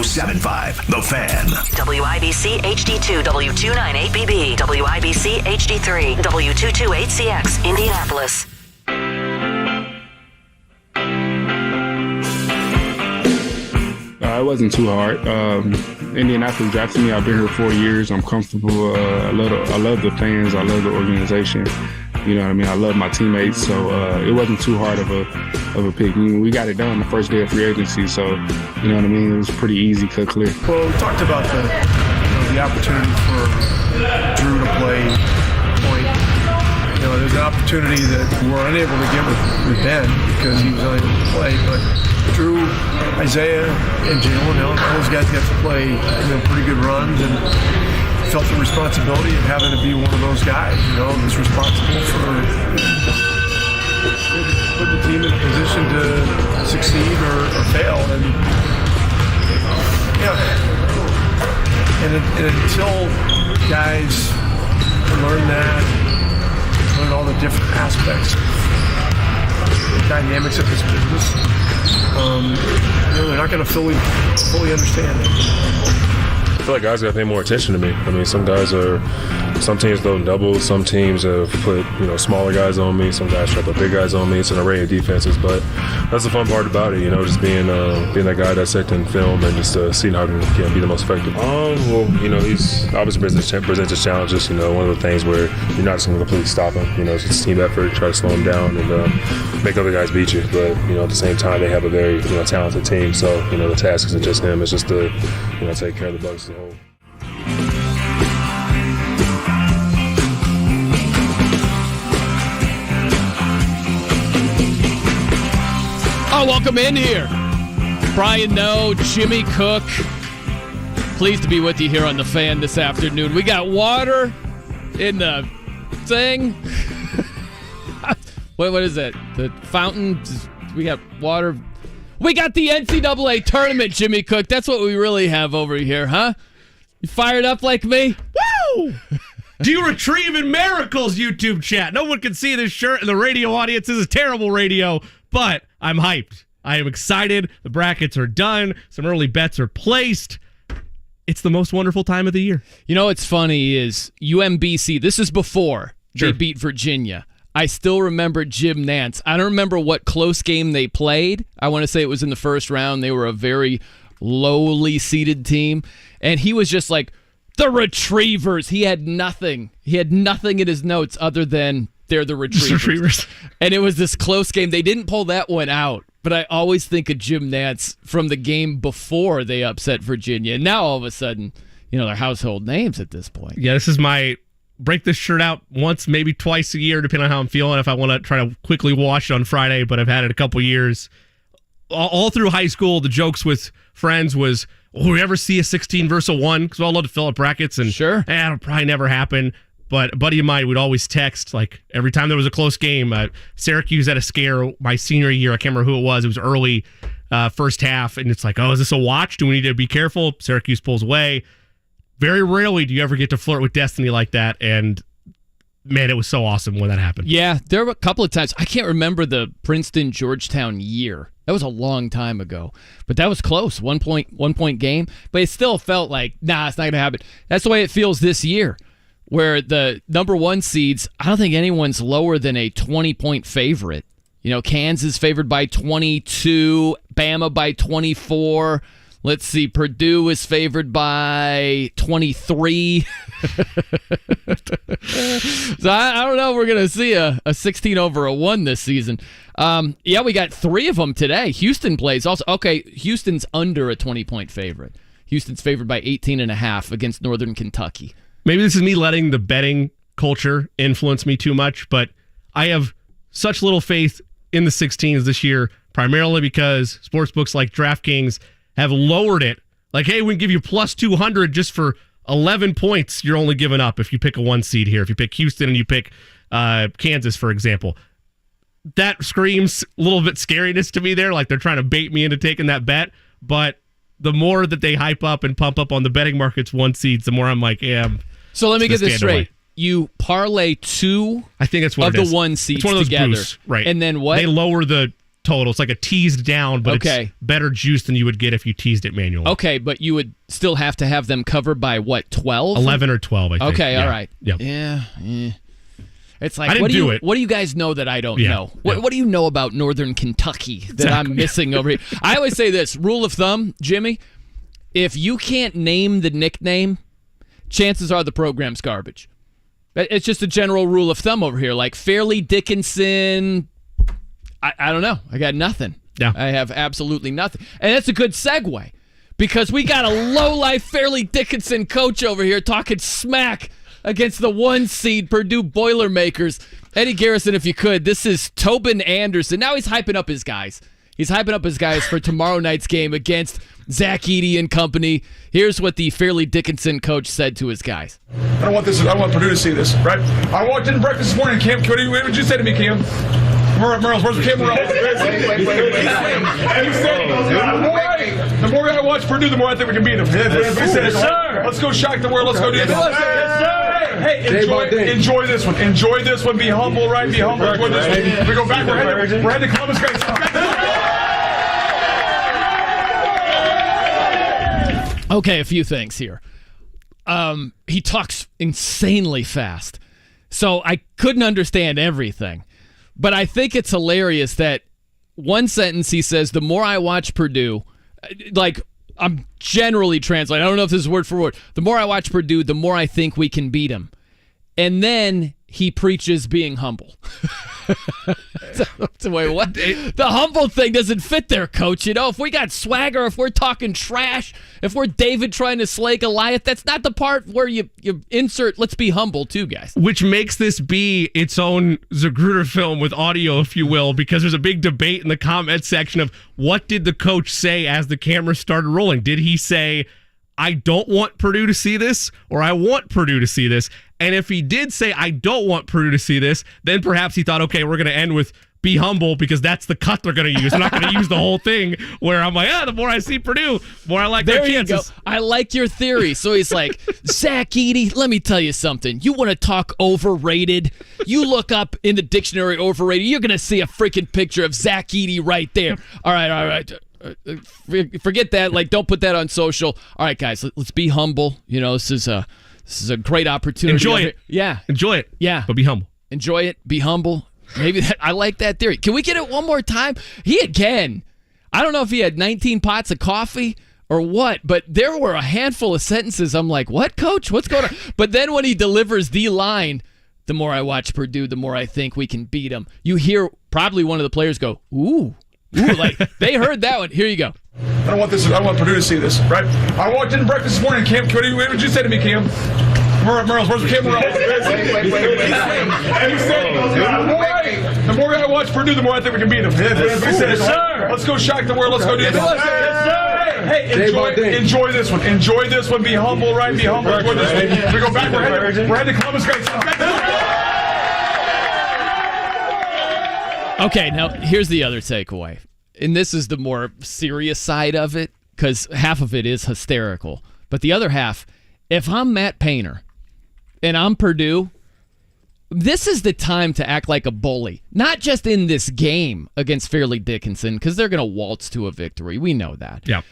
107.5, The Fan. WIBC HD2 W298BB, WIBC HD3 W228CX, Indianapolis. It wasn't too hard. Indianapolis drafted me. I've been here 4 years. I'm comfortable. I love the fans. I love the organization. You know what I mean? I love my teammates. So it wasn't too hard of a pick. We got it done the first day of free agency. So, you know what I mean? It was pretty easy, cut clear. Well, we talked about the opportunity for Drew to play point. There's an opportunity that we're unable to get with Ben because he was unable to play. But Drew, Isaiah, and Jalen, all those guys got to play pretty good runs and felt the responsibility of having to be one of those guys, that's responsible for put the team in a position to succeed or fail. And until guys learn that, learn all the different aspects, the dynamics of this business, they're not going to fully understand it. I feel like guys got to pay more attention to me. I mean, some teams throw doubles, some teams have put smaller guys on me, some guys try to put big guys on me. It's an array of defenses, but that's the fun part about it. Just being that guy that sits in film and just seeing how he can be the most effective. He's obviously presents his challenges. One of the things where you're not just going to completely stop him. It's a team effort, try to slow him down and make other guys beat you. But at the same time, they have a very talented team. So the task isn't just him; it's just to take care of the Bucs as a whole. Oh, welcome in here. Brian No, Jimmy Cook. Pleased to be with you here on The Fan this afternoon. We got water in the thing. What is it? The fountain? We got water. We got the NCAA tournament, Jimmy Cook. That's what we really have over here, huh? You fired up like me? Woo! Do you retrieve in miracles, YouTube chat? No one can see this shirt, and the radio audience is terrible radio, but I'm hyped. I am excited. The brackets are done. Some early bets are placed. It's the most wonderful time of the year. What's funny is UMBC, this is before they beat Virginia. I still remember Jim Nantz. I don't remember what close game they played. I want to say it was in the first round. They were a very lowly seeded team. And he was just like, the Retrievers. He had nothing. He had nothing in his notes other than they're the Retrievers. And it was this close game. They didn't pull that one out. But I always think of Jim Nantz from the game before they upset Virginia. And now all of a sudden, they're household names at this point. Yeah, this is my break this shirt out once, maybe twice a year, depending on how I'm feeling, if I want to try to quickly wash it on Friday, but I've had it a couple years. All through high school, the jokes with friends was, will we ever see a 16 versus a 1? Because we all love to fill up brackets, and it'll probably never happen. But a buddy of mine would always text, like, every time there was a close game. Syracuse had a scare my senior year. I can't remember who it was. It was early first half, and it's like, oh, is this a watch? Do we need to be careful? Syracuse pulls away. Very rarely do you ever get to flirt with destiny like that, and man, it was so awesome when that happened. Yeah, there were a couple of times. I can't remember the Princeton-Georgetown year. That was a long time ago, but that was close. 1 point game, but it still felt like, nah, it's not going to happen. That's the way it feels this year, where the number one seeds, I don't think anyone's lower than a 20-point favorite. Kansas favored by 22, Bama by 24. Let's see, Purdue is favored by 23. So I don't know if we're going to see a 16 over a 1 this season. We got 3 of them today. Houston plays also. Okay, Houston's under a 20-point favorite. Houston's favored by 18.5 against Northern Kentucky. Maybe this is me letting the betting culture influence me too much, but I have such little faith in the 16s this year, primarily because sportsbooks like DraftKings have lowered it. Like, hey, we can give you plus 200 just for 11 points you're only giving up if you pick a 1 seed here. If you pick Houston and you pick Kansas, for example. That screams a little bit scariness to me there, like they're trying to bait me into taking that bet. But the more that they hype up and pump up on the betting markets 1 seeds, the more I'm like, yeah. So let me get this straight. You parlay 2 I think that's what of it is. The 1 seeds it's one of those together. Boosts, right. And then what? They lower the total. It's like a teased down, but it's better juice than you would get if you teased it manually. Okay, but you would still have to have them covered by what, 12? 11 or 12, I think. Okay, all right. Yep. Yeah. It's like, I didn't what do you guys know that I don't know? What do you know about Northern Kentucky that I'm missing over here? I always say this, rule of thumb, Jimmy, if you can't name the nickname, chances are the program's garbage. It's just a general rule of thumb over here. Like Fairleigh Dickinson, I don't know. I got nothing. Yeah. I have absolutely nothing. And that's a good segue because we got a low-life Fairleigh Dickinson coach over here talking smack against the 1 seed Purdue Boilermakers. Eddie Garrison, if you could, this is Tobin Anderson. Now he's hyping up his guys. He's hyping up his guys for tomorrow night's game against Zach Edey and company. Here's what the Fairleigh Dickinson coach said to his guys. I want Purdue to see this, right? I walked in breakfast this morning, Cam. What did you say to me, Cam? Merles, where's Cam Merles? You said, the more I watch Purdue, the more I think we can beat them. Yes, sir. Let's go shock the world. Let's go do this. Yes, sir. Hey, enjoy this one. Enjoy this one. Be humble, right? Be humble. Enjoy this one. We go back. We're heading to Columbus, guys. Okay, a few things here. He talks insanely fast, so I couldn't understand everything. But I think it's hilarious that one sentence he says, the more I watch Purdue, like I'm generally translating, I don't know if this is word for word, the more I watch Purdue, the more I think we can beat them. And then he preaches being humble. Wait, what? The humble thing doesn't fit there, coach. You know, if we got swagger, if we're talking trash, if we're David trying to slay Goliath, that's not the part where you insert, let's be humble too, guys. Which makes this be its own Zapruder film with audio, if you will, because there's a big debate in the comment section of what did the coach say as the camera started rolling? Did he say, I don't want Purdue to see this, or I want Purdue to see this? And if he did say, I don't want Purdue to see this, then perhaps he thought, okay, we're going to end with be humble because that's the cut they're going to use. They're not going to use the whole thing where I'm like, the more I see Purdue, the more I like their chances. There you go. I like your theory. So he's like, Zach Edey, let me tell you something. You want to talk overrated? You look up in the dictionary overrated, you're going to see a freaking picture of Zach Edey right there. All right. Forget that. Like, don't put that on social. All right, guys, let's be humble. You know, this is a great opportunity. Enjoy it. Yeah. Enjoy it. Yeah. But be humble. Enjoy it. Be humble. Maybe I like that theory. Can we get it one more time? I don't know if he had 19 pots of coffee or what, but there were a handful of sentences. I'm like, what, coach? What's going on? But then when he delivers the line, the more I watch Purdue, the more I think we can beat them. You hear probably one of the players go, ooh, like they heard that one. Here you go. I want Purdue to see this, right? I walked in breakfast this morning, Cam. What did you say to me, Cam? Merles, where's Cam Merles? You said, the more I watch Purdue, the more I think we can beat them. Yes, sir. Let's go shock the world. Let's go do this. Yes, sir. Hey, enjoy this one. Enjoy this one. Be humble, right? Be humble. Enjoy this one. We go back. We're heading to Columbus, guys. Okay, now here's the other takeaway. And this is the more serious side of it, because half of it is hysterical. But the other half, if I'm Matt Painter and I'm Purdue, this is the time to act like a bully. Not just in this game against Fairleigh Dickinson, because they're going to waltz to a victory. We know that. Yeah.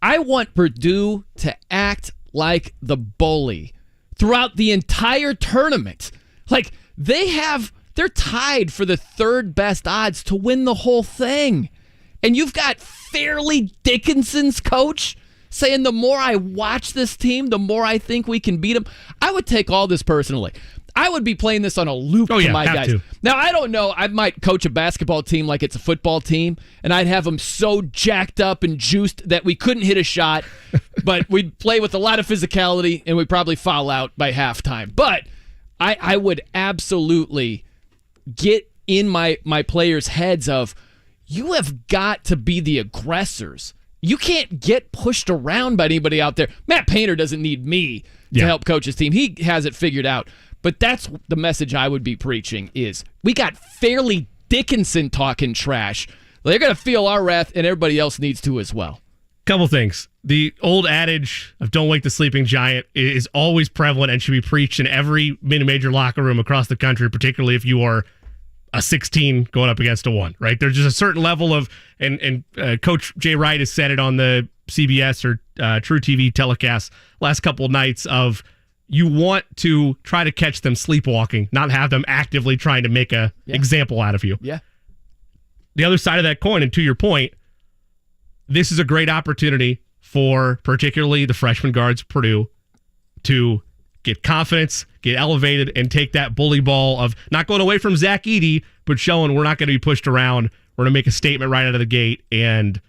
I want Purdue to act like the bully throughout the entire tournament. Like, they're tied for the third best odds to win the whole thing. And you've got Fairleigh Dickinson's coach saying the more I watch this team, the more I think we can beat them. I would take all this personally. I would be playing this on a loop to my guys. Now, I don't know. I might coach a basketball team like it's a football team, and I'd have them so jacked up and juiced that we couldn't hit a shot, but we'd play with a lot of physicality, and we'd probably foul out by halftime. But I would absolutely get in my players' heads of, you have got to be the aggressors. You can't get pushed around by anybody out there. Matt Painter doesn't need me to help coach his team. He has it figured out. But that's the message I would be preaching is we got Fairleigh Dickinson talking trash. They're going to feel our wrath, and everybody else needs to as well. Couple things. The old adage of don't wake the sleeping giant is always prevalent and should be preached in every mid-major locker room across the country, particularly if you are a 16 going up against a 1, right? There's just a certain level of, and Coach Jay Wright has said it on the CBS or True TV telecast last couple of nights of you want to try to catch them sleepwalking, not have them actively trying to make a example out of you. Yeah. The other side of that coin, and to your point, this is a great opportunity for particularly the freshman guards, Purdue, to get confidence, get elevated, and take that bully ball of not going away from Zach Edey, but showing we're not going to be pushed around. We're going to make a statement right out of the gate, and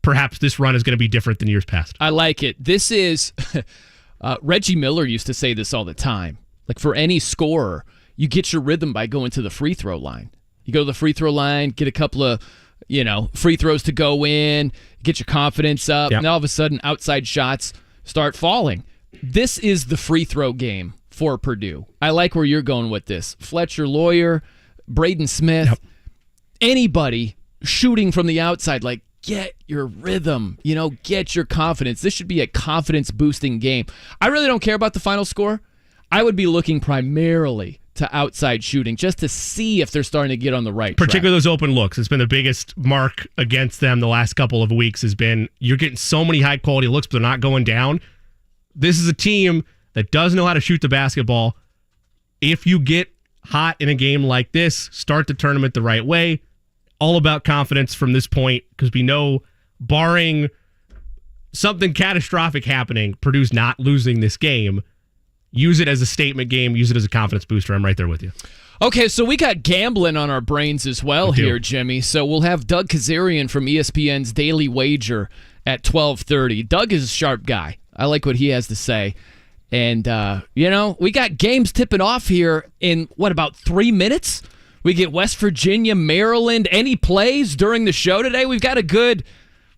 perhaps this run is going to be different than years past. I like it. This is, Reggie Miller used to say this all the time. Like for any scorer, you get your rhythm by going to the free throw line. You go to the free throw line, get a couple of, free throws to go in, get your confidence up, and all of a sudden outside shots start falling. This is the free throw game for Purdue. I like where you're going with this. Fletcher Lawyer, Braden Smith, anybody shooting from the outside, like get your rhythm, get your confidence. This should be a confidence-boosting game. I really don't care about the final score. I would be looking primarily to outside shooting just to see if they're starting to get on the right track. Particularly those open looks. It's been the biggest mark against them the last couple of weeks has been you're getting so many high-quality looks, but they're not going down. This is a team that does know how to shoot the basketball. If you get hot in a game like this, start the tournament the right way. All about confidence from this point because we know, barring something catastrophic happening, Purdue's not losing this game. Use it as a statement game. Use it as a confidence booster. I'm right there with you. Okay, so we got gambling on our brains as well here, Jimmy. So we'll have Doug Kezarian from ESPN's Daily Wager at 12:30. Doug is a sharp guy. I like what he has to say. And, we got games tipping off here in, about 3 minutes? We get West Virginia, Maryland. Any plays during the show today? We've got a good,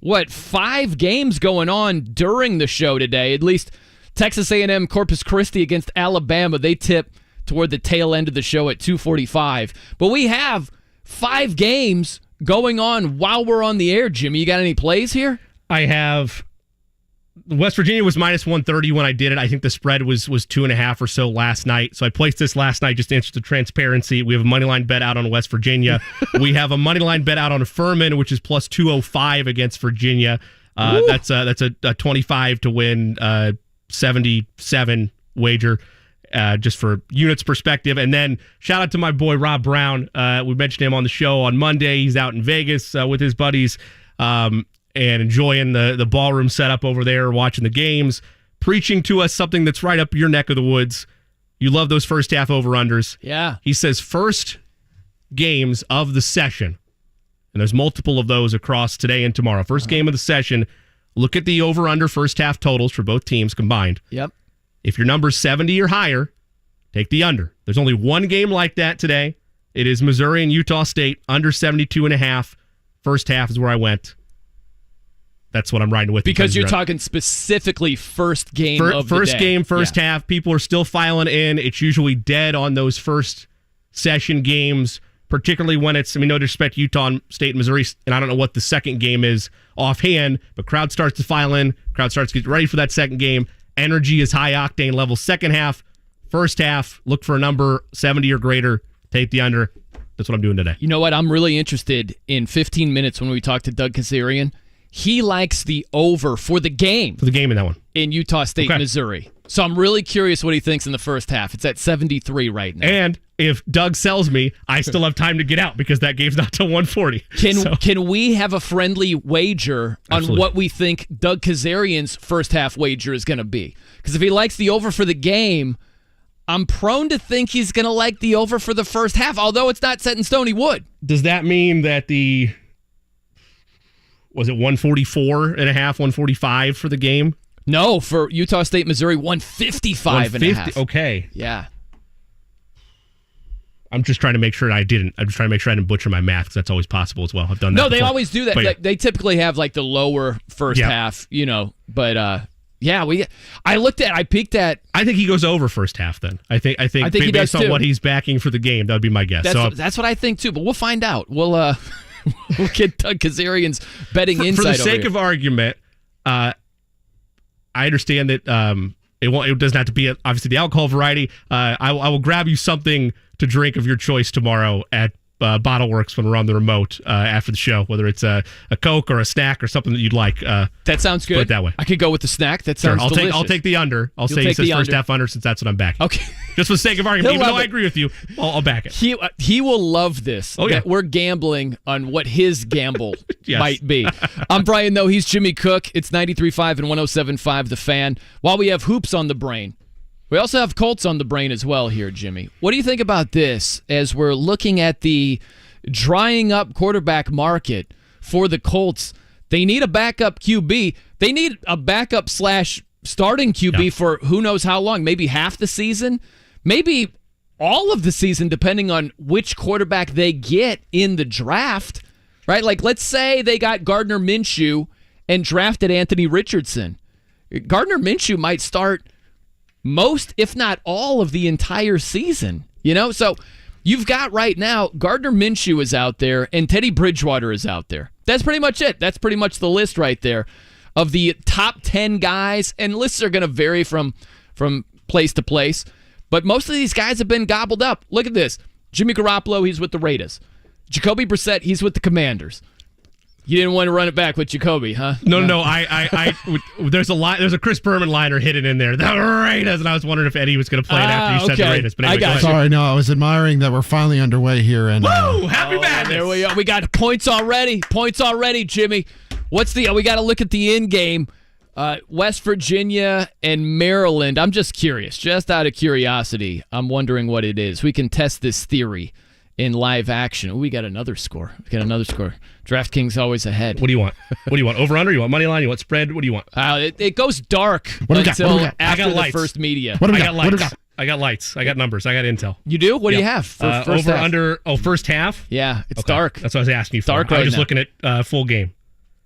5 games going on during the show today. At least Texas A&M Corpus Christi against Alabama. They tip toward the tail end of the show at 2:45. But we have 5 games going on while we're on the air, Jimmy. You got any plays here? I have... West Virginia was minus 130 when I did it. I think the spread was 2.5 or so last night. So I placed this last night just to answer the transparency. We have a money line bet out on West Virginia. We have a money line bet out on Furman, which is plus 205 against Virginia. That's a 25 to win 77 wager. Just for units perspective. And then shout out to my boy Rob Brown. We mentioned him on the show on Monday. He's out in Vegas with his buddies. And enjoying the ballroom setup over there, watching the games, preaching to us something that's right up your neck of the woods. You love those first half over-unders. Yeah. He says first games of the session, and there's multiple of those across today and tomorrow. First game of the session, look at the over-under first half totals for both teams combined. Yep. If your number's 70 or higher, take the under. There's only one game like that today. It is Missouri and Utah State, under 72.5. First half is where I went. That's what I'm riding with. Because you're talking specifically first game of the day. First game, first half. People are still filing in. It's usually dead on those first session games, particularly when it's, no disrespect to Utah State and Missouri, and I don't know what the second game is offhand, but crowd starts to file in. Crowd starts to get ready for that second game. Energy is high octane level. Second half, first half, look for a number 70 or greater. Take the under. That's what I'm doing today. You know what? I'm really interested in 15 minutes when we talk to Doug Kezarian. He likes the over for the game. For the game in that one. In Utah State, Missouri. So I'm really curious what he thinks in the first half. It's at 73 right now. And if Doug sells me, I still have time to get out because that game's not till 1:40. Can we have a friendly wager on what we think Doug Kezarian's first half wager is going to be? Because if he likes the over for the game, I'm prone to think he's going to like the over for the first half, although it's not set in stone, he would. Does that mean that was it 144.5, 145 for the game? No, for Utah State, Missouri, 155.5. Okay. Yeah. I'm just trying to make sure I didn't. I'm just trying to make sure I didn't butcher my math because that's always possible as well. I've done that. No, they before. always do that. But, they typically have like the lower first half, But I peeked at. I think he goes over first half. Then I think he based on too. what he's backing for the game, that would be my guess. That's what I think too. But we'll find out. We'll get Doug Kezarian's betting insight. For the sake of argument, I understand that it doesn't have to be obviously the alcohol variety. I will grab you something to drink of your choice tomorrow at bottle works when we're on the remote after the show, whether it's a Coke or a snack or something that you'd like. That sounds good. Put it that way. I could go with the snack. That sounds delicious. I'll take the under. I'll say he says first half under since that's what I'm backing. Okay. Just for the sake of argument, even though I agree with you, I'll back it. He will love this. Oh, yeah. That we're gambling on what his gamble might be. I'm Brian, though. He's Jimmy Cook. It's 93.5 and 107.5 The Fan. While we have hoops on the brain, we also have Colts on the brain as well here, Jimmy. What do you think about this as we're looking at the drying up quarterback market for the Colts? They need a backup QB. They need a backup / starting QB for who knows how long, maybe half the season, maybe all of the season, depending on which quarterback they get in the draft, right? Like, let's say they got Gardner Minshew and drafted Anthony Richardson. Gardner Minshew might start most, if not all, of the entire season, So you've got right now, Gardner Minshew is out there and Teddy Bridgewater is out there. That's pretty much it. That's pretty much the list right there of the top 10 guys, and lists are going to vary from place to place, but most of these guys have been gobbled up. Look at this. Jimmy Garoppolo, he's with the Raiders. Jacoby Brissett, he's with the Commanders. You didn't want to run it back with Jacoby, huh? No. I there's a Chris Berman liner hidden in there. The Raiders, and I was wondering if Eddie was going to play it after you said the Raiders. But anyway, I got Sorry, no, I was admiring that we're finally underway here. And woo! Happy Madness! There we go. We got points already. Jimmy. We got to look at the end game. West Virginia and Maryland. I'm just curious, just out of curiosity. I'm wondering what it is. We can test this theory in live action. We got another score. DraftKings always ahead. What do you want? Over under? You want money line? You want spread? What do you want? It goes dark until after the first media. I got lights. I got lights. I got numbers. I got intel. You do? What do you have? First over half? Under. Oh, first half. Yeah, it's dark. That's what I was asking you for. Dark. I was just looking at full game.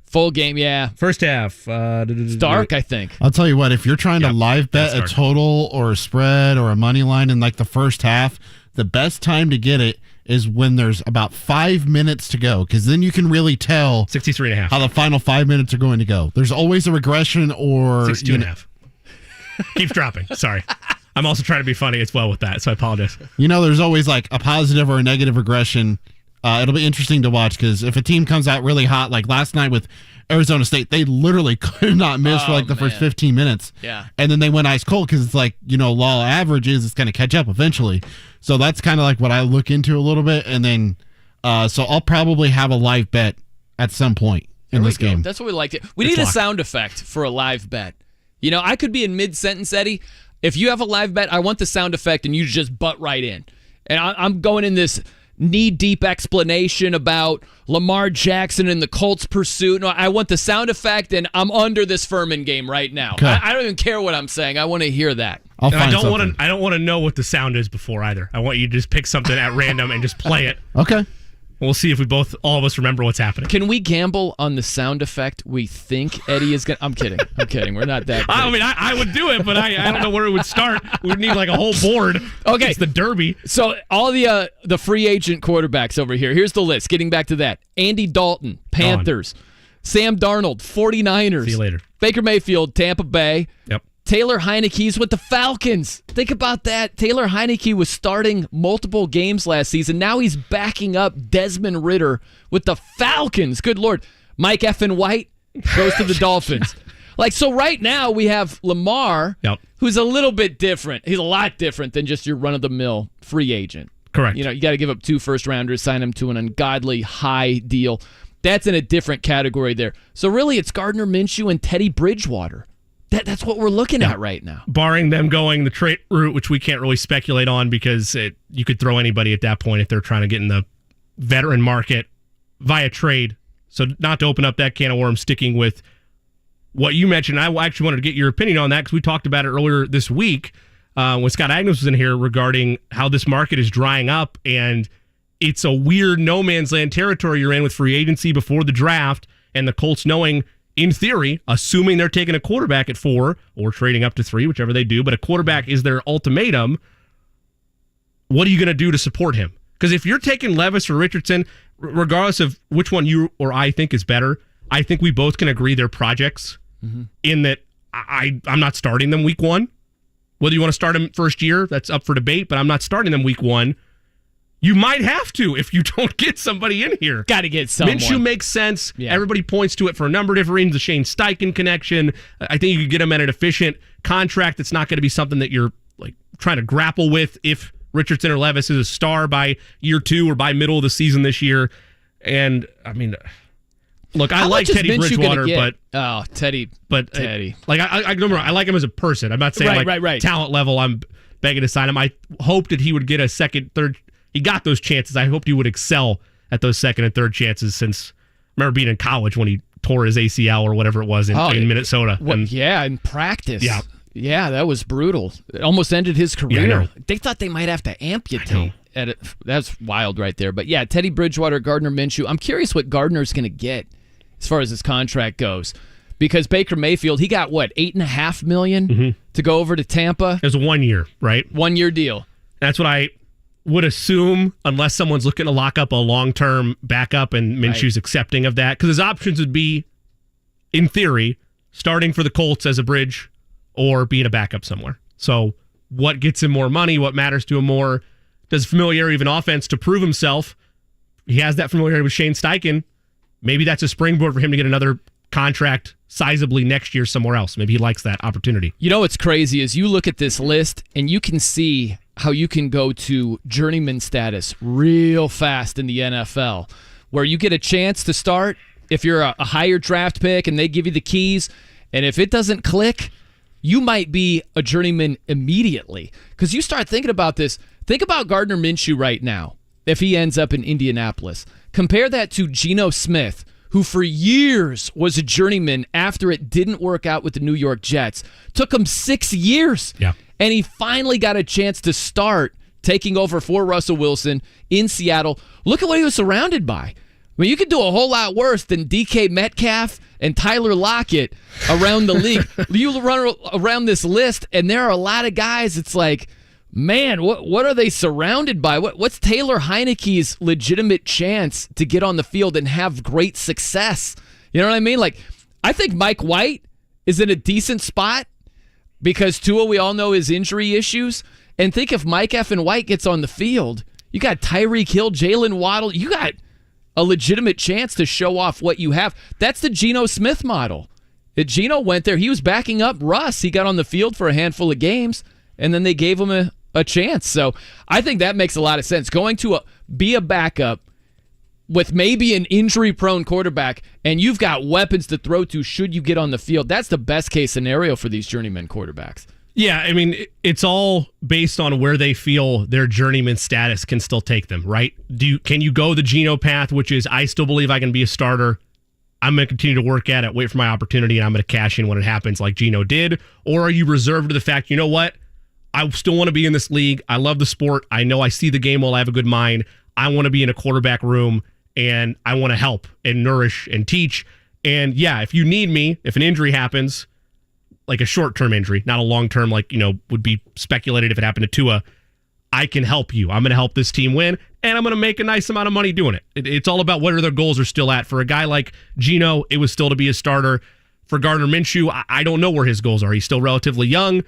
Full game, yeah. First half. It's dark, I think. I'll tell you what, if you're trying to live bet a total or a spread or a money line in like the first half, the best time to get it is when there's about 5 minutes to go, because then you can really tell 63.5 how the final 5 minutes are going to go. There's always a regression or 62.5. Keeps dropping. Sorry. I'm also trying to be funny as well with that, so I apologize. There's always like a positive or a negative regression. It'll be interesting to watch, because if a team comes out really hot, like last night with Arizona State, they literally could not miss for like the first 15 minutes. Yeah. And then they went ice cold, because it's like, law of averages, it's going to catch up eventually. So that's kind of like what I look into a little bit. And then, so I'll probably have a live bet at some point in this game. That's what we like. We need a sound effect for a live bet. I could be in mid-sentence, Eddie. If you have a live bet, I want the sound effect, and you just butt right in. And I'm going in this knee-deep explanation about Lamar Jackson and the Colts' pursuit. No, I want the sound effect, and I'm under this Furman game right now. Okay. I don't even care what I'm saying. I want to hear that. I don't want to know what the sound is before either. I want you to just pick something at random and just play it. Okay. We'll see if all of us remember what's happening. Can we gamble on the sound effect we think Eddie is going to... I'm kidding. We're not that... I mean, I would do it, but I don't know where it would start. We'd need like a whole board. Okay. It's the Derby. So all the free agent quarterbacks over here. Here's the list. Getting back to that. Andy Dalton, Panthers. Sam Darnold, 49ers. See you later. Baker Mayfield, Tampa Bay. Yep. Taylor Heineke's with the Falcons. Think about that. Taylor Heineke was starting multiple games last season. Now he's backing up Desmond Ridder with the Falcons. Good Lord. Mike effing White goes to the Dolphins. So right now we have Lamar, who's a little bit different. He's a lot different than just your run-of-the-mill free agent. Correct. You got to give up 2 first-rounders, sign him to an ungodly high deal. That's in a different category there. So really it's Gardner Minshew and Teddy Bridgewater. That's what we're looking at right now. Barring them going the trade route, which we can't really speculate on, because you could throw anybody at that point if they're trying to get in the veteran market via trade. So not to open up that can of worms, sticking with what you mentioned. I actually wanted to get your opinion on that, because we talked about it earlier this week when Scott Agnes was in here regarding how this market is drying up, and it's a weird no man's land territory you're in with free agency before the draft, and the Colts knowing, in theory, assuming they're taking a quarterback at 4 or trading up to 3, whichever they do, but a quarterback is their ultimatum. What are you going to do to support him? Because if you're taking Levis or Richardson, regardless of which one you or I think is better, I think we both can agree they're projects in that I'm not starting them week 1. Whether you want to start them first year, that's up for debate, but I'm not starting them week 1. You might have to if you don't get somebody in here. Got to get someone. Minshew makes sense. Yeah. Everybody points to it for a number of different reasons. The Shane Steichen connection. I think you could get him at an efficient contract. It's not going to be something that you're like trying to grapple with if Richardson or Levis is a star by year 2 or by middle of the season this year. And I mean, look, I like Teddy Bridgewater, but Teddy. Like I remember, I like him as a person. I'm not saying right. talent level. I'm begging to sign him. I hoped that he would get a second, third. He got those chances. I hoped he would excel at those second and third chances since I remember being in college when he tore his ACL or whatever it was in Minnesota. In practice. Yeah, that was brutal. It almost ended his career. Yeah, they thought they might have to amputate. That's wild right there. But yeah, Teddy Bridgewater, Gardner Minshew. I'm curious what Gardner's going to get as far as his contract goes. Because Baker Mayfield, he got what, $8.5 million to go over to Tampa? It was a 1 year, right? 1 year deal. That's what I would assume, unless someone's looking to lock up a long-term backup and Minshew's accepting of that. Because his options would be, in theory, starting for the Colts as a bridge or being a backup somewhere. So what gets him more money? What matters to him more? Does familiarity of an offense to prove himself? He has that familiarity with Shane Steichen. Maybe that's a springboard for him to get another contract sizably next year somewhere else. Maybe he likes that opportunity. You know what's crazy is you look at this list and you can see how you can go to journeyman status real fast in the NFL, where you get a chance to start if you're a higher draft pick and they give you the keys, and if it doesn't click, you might be a journeyman immediately. Because you start thinking about this. Think about Gardner Minshew right now, if he ends up in Indianapolis. Compare that to Geno Smith, who for years was a journeyman after it didn't work out with the New York Jets. Took him 6 years. Yeah. And he finally got a chance to start taking over for Russell Wilson in Seattle. Look at what he was surrounded by. I mean, you could do a whole lot worse than DK Metcalf and Tyler Lockett around the league. You run around this list, and there are a lot of guys, it's like, man, what are they surrounded by? What's Taylor Heineke's legitimate chance to get on the field and have great success? You know what I mean? Like, I think Mike White is in a decent spot because Tua, we all know his injury issues. And think if Mike effing White gets on the field, you got Tyreek Hill, Jalen Waddle, you got a legitimate chance to show off what you have. That's the Geno Smith model. Geno went there. He was backing up Russ. He got on the field for a handful of games, and then they gave him a chance. So I think that makes a lot of sense. Going to be a backup with maybe an injury-prone quarterback, and you've got weapons to throw to should you get on the field. That's the best-case scenario for these journeyman quarterbacks. Yeah, I mean, it's all based on where they feel their journeyman status can still take them, right? Can you go the Geno path, which is I still believe I can be a starter. I'm going to continue to work at it, wait for my opportunity, and I'm going to cash in when it happens like Geno did? Or are you reserved to the fact, you know what? I still want to be in this league. I love the sport. I know I see the game well. I have a good mind. I want to be in a quarterback room, and I want to help and nourish and teach. And yeah, if you need me, if an injury happens, like a short-term injury, not a long-term, like, would be speculated if it happened to Tua, I can help you. I'm going to help this team win, and I'm going to make a nice amount of money doing it. It's all about what their goals are still at. For a guy like Geno, it was still to be a starter. For Gardner Minshew, I don't know where his goals are. He's still relatively young.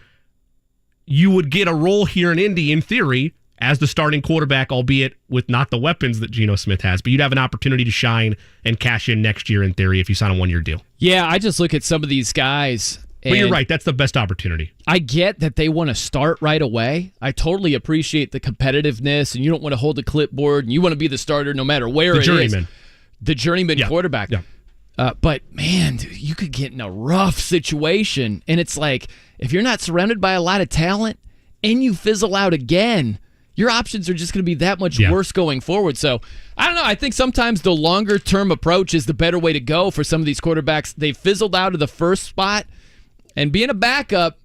You would get a role here in Indy, in theory, as the starting quarterback, albeit with not the weapons that Geno Smith has. But you'd have an opportunity to shine and cash in next year, in theory, if you sign a one-year deal. Yeah, I just look at some of these guys. But you're right. That's the best opportunity. I get that they want to start right away. I totally appreciate the competitiveness, and you don't want to hold the clipboard, and you want to be the starter no matter where it is. The journeyman quarterback. Yeah. But, man, dude, you could get in a rough situation, and it's like if you're not surrounded by a lot of talent and you fizzle out again, your options are just going to be that much worse going forward. So, I don't know. I think sometimes the longer-term approach is the better way to go for some of these quarterbacks. They fizzled out of the first spot, and being a backup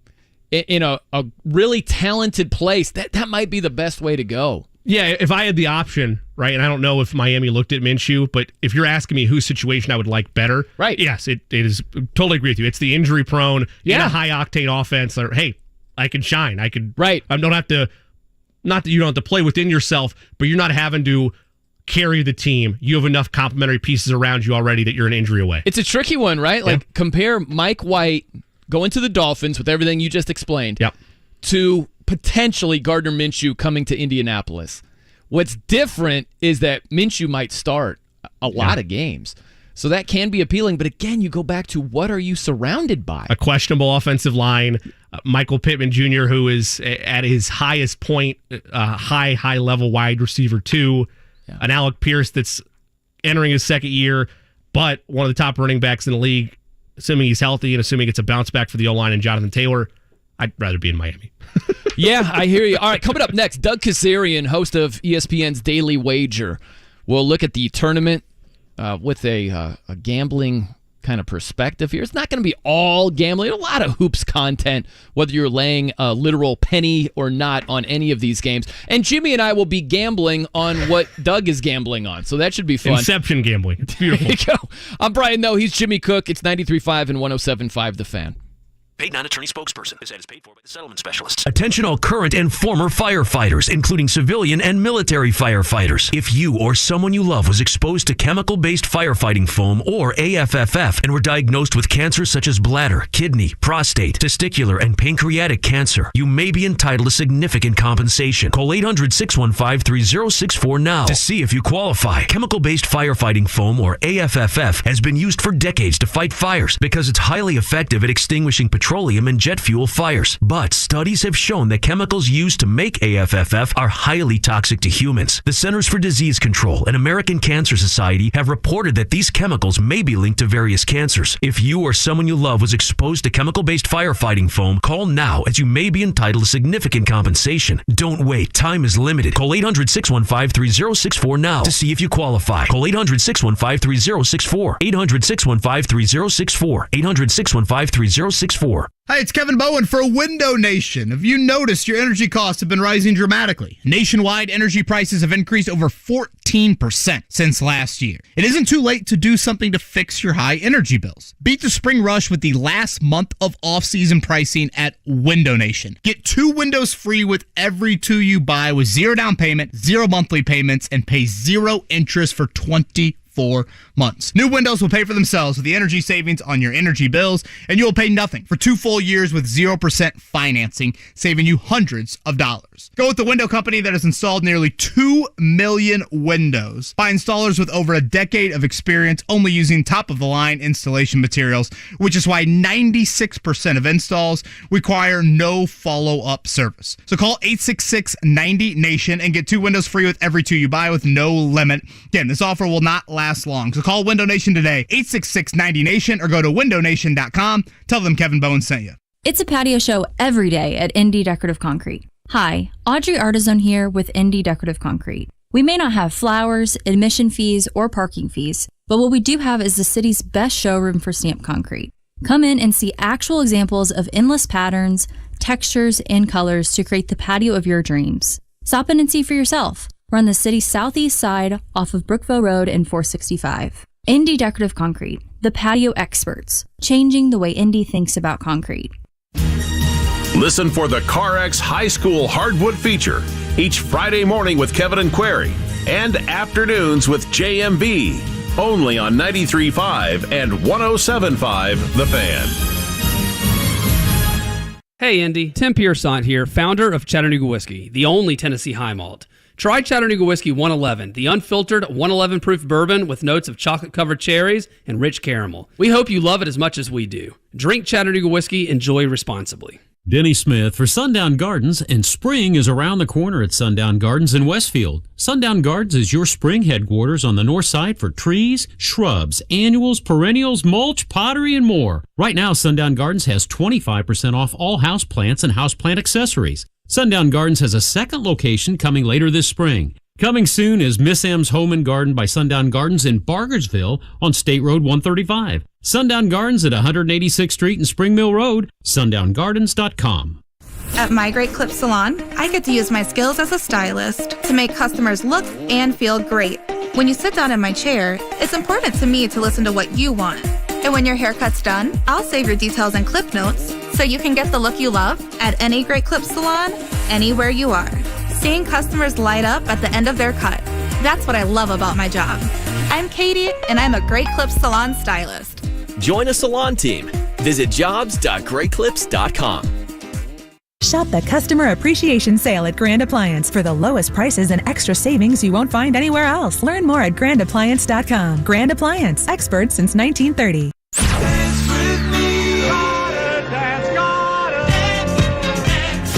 in a really talented place, that might be the best way to go. Yeah, if I had the option, right, and I don't know if Miami looked at Minshew, but if you're asking me whose situation I would like better, right? Yes, it is. Totally agree with you. It's the injury-prone, in a high-octane offense. Or, hey, I can shine. I could. Right. I don't have to. Not that you don't have to play within yourself, but you're not having to carry the team. You have enough complementary pieces around you already that you're an injury away. It's a tricky one, right? Like compare Mike White going to the Dolphins with everything you just explained to potentially Gardner Minshew coming to Indianapolis. What's different is that Minshew might start a lot of games. So that can be appealing. But again, you go back to what are you surrounded by? A questionable offensive line. Michael Pittman Jr., who is at his highest point, high-level wide receiver 2. Yeah. An Alec Pierce that's entering his second year, but one of the top running backs in the league, assuming he's healthy and assuming it's a bounce back for the O-line and Jonathan Taylor. I'd rather be in Miami. Yeah, I hear you. All right, coming up next, Doug Kezarian, host of ESPN's Daily Wager. We'll look at the tournament with a gambling kind of perspective here. It's not going to be all gambling. A lot of hoops content, whether you're laying a literal penny or not on any of these games. And Jimmy and I will be gambling on what Doug is gambling on. So that should be fun. Inception gambling. It's beautiful. There you go. I'm Brian Noe. He's Jimmy Cook. It's 93.5 and 107.5 The Fan. Paid non-attorney spokesperson. This ad is paid for by the settlement specialists. Attention all current and former firefighters, including civilian and military firefighters. If you or someone you love was exposed to chemical-based firefighting foam or AFFF and were diagnosed with cancers such as bladder, kidney, prostate, testicular, and pancreatic cancer, you may be entitled to significant compensation. Call 800-615-3064 now to see if you qualify. Chemical-based firefighting foam or AFFF has been used for decades to fight fires because it's highly effective at extinguishing petroleum and jet fuel fires. But studies have shown that chemicals used to make AFFF are highly toxic to humans. The Centers for Disease Control and American Cancer Society have reported that these chemicals may be linked to various cancers. If you or someone you love was exposed to chemical-based firefighting foam, call now as you may be entitled to significant compensation. Don't wait. Time is limited. Call 800-615-3064 now to see if you qualify. Call 800-615-3064. 800-615-3064. 800-615-3064. Hi, it's Kevin Bowen for Window Nation. Have you noticed your energy costs have been rising dramatically? Nationwide, energy prices have increased over 14% since last year. It isn't too late to do something to fix your high energy bills. Beat the spring rush with the last month of off-season pricing at Window Nation. Get 2 windows free with every 2 you buy with 0 down payment, 0 monthly payments, and pay 0 interest for 24 months. New windows will pay for themselves with the energy savings on your energy bills, and you will pay nothing for 2 full years with 0% financing, saving you hundreds of dollars. Go with the window company that has installed nearly 2 million windows by installers with over a decade of experience only using top-of-the-line installation materials, which is why 96% of installs require no follow-up service. So call 866-90-NATION and get 2 windows free with every 2 you buy with no limit. Again, this offer will not last long. So call Window Nation today, 866-90-NATION, or go to windownation.com. Tell them Kevin Bowen sent you. It's a patio show every day at Indy Decorative Concrete. Hi, Audrey Artisan here with Indy Decorative Concrete. We may not have flowers, admission fees, or parking fees, but what we do have is the city's best showroom for stamped concrete. Come in and see actual examples of endless patterns, textures, and colors to create the patio of your dreams. Stop in and see for yourself. We're on the city's southeast side off of Brookville Road and 465. Indy Decorative Concrete, the patio experts, changing the way Indy thinks about concrete. Listen for the CarX High School Hardwood feature each Friday morning with Kevin and Query and afternoons with JMB, only on 93.5 and 107.5 The Fan. Hey Indy, Tim Piersont here, founder of Chattanooga Whiskey, the only Tennessee high malt. Try Chattanooga Whiskey 111, the unfiltered 111 proof bourbon with notes of chocolate-covered cherries and rich caramel. We hope you love it as much as we do. Drink Chattanooga Whiskey, enjoy responsibly. Denny Smith for Sundown Gardens, and spring is around the corner at Sundown Gardens in Westfield. Sundown Gardens is your spring headquarters on the north side for trees, shrubs, annuals, perennials, mulch, pottery, and more. Right now, Sundown Gardens has 25% off all houseplants and houseplant accessories. Sundown Gardens has a second location coming later this spring. Coming soon is Miss M's Home and Garden by Sundown Gardens in Bargersville on State Road 135. Sundown Gardens at 186th Street and Spring Mill Road, sundown.gardens.com. At My Great Clip Salon, I get to use my skills as a stylist to make customers look and feel great. When you sit down in my chair, it's important to me to listen to what you want. And when your haircut's done, I'll save your details and clip notes so you can get the look you love at any Great Clip Salon, anywhere you are. Seeing customers light up at the end of their cut. That's what I love about my job. I'm Katie, and I'm a Great Clip Salon stylist. Join a salon team. Visit jobs.greatclips.com. Shop the Customer Appreciation Sale at Grand Appliance for the lowest prices and extra savings you won't find anywhere else. Learn more at grandappliance.com. Grand Appliance, experts since 1930.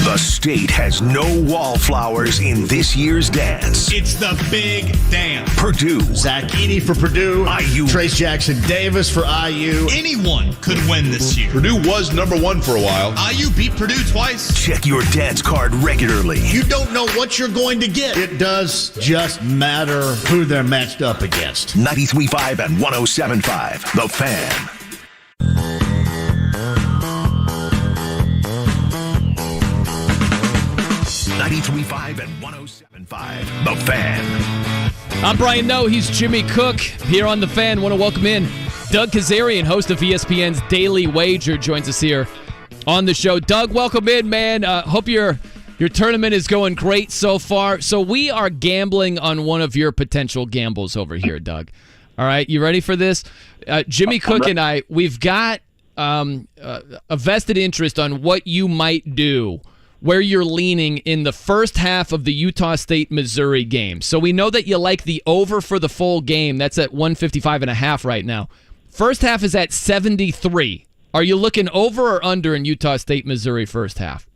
The state has no wallflowers in this year's dance. It's the big dance. Purdue. Zach Edey for Purdue. IU. Trace Jackson Davis for IU. Anyone could win this year. Purdue was number one for a while. IU beat Purdue twice. Check your dance card regularly. You don't know what you're going to get. It does just matter who they're matched up against. 93.5 and 107.5. The Fan. .3.5 and 107.5. The Fan. I'm Brian Noe. He's Jimmy Cook here on The Fan. Want to welcome in Doug Kezarian, host of ESPN's Daily Wager, joins us here on the show. Doug, welcome in, man. Hope your tournament is going great so far. So we are gambling on one of your potential gambles over here, Doug. All right, you ready for this? Jimmy Cook and I, we've got a vested interest on what you might do, where you're leaning in the first half of the Utah State-Missouri game. So we know that you like the over for the full game. That's at 155.5 right now. First half is at 73. Are you looking over or under in Utah State-Missouri first half?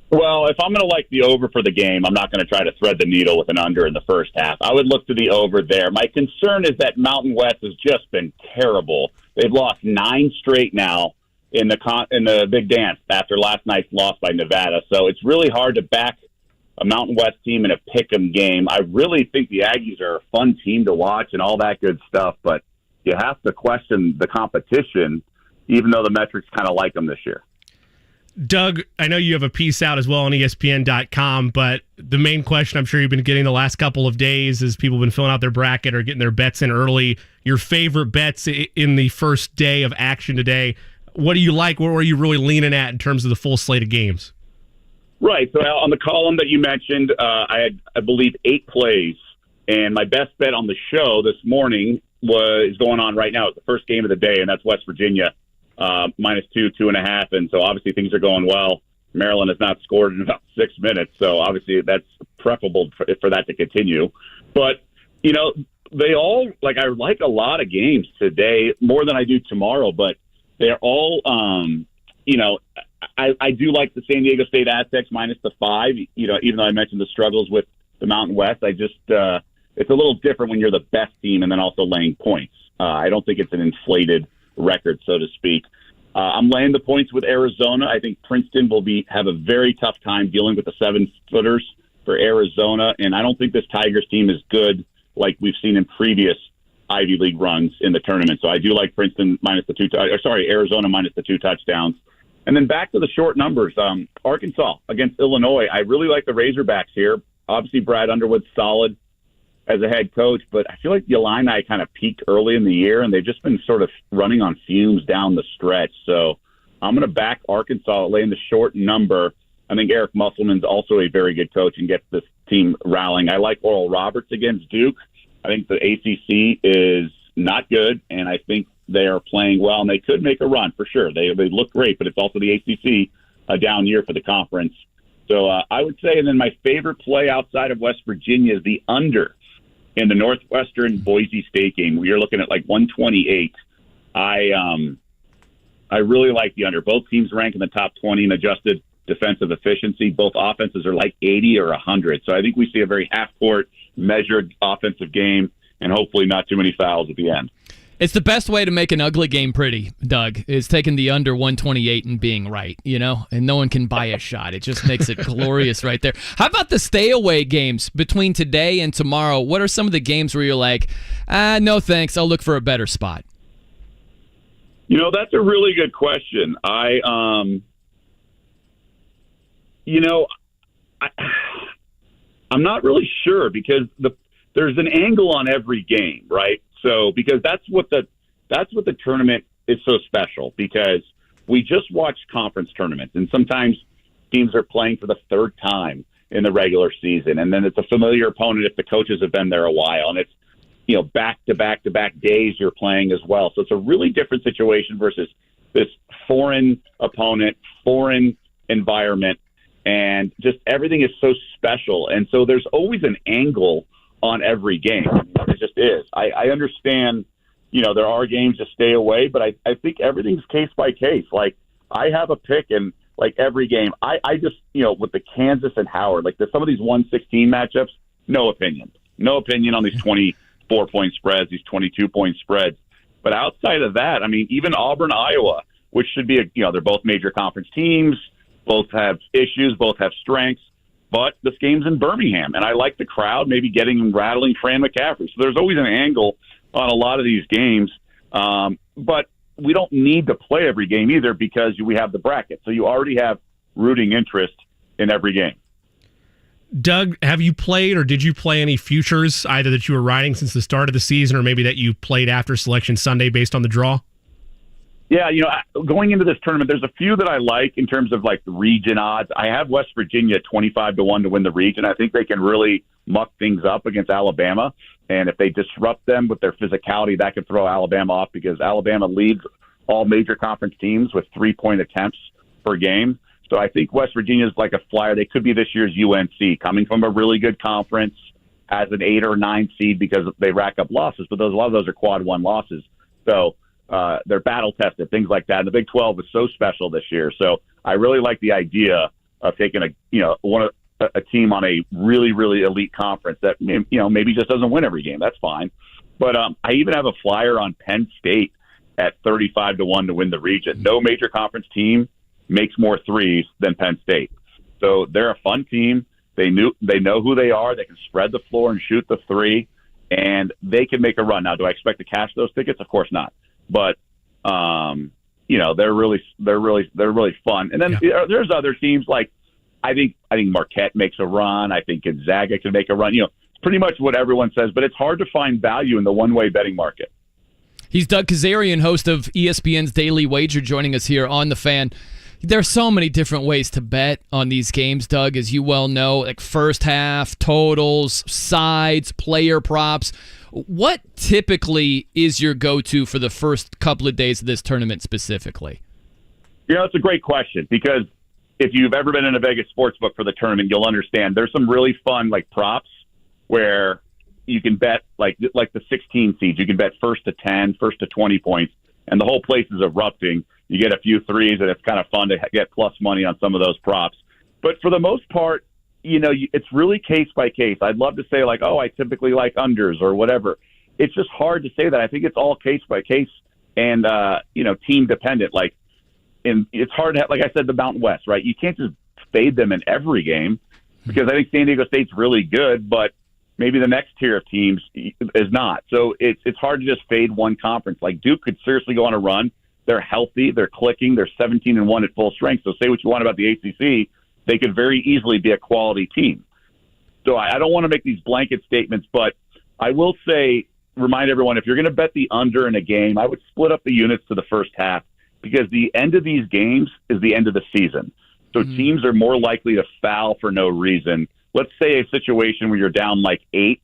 Well, if I'm going to like the over for the game, I'm not going to try to thread the needle with an under in the first half. I would look to the over there. My concern is that Mountain West has just been terrible. They've lost 9 straight now in the big dance after last night's loss by Nevada. So it's really hard to back a Mountain West team in a pick'em game. I really think the Aggies are a fun team to watch and all that good stuff, but you have to question the competition, even though the metrics kind of like them this year. Doug, I know you have a piece out as well on ESPN.com, but the main question I'm sure you've been getting the last couple of days is people have been filling out their bracket or getting their bets in early. Your favorite bets in the first day of action today. What do you like? What were you really leaning at in terms of the full slate of games? Right. So on the column that you mentioned, I had, I believe, 8 plays. And my best bet on the show this morning is going on right now. It's the first game of the day, and that's West Virginia, -2, 2.5. And so obviously things are going well. Maryland has not scored in about 6 minutes. So obviously that's preferable for that to continue. But, you know, I like a lot of games today, more than I do tomorrow, but they're all, I do like the San Diego State Aztecs -5. You know, even though I mentioned the struggles with the Mountain West, I just it's a little different when you're the best team and then also laying points. I don't think it's an inflated record, so to speak. I'm laying the points with Arizona. I think Princeton will have a very tough time dealing with the 7-footers for Arizona, and I don't think this Tigers team is good like we've seen in previous Ivy League runs in the tournament. So I do like Princeton Arizona minus the 2 touchdowns. And then back to the short numbers. Arkansas against Illinois. I really like the Razorbacks here. Obviously, Brad Underwood's solid as a head coach, but I feel like the Illini kind of peaked early in the year, and they've just been sort of running on fumes down the stretch. So I'm going to back Arkansas, laying the short number. I think Eric Musselman's also a very good coach and gets this team rallying. I like Oral Roberts against Duke. I think the ACC is not good, and I think they are playing well, and they could make a run for sure. They look great, but it's also the ACC, a down year for the conference. So I would say, and then my favorite play outside of West Virginia is the under in the Northwestern Boise State game. You're looking at like 128. I really like the under. Both teams rank in the top 20 in adjusted defensive efficiency. Both offenses are like 80 or 100. So I think we see a very half-court, measured offensive game, and hopefully not too many fouls at the end. It's the best way to make an ugly game pretty, Doug, is taking the under 128 and being right, and no one can buy a shot. It just makes it glorious right there. How about the stay-away games between today and tomorrow? What are some of the games where you're like, no thanks, I'll look for a better spot? That's a really good question. I'm not really sure because there's an angle on every game, right? So because that's what the tournament is so special, because we just watch conference tournaments, and sometimes teams are playing for the 3rd time in the regular season, and then it's a familiar opponent if the coaches have been there a while, and it's back-to-back-to-back days you're playing as well. So it's a really different situation versus this foreign opponent, foreign environment. and just everything is so special. And so there's always an angle on every game. It just is. I understand, there are games to stay away, but I think everything's case by case. Like, I have a pick in like every game. I just, with the Kansas and Howard, like some of these 116 matchups, no opinion on these 24-point spreads, these 22-point spreads. But outside of that, I mean, even Auburn, Iowa, which should be they're both major conference teams, both have issues, both have strengths. But this game's in Birmingham, and I like the crowd maybe getting and rattling Fran McCaffrey. So there's always an angle on a lot of these games. But we don't need to play every game either because we have the bracket. So you already have rooting interest in every game. Doug, have you played or did you play any futures, either that you were riding since the start of the season or maybe that you played after Selection Sunday based on the draw? Yeah, going into this tournament, there's a few that I like in terms of like the region odds. I have West Virginia 25-1 to win the region. I think they can really muck things up against Alabama. And if they disrupt them with their physicality, that could throw Alabama off because Alabama leads all major conference teams with 3-point attempts per game. So I think West Virginia is like a flyer. They could be this year's UNC, coming from a really good conference as an 8 or 9 seed because they rack up losses. But a lot of those are quad 1 losses. So they're battle tested, things like that. And the Big 12 is so special this year. So I really like the idea of taking a team on a really, really elite conference that, maybe just doesn't win every game. That's fine. But I even have a flyer on Penn State at 35-1 to win the region. No major conference team makes more threes than Penn State. So they're a fun team. They know who they are. They can spread the floor and shoot the three, and they can make a run. Now, do I expect to cash those tickets? Of course not. But they're really fun. And then there's other teams like I think Marquette makes a run. I think Gonzaga can make a run. It's pretty much what everyone says, but it's hard to find value in the one-way betting market. He's Doug Kezarian, host of ESPN's Daily Wager, joining us here on The Fan. There are so many different ways to bet on these games, Doug, as you well know, like first half, totals, sides, player props. What typically is your go-to for the first couple of days of this tournament specifically? It's a great question because if you've ever been in a Vegas sportsbook for the tournament, you'll understand there's some really fun like props where you can bet like the 16 seeds. You can bet first to 10, first to 20 points, and the whole place is erupting. You get a few threes, and it's kind of fun to get plus money on some of those props. But for the most part, it's really case by case. I'd love to say like, oh, I typically like unders or whatever. It's just hard to say that. I think it's all case by case and team dependent. It's hard to have, like I said, the Mountain West, right? You can't just fade them in every game because I think San Diego State's really good, but maybe the next tier of teams is not. So it's hard to just fade one conference. Like Duke could seriously go on a run. They're healthy. They're clicking. They're 17-1 at full strength. So say what you want about the ACC, they could very easily be a quality team. So I don't want to make these blanket statements, but I will say, remind everyone, if you're going to bet the under in a game, I would split up the units to the first half because the end of these games is the end of the season. So teams are more likely to foul for no reason. Let's say a situation where you're down like 8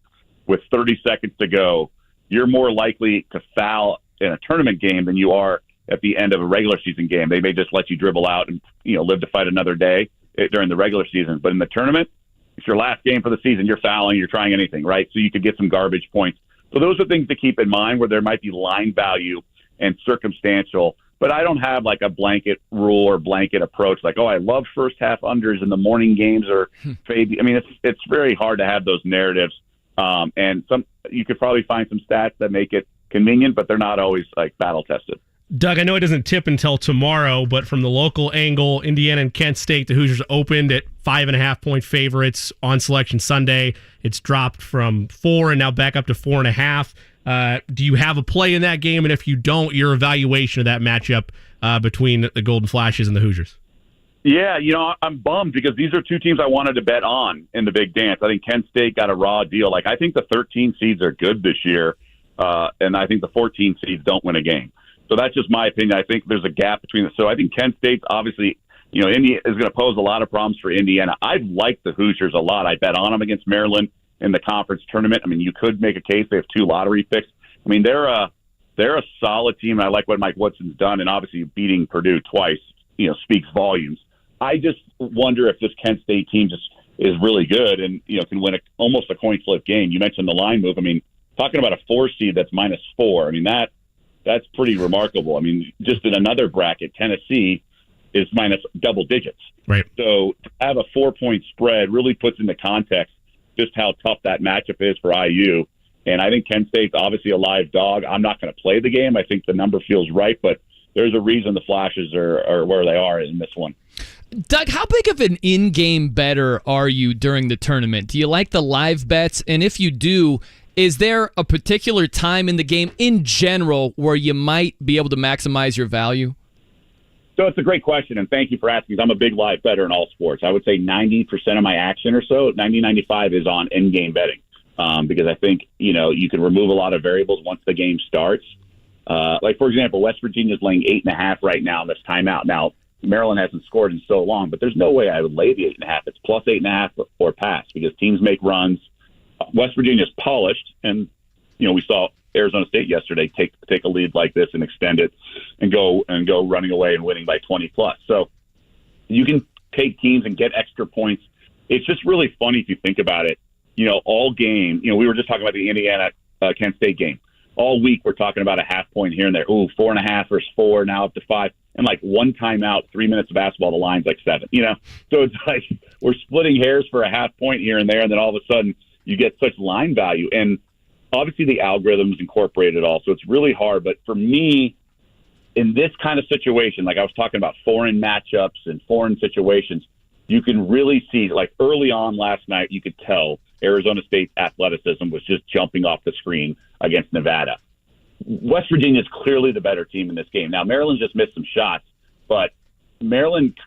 with 30 seconds to go. You're more likely to foul in a tournament game than you are at the end of a regular season game. They may just let you dribble out and live to fight another day during the regular season. But in the tournament, it's your last game for the season. You're fouling. You're trying anything, right? So you could get some garbage points. So those are things to keep in mind where there might be line value and circumstantial. But I don't have like a blanket rule or blanket approach like, oh, I love first half unders in the morning games or fade. I mean, it's very hard to have those narratives. And you could probably find some stats that make it convenient, but they're not always like battle tested. Doug, I know it doesn't tip until tomorrow, but from the local angle, Indiana and Kent State, the Hoosiers opened at 5.5-point favorites on Selection Sunday. It's dropped from 4 and now back up to 4.5. Do you have a play in that game? And if you don't, your evaluation of that matchup between the Golden Flashes and the Hoosiers? Yeah, I'm bummed because these are two teams I wanted to bet on in the big dance. I think Kent State got a raw deal. Like, I think the 13 seeds are good this year, and I think the 14 seeds don't win a game. So that's just my opinion. I think there's a gap between the. So I think Kent State's obviously, India is going to pose a lot of problems for Indiana. I like the Hoosiers a lot. I bet on them against Maryland in the conference tournament. I mean, you could make a case they have 2 lottery picks. I mean, they're a solid team. And I like what Mike Woodson's done, and obviously beating Purdue twice, speaks volumes. I just wonder if this Kent State team just is really good and, can win almost a coin flip game. You mentioned the line move. I mean, talking about a 4 seed that's -4. I mean, that's pretty remarkable. I mean, just in another bracket, Tennessee is minus double digits. Right. So to have a 4-point spread really puts into context just how tough that matchup is for IU. And I think Kent State's obviously a live dog. I'm not going to play the game. I think the number feels right, but there's a reason the Flashes are where they are in this one. Doug, how big of an in-game bettor are you during the tournament? Do you like the live bets? And if you do, is there a particular time in the game in general where you might be able to maximize your value? So it's a great question, and thank you for asking. I'm a big live bettor in all sports. I would say 90% of my action or so, 90-95 is on in-game betting because I think, you can remove a lot of variables once the game starts. Like, for example, West Virginia's laying 8.5 right now in this timeout. Now, Maryland hasn't scored in so long, but there's no way I would lay the 8.5. It's plus 8.5 or pass because teams make runs. West Virginia's polished, and we saw Arizona State yesterday take a lead like this and extend it and go running away and winning by 20 plus. So you can take teams and get extra points. It's just really funny if you think about it. All game. We were just talking about the Indiana Kent State game. All week we're talking about a half point here and there. Ooh, 4.5 versus 4, now up to 5. And like one timeout, 3 minutes of basketball, the line's like 7. So it's like we're splitting hairs for a half point here and there, and then all of a sudden you get such line value. And obviously the algorithms incorporate it all, so it's really hard. But for me, in this kind of situation, like I was talking about foreign matchups and foreign situations, you can really see, like early on last night, you could tell Arizona State's athleticism was just jumping off the screen against Nevada. West Virginia is clearly the better team in this game. Now, Maryland just missed some shots, but Maryland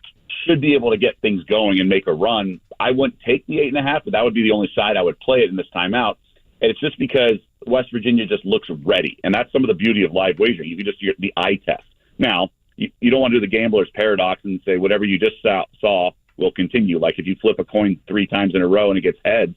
should be able to get things going and make a run. I wouldn't take the 8.5, but that would be the only side I would play it in this timeout. And it's just because West Virginia just looks ready. And that's some of the beauty of live wagering. You can just get the eye test. Now, you don't want to do the gambler's paradox and say whatever you just saw will continue. Like if you flip a coin 3 times in a row and it gets heads,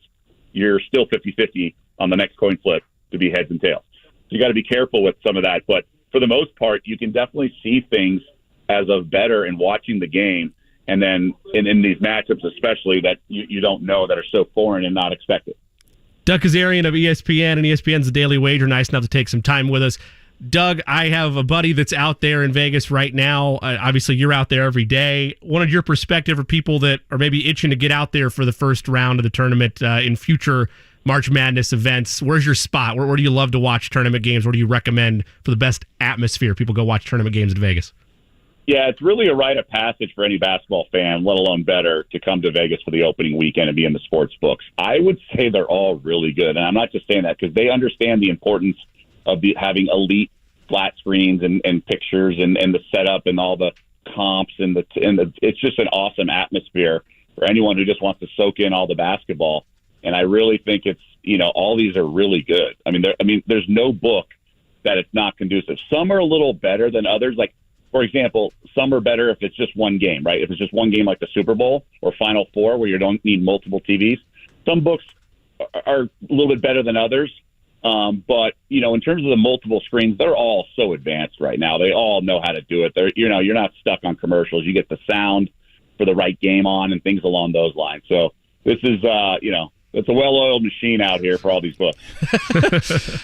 you're still 50-50 on the next coin flip to be heads and tails. So you got to be careful with some of that. But for the most part, you can definitely see things as a bettor in watching the game. And then in these matchups, especially that you don't know that are so foreign and not expected. Doug Kezarian of ESPN and ESPN's Daily Wager. Nice enough to take some time with us. Doug, I have a buddy that's out there in Vegas right now. Obviously, you're out there every day. Wanted your perspective for people that are maybe itching to get out there for the first round of the tournament in future March Madness events. Where's your spot? Where do you love to watch tournament games? Where do you recommend for the best atmosphere people go watch tournament games in Vegas? Yeah, it's really a rite of passage for any basketball fan, let alone bettor, to come to Vegas for the opening weekend and be in the sports books. I would say they're all really good, and I'm not just saying that because they understand the importance of having elite flat screens and pictures and the setup and all the comps and it's just an awesome atmosphere for anyone who just wants to soak in all the basketball. And I really think it's all these are really good. I mean, there's no book that it's not conducive. Some are a little better than others. Like, for example, some are better if it's just one game, right? If it's just one game like the Super Bowl or Final Four where you don't need multiple TVs. Some books are a little bit better than others. But in terms of the multiple screens, they're all so advanced right now. They all know how to do it. You're not stuck on commercials. You get the sound for the right game on and things along those lines. So this is, it's a well-oiled machine out here for all these books.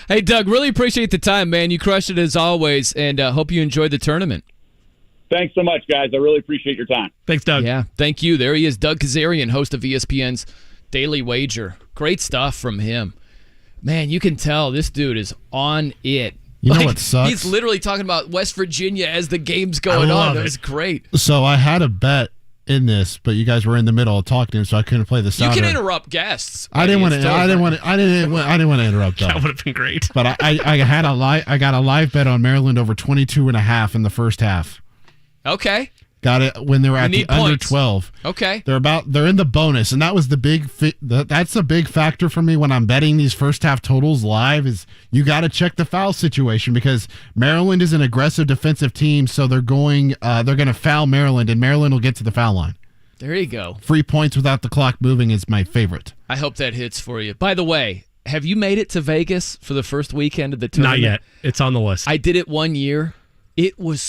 Hey, Doug, really appreciate the time, man. You crushed it as always, and hope you enjoyed the tournament. Thanks so much, guys. I really appreciate your time. Thanks, Doug. Yeah, thank you. There he is, Doug Kezarian, host of ESPN's Daily Wager. Great stuff from him. Man, you can tell this dude is on it. You know what sucks? He's literally talking about West Virginia as the game's going on. That was great. So I had a bet in this, but you guys were in the middle of talking to him, so I couldn't play the sound. You can interrupt guests. I didn't want to interrupt them. That would have been great. But I got a live bet on Maryland over 22.5 in the first half. Okay. Got it when they were at the under 12. Okay. They're in the bonus, and that was that's a big factor for me when I'm betting these first half totals live. Is you got to check the foul situation because Maryland is an aggressive defensive team, so they're going to foul Maryland, and Maryland will get to the foul line. There you go. Free points without the clock moving is my favorite. I hope that hits for you. By the way, have you made it to Vegas for the first weekend of the tournament? Not yet. It's on the list. I did it one year. It was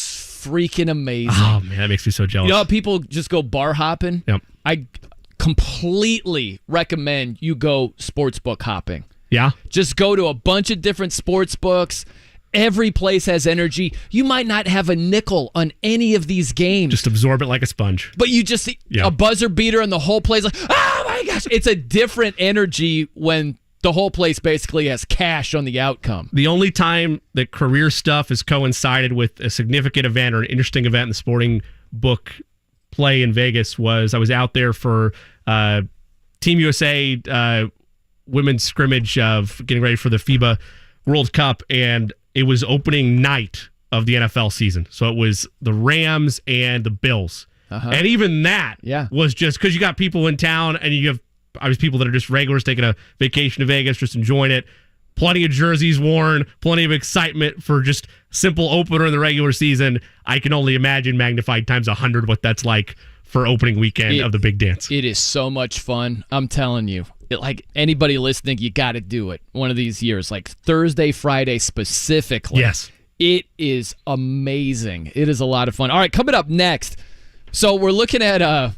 freaking amazing. Oh, man, that makes me so jealous. You know how people just go bar hopping? Yep. I completely recommend you go sportsbook hopping. Yeah? Just go to a bunch of different sports books. Every place has energy. You might not have a nickel on any of these games. Just absorb it like a sponge. But you just see a buzzer beater and the whole place like, oh my gosh. It's a different energy when the whole place basically has cash on the outcome. The only time that career stuff has coincided with a significant event or an interesting event in the sporting book play in Vegas was I was out there for Team USA women's scrimmage of getting ready for the FIBA World Cup, and it was opening night of the NFL season. So it was the Rams and the Bills. And even that was just because you got people in town and you have obviously people that are just regulars taking a vacation to Vegas, just enjoying it. Plenty of jerseys worn, plenty of excitement for just simple opener in the regular season. I can only imagine magnified times 100 what that's like for opening weekend of the big dance. It is so much fun. I'm telling you. Like anybody listening, you got to do it one of these years. Like Thursday, Friday specifically. Yes. It is amazing. It is a lot of fun. All right, coming up next. So we're looking at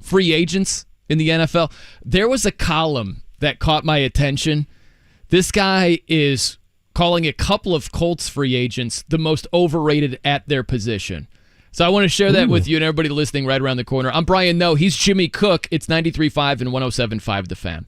free agents in the NFL. There was a column that caught my attention. This guy is calling a couple of Colts free agents the most overrated at their position. So I want to share that with you and everybody listening right around the corner. I'm Brian Noe. He's Jimmy Cook. It's 93.5 and 107.5 The Fan.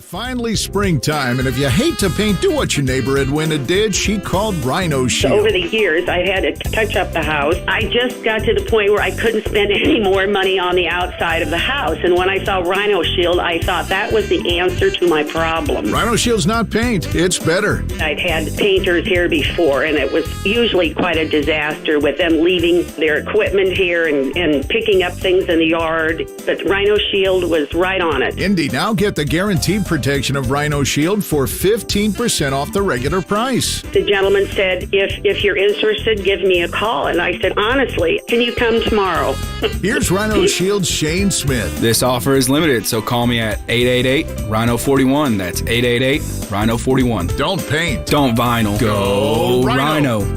Finally springtime, and if you hate to paint, do what your neighbor Edwina did. She called Rhino Shield. Over the years, I had to touch up the house. I just got to the point where I couldn't spend any more money on the outside of the house. And when I saw Rhino Shield, I thought that was the answer to my problem. Rhino Shield's not paint, it's better. I'd had painters here before, and it was usually quite a disaster with them leaving their equipment here and picking up things in the yard. But Rhino Shield was right on it. Indy, now get the guaranteed protection of Rhino Shield for 15% off the regular price. The gentleman said, if you're interested, give me a call. And I said, honestly, can you come tomorrow? Here's Rhino Shield's Shane Smith. This offer is limited, so call me at 888-RHINO-41. That's 888-RHINO-41. Don't paint. Don't vinyl. Go Rhino. No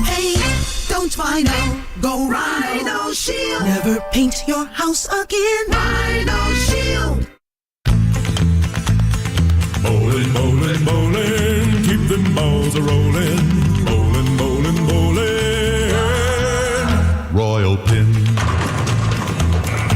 paint. Don't vinyl. Go Rhino Shield. Never paint your house again. Rhino Shield. Bowling, bowling, bowling, keep them balls a-rolling. Bowling, bowling, bowling. Royal Pin.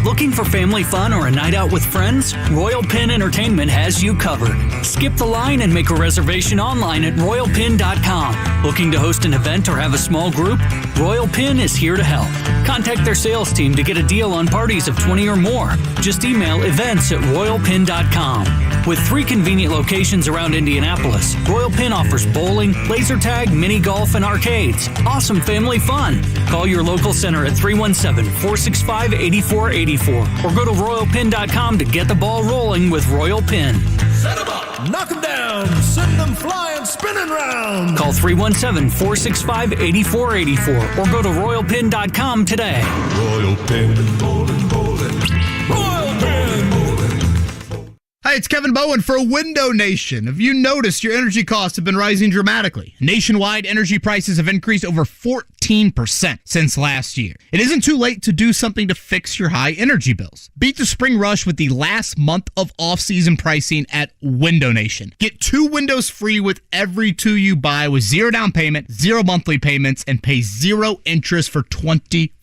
Looking for family fun or a night out with friends? Royal Pin Entertainment has you covered. Skip the line and make a reservation online at royalpin.com. Looking to host an event or have a small group? Royal Pin is here to help. Contact their sales team to get a deal on parties of 20 or more. Just email events@royalpin.com. With 3 convenient locations around Indianapolis, Royal Pin offers bowling, laser tag, mini golf, and arcades. Awesome family fun. Call your local center at 317-465-8484 or go to royalpin.com to get the ball rolling with Royal Pin. Set them up, knock them down, send them flying, spinning round. Call 317-465-8484 or go to royalpin.com today. Royal Pin, bowling, bowling. Royal Pin, bowling. Hi, it's Kevin Bowen for Window Nation. Have you noticed your energy costs have been rising dramatically? Nationwide, energy prices have increased over 14% since last year. It isn't too late to do something to fix your high energy bills. Beat the spring rush with the last month of off-season pricing at Window Nation. Get 2 windows free with every 2 you buy with 0 down payment, 0 monthly payments, and pay 0 interest for 24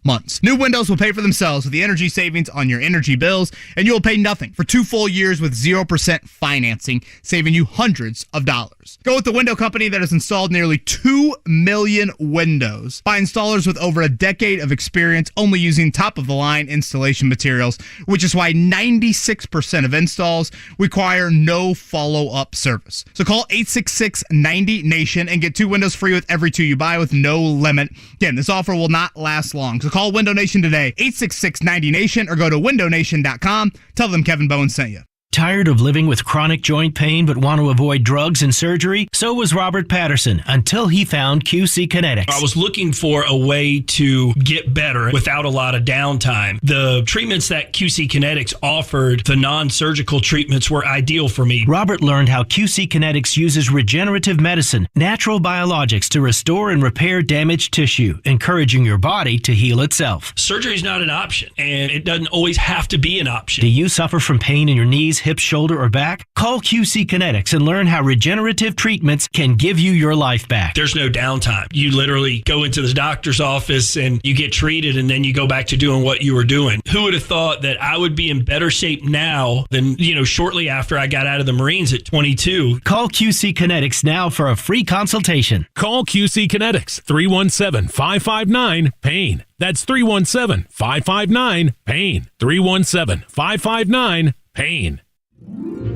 months. New windows will pay for themselves with the energy savings on your energy bills, and you will pay nothing for 2 full years with 0% financing, saving you hundreds of dollars. Go with the window company that has installed nearly 2 million windows by installers with over a decade of experience only using top-of-the-line installation materials, which is why 96% of installs require no follow-up service. So call 866-90-NATION and get 2 windows free with every 2 you buy with no limit. Again, this offer will not last long. So call Window Nation today, 866-90-NATION, or go to windownation.com. Tell them Kevin Bowen sent you. Tired of living with chronic joint pain but want to avoid drugs and surgery? So was Robert Patterson until he found QC Kinetics. I was looking for a way to get better without a lot of downtime. The treatments that QC Kinetics offered, the non-surgical treatments, were ideal for me. Robert learned how QC Kinetics uses regenerative medicine, natural biologics to restore and repair damaged tissue, encouraging your body to heal itself. Surgery is not an option, and it doesn't always have to be an option. Do you suffer from pain in your knees, hips, shoulder, or back? Call QC Kinetics and learn how regenerative treatments can give you your life back. There's no downtime. You literally go into the doctor's office and you get treated, and then you go back to doing what you were doing. Who would have thought that I would be in better shape now than, shortly after I got out of the Marines at 22? Call QC Kinetics now for a free consultation. Call QC Kinetics, 317-559-PAIN. That's 317-559-PAIN. 317-559-PAIN.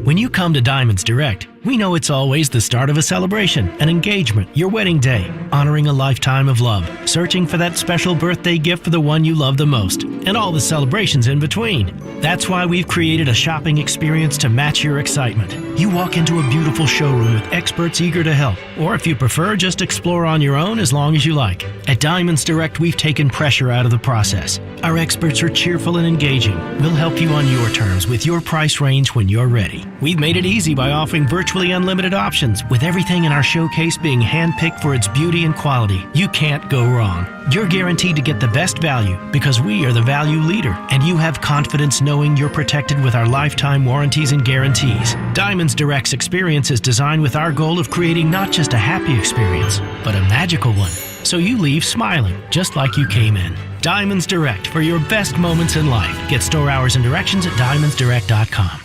When you come to Diamonds Direct, we know it's always the start of a celebration, an engagement, your wedding day, honoring a lifetime of love, searching for that special birthday gift for the one you love the most, and all the celebrations in between. That's why we've created a shopping experience to match your excitement. You walk into a beautiful showroom with experts eager to help, or if you prefer, just explore on your own as long as you like. At Diamonds Direct, we've taken pressure out of the process. Our experts are cheerful and engaging. We'll help you on your terms with your price range when you're ready. We've made it easy by offering virtually unlimited options, with everything in our showcase being handpicked for its beauty and quality. You can't go wrong. You're guaranteed to get the best value because we are the value leader, and you have confidence knowing you're protected with our lifetime warranties and guarantees. Diamonds Direct's experience is designed with our goal of creating not just a happy experience, but a magical one, so you leave smiling just like you came in. Diamonds Direct, for your best moments in life. Get store hours and directions at diamondsdirect.com.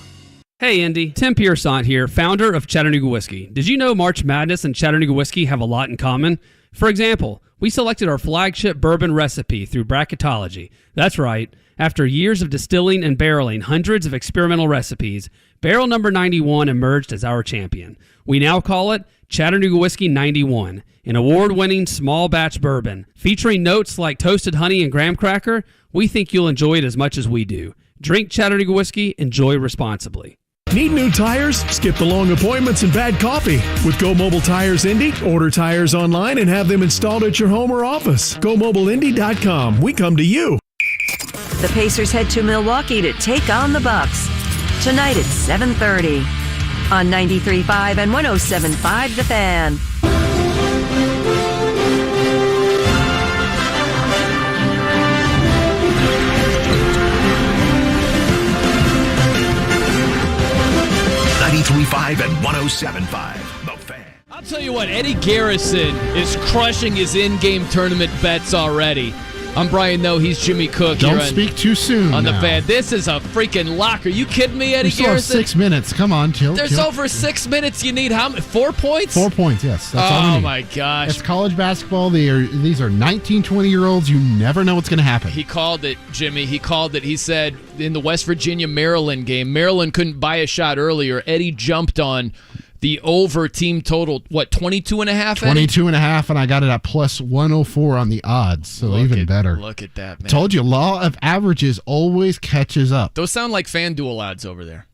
Hey, Indy. Tim Piersont here, founder of Chattanooga Whiskey. Did you know March Madness and Chattanooga Whiskey have a lot in common? For example, we selected our flagship bourbon recipe through bracketology. That's right. After years of distilling and barreling hundreds of experimental recipes, barrel number 91 emerged as our champion. We now call it Chattanooga Whiskey 91, an award-winning small batch bourbon. Featuring notes like toasted honey and graham cracker, we think you'll enjoy it as much as we do. Drink Chattanooga Whiskey, enjoy responsibly. Need new tires? Skip the long appointments and bad coffee. With Go Mobile Tires Indy, order tires online and have them installed at your home or office. GoMobileIndy.com. We come to you. The Pacers head to Milwaukee to take on the Bucks. Tonight at 7:30 on 93.5 and 107.5 The Fan. and 107.5 The Fan. I'll tell you what, Eddie Garrison is crushing his in-game tournament bets already. I'm Brian Noe. He's Jimmy Cook. Don't speak too soon on now. The Fan. This is a freaking lock. Are you kidding me, Eddie You still have Garrison? 6 minutes. Come on, chill. There's over 6 minutes. You need how many? 4 points? 4 points, yes. That's all we Oh, need. my gosh. It's college basketball. These are 19, 20-year-olds. You never know what's going to happen. He called it, Jimmy. He called it. He said in the West Virginia-Maryland game, Maryland couldn't buy a shot earlier. Eddie jumped on the over team total, 22 and a half? 22 and a half, and I got it at plus 104 on the odds, so even better. Look at that, man. Told you, law of averages always catches up. Those sound like FanDuel odds over there.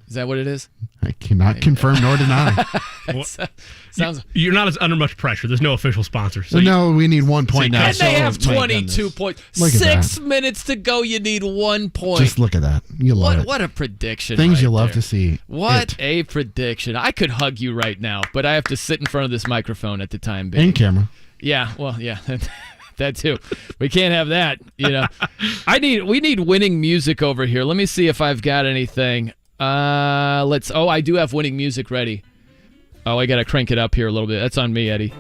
Is that what it is? I cannot confirm nor deny. Sounds. You're not under much pressure. There's no official sponsor. So no, we need 1 point now. And they have 22 points. Look at 6 minutes to go. You need 1 point. Just look at that. You love it. What a prediction. Things right you love there. to see. What a prediction. I could hug you right now, but I have to sit in front of this microphone at the time being. And camera. Yeah, well, yeah. That too. We can't have that, We need winning music over here. Let me see if I've got anything. I do have winning music ready. Oh, I gotta crank it up here a little bit. That's on me, Eddie.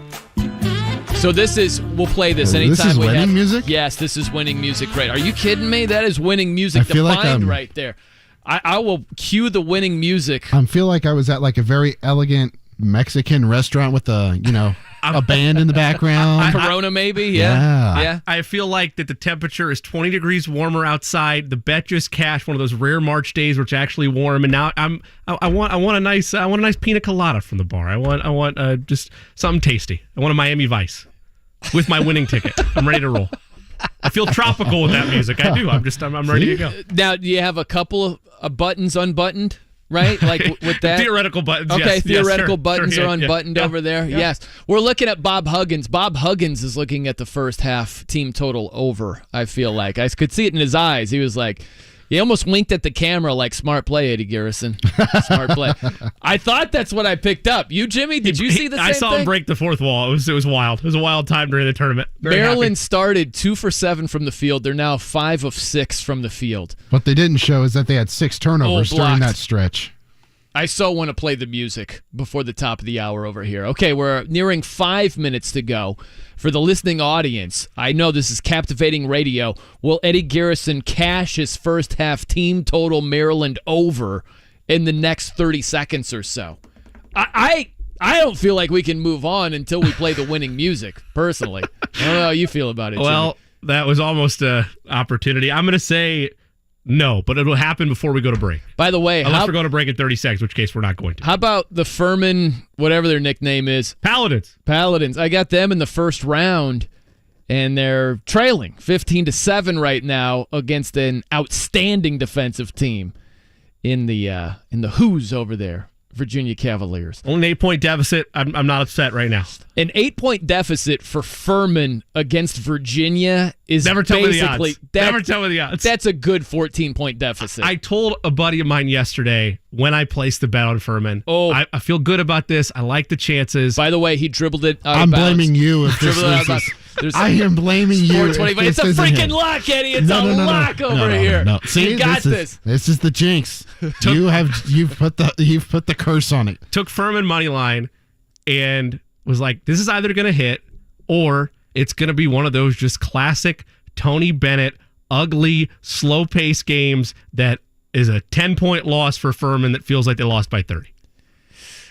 So we'll play this anytime this is we winning have music? Yes, this is winning music. Right? Are you kidding me? That is winning music I feel defined like right there. I will cue the winning music. I feel like I was at like a very elegant Mexican restaurant with a band in the background. Corona maybe, yeah. I feel like that the temperature is 20 degrees warmer outside. The bet just cashed one of those rare March days where it's actually warm, and now I want a nice pina colada from the bar. I want just something tasty. I want a Miami Vice with my winning ticket. I'm ready to roll. I feel tropical with that music. I do. I'm ready to go. Now, do you have a couple of buttons unbuttoned? right? Like with that. Theoretical buttons. Okay, yes, theoretical yes, buttons sure, are unbuttoned over there. Yeah. Yes. We're looking at Bob Huggins. Bob Huggins is looking at the first half team total over, I feel like. I could see it in his eyes. He was like, he almost winked at the camera like, smart play, Eddie Garrison. Smart play. I thought that's what I picked up. You, Jimmy, did you see the same thing? I saw him break the fourth wall. It was wild. It was a wild time during the tournament. Maryland started 2 for 7 from the field. They're now 5 of 6 from the field. What they didn't show is that they had 6 turnovers during that stretch. I so want to play the music before the top of the hour over here. Okay, we're nearing 5 minutes to go. For the listening audience, I know this is captivating radio. Will Eddie Garrison cash his first half team total Maryland over in the next 30 seconds or so? I don't feel like we can move on until we play the winning music, personally. I don't know how you feel about it, Well, Jimmy. that was almost an opportunity. I'm going to say no, but it'll happen before we go to break. By the way, unless we're going to break in 30 seconds, which case we're not going to. How about the Furman, whatever their nickname is? Paladins. I got them in the first round, and they're trailing 15-7 right now against an outstanding defensive team in the Who's over there, Virginia Cavaliers. Only an 8-point deficit. I'm not upset right now. An 8-point deficit for Furman against Virginia is Never tell me the basically odds. Never tell me the odds. That's a good 14-point deficit. I told a buddy of mine yesterday when I placed the bet on Furman. I feel good about this. I like the chances. By the way, he dribbled it out I'm of bounds. blaming you if this is. I am blaming you. It's a freaking lock, Eddie. It's a lock over here. No. See, you got this. This is the jinx. You've put the curse on it. Took Furman money line and was like, this is either going to hit or it's going to be one of those just classic Tony Bennett, ugly, slow-paced games that is a 10-point loss for Furman that feels like they lost by 30.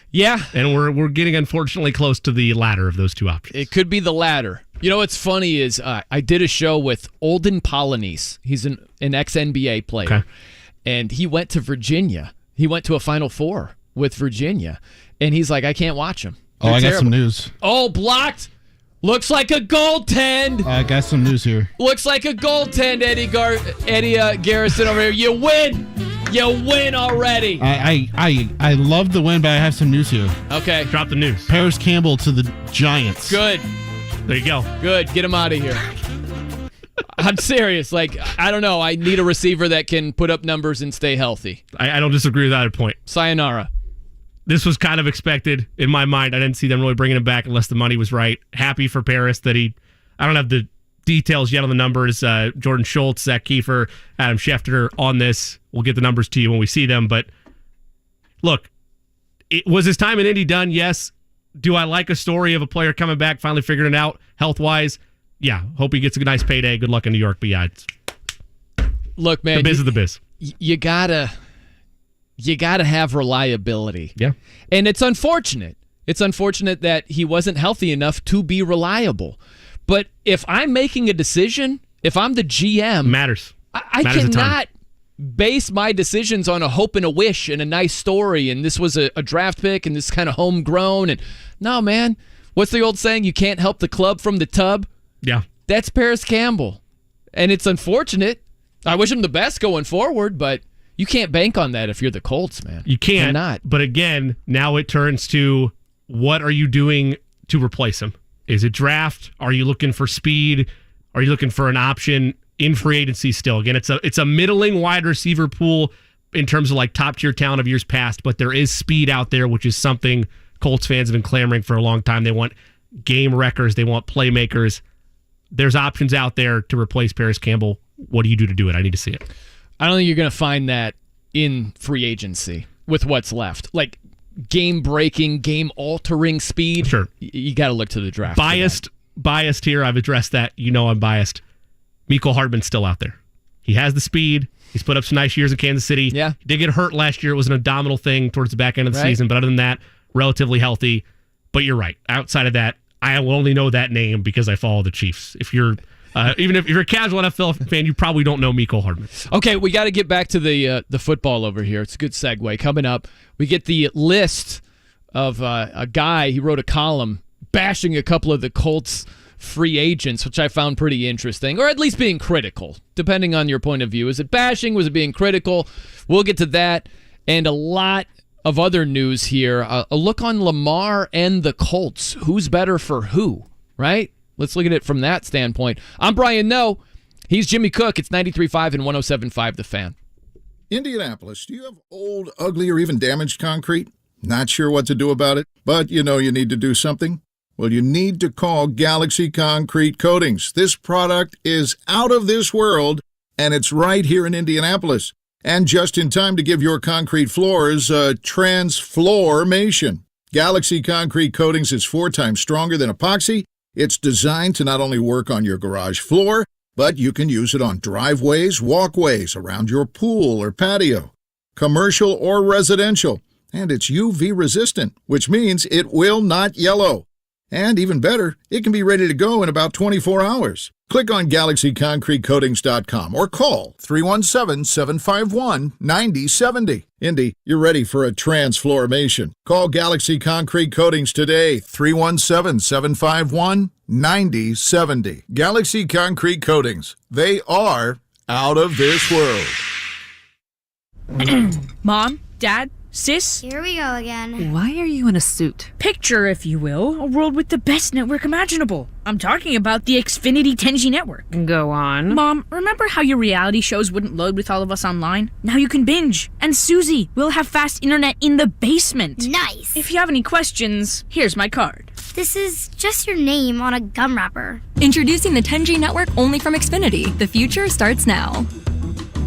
Yeah. And we're getting, unfortunately, close to the latter of those two options. It could be the latter. You know what's funny is I did a show with Olden Polynice. He's an ex-NBA player. Okay. And he went to Virginia. He went to a Final Four with Virginia. And he's like, I can't watch him. Oh, I got some news. Oh, blocked. Looks like a goaltend. I got some news here. Looks like a goaltend, Eddie Garrison over here. You win. You win already. I love the win, but I have some news here. Okay. Drop the news. Paris Campbell to the Giants. Good. There you go. Good. Get him out of here. I'm serious. Like, I don't know. I need a receiver that can put up numbers and stay healthy. I don't disagree with either point. Sayonara. This was kind of expected in my mind. I didn't see them really bringing him back unless the money was right. Happy for Paris that I don't have the details yet on the numbers. Jordan Schultz, Zach Kiefer, Adam Schefter on this. We'll get the numbers to you when we see them. But look, was his time in Indy done? Yes. Do I like a story of a player coming back, finally figuring it out health-wise? Yeah. Hope he gets a nice payday. Good luck in New York. But yeah, look, man, the biz is the biz. You gotta have reliability. Yeah. And it's unfortunate. It's unfortunate that he wasn't healthy enough to be reliable. But if I'm making a decision, if I'm the GM, matters. I cannot base my decisions on a hope and a wish and a nice story. And this was a draft pick and this kind of homegrown. And no, man, what's the old saying? You can't help the club from the tub. Yeah. That's Paris Campbell. And it's unfortunate. I wish him the best going forward, but you can't bank on that if you're the Colts, man. You can't. Cannot. But again, now it turns to what are you doing to replace him? Is it draft? Are you looking for speed? Are you looking for an option in free agency still? Again, it's a middling wide receiver pool in terms of like top tier talent of years past, but there is speed out there, which is something Colts fans have been clamoring for a long time. They want game wreckers. They want playmakers. There's options out there to replace Paris Campbell. What do you do to do it? I need to see it. I don't think you're going to find that in free agency with what's left. Like game-breaking, game-altering speed. Sure. You got to look to the draft. Biased here. I've addressed that. You know I'm biased. Mecole Hardman's still out there. He has the speed. He's put up some nice years in Kansas City. Yeah. He did get hurt last year. It was an abdominal thing towards the back end of the season. But other than that, relatively healthy. But you're right. Outside of that, I will only know that name because I follow the Chiefs. If you're even if you're a casual NFL fan, you probably don't know Mecole Hardman. Okay, we got to get back to the football over here. It's a good segue. Coming up, we get the list of a guy. He wrote a column bashing a couple of the Colts free agents, which I found pretty interesting, or at least being critical, depending on your point of view. Is it bashing? Was it being critical? We'll get to that. And a lot of other news here. A look on Lamar and the Colts. Who's better for who, right? Let's look at it from that standpoint. I'm Brian Noe. He's Jimmy Cook. It's 93.5 and 107.5 The Fan. Indianapolis, do you have old, ugly, or even damaged concrete? Not sure what to do about it, but you know you need to do something? Well, you need to call Galaxy Concrete Coatings. This product is out of this world, and it's right here in Indianapolis. And just in time to give your concrete floors a transflormation. Galaxy Concrete Coatings is 4 times stronger than epoxy. It's designed to not only work on your garage floor, but you can use it on driveways, walkways, around your pool or patio, commercial or residential. And it's UV resistant, which means it will not yellow. And even better, it can be ready to go in about 24 hours. Click on GalaxyConcreteCoatings.com or call 317-751-9070. Indy, you're ready for a transflormation. Call Galaxy Concrete Coatings today, 317-751-9070. Galaxy Concrete Coatings. They are out of this world. Mom, Dad, Sis? Here we go again. Why are you in a suit? Picture, if you will, a world with the best network imaginable. I'm talking about the Xfinity 10G network. Go on. Mom, remember how your reality shows wouldn't load with all of us online? Now you can binge. And Susie, we'll have fast internet in the basement. Nice. If you have any questions, here's my card. This is just your name on a gum wrapper. Introducing the 10G network only from Xfinity. The future starts now.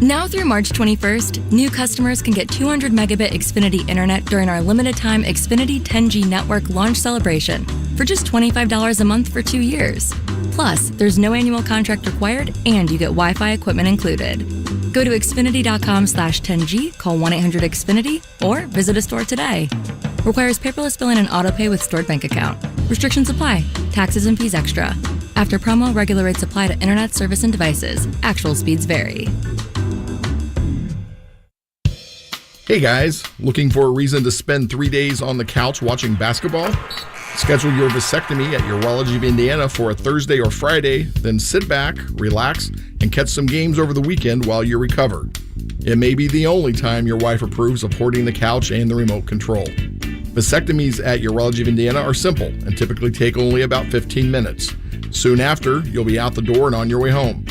Now through March 21st, new customers can get 200 megabit Xfinity internet during our limited time Xfinity 10G network launch celebration for just $25 a month for 2 years. Plus, there's no annual contract required and you get Wi-Fi equipment included. Go to Xfinity.com/10G, call 1-800-XFINITY, or visit a store today. Requires paperless billing and autopay with stored bank account. Restrictions apply. Taxes and fees extra. After promo, regular rates apply to internet service and devices. Actual speeds vary. Hey guys, looking for a reason to spend 3 days on the couch watching basketball? Schedule your vasectomy at Urology of Indiana for a Thursday or Friday, then sit back, relax, and catch some games over the weekend while you recover. It may be the only time your wife approves of hoarding the couch and the remote control. Vasectomies at Urology of Indiana are simple and typically take only about 15 minutes. Soon after, you'll be out the door and on your way home.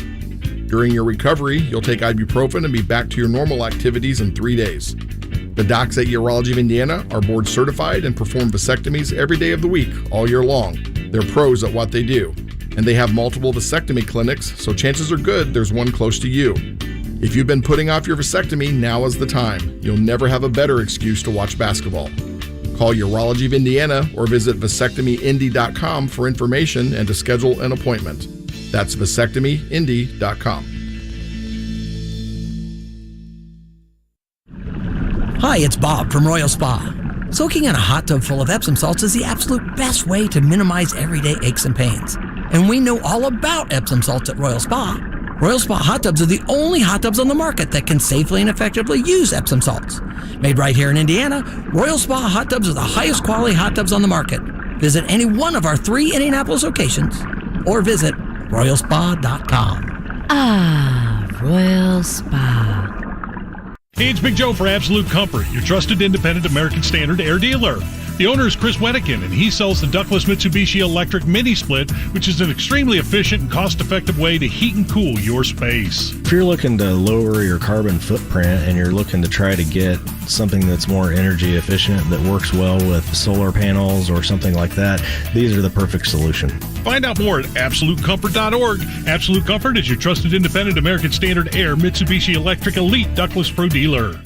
During your recovery, you'll take ibuprofen and be back to your normal activities in 3 days. The docs at Urology of Indiana are board certified and perform vasectomies every day of the week, all year long. They're pros at what they do. And they have multiple vasectomy clinics, so chances are good there's one close to you. If you've been putting off your vasectomy, now is the time. You'll never have a better excuse to watch basketball. Call Urology of Indiana or visit vasectomyindy.com for information and to schedule an appointment. That's vasectomyindy.com. Hi, it's Bob from Royal Spa. Soaking in a hot tub full of Epsom salts is the absolute best way to minimize everyday aches and pains. And we know all about Epsom salts at Royal Spa. Royal Spa hot tubs are the only hot tubs on the market that can safely and effectively use Epsom salts. Made right here in Indiana, Royal Spa hot tubs are the highest quality hot tubs on the market. Visit any one of our 3 Indianapolis locations or visit royalspa.com. Ah, Royal Spa. Hey, it's Big Joe for Absolute Comfort, your trusted independent American Standard air dealer. The owner is Chris Wettikin, and he sells the ductless Mitsubishi Electric Mini Split, which is an extremely efficient and cost-effective way to heat and cool your space. If you're looking to lower your carbon footprint and you're looking to try to get something that's more energy efficient that works well with solar panels or something like that, these are the perfect solution. Find out more at AbsoluteComfort.org. Absolute Comfort is your trusted independent American Standard Air Mitsubishi Electric Elite Ductless Pro dealer.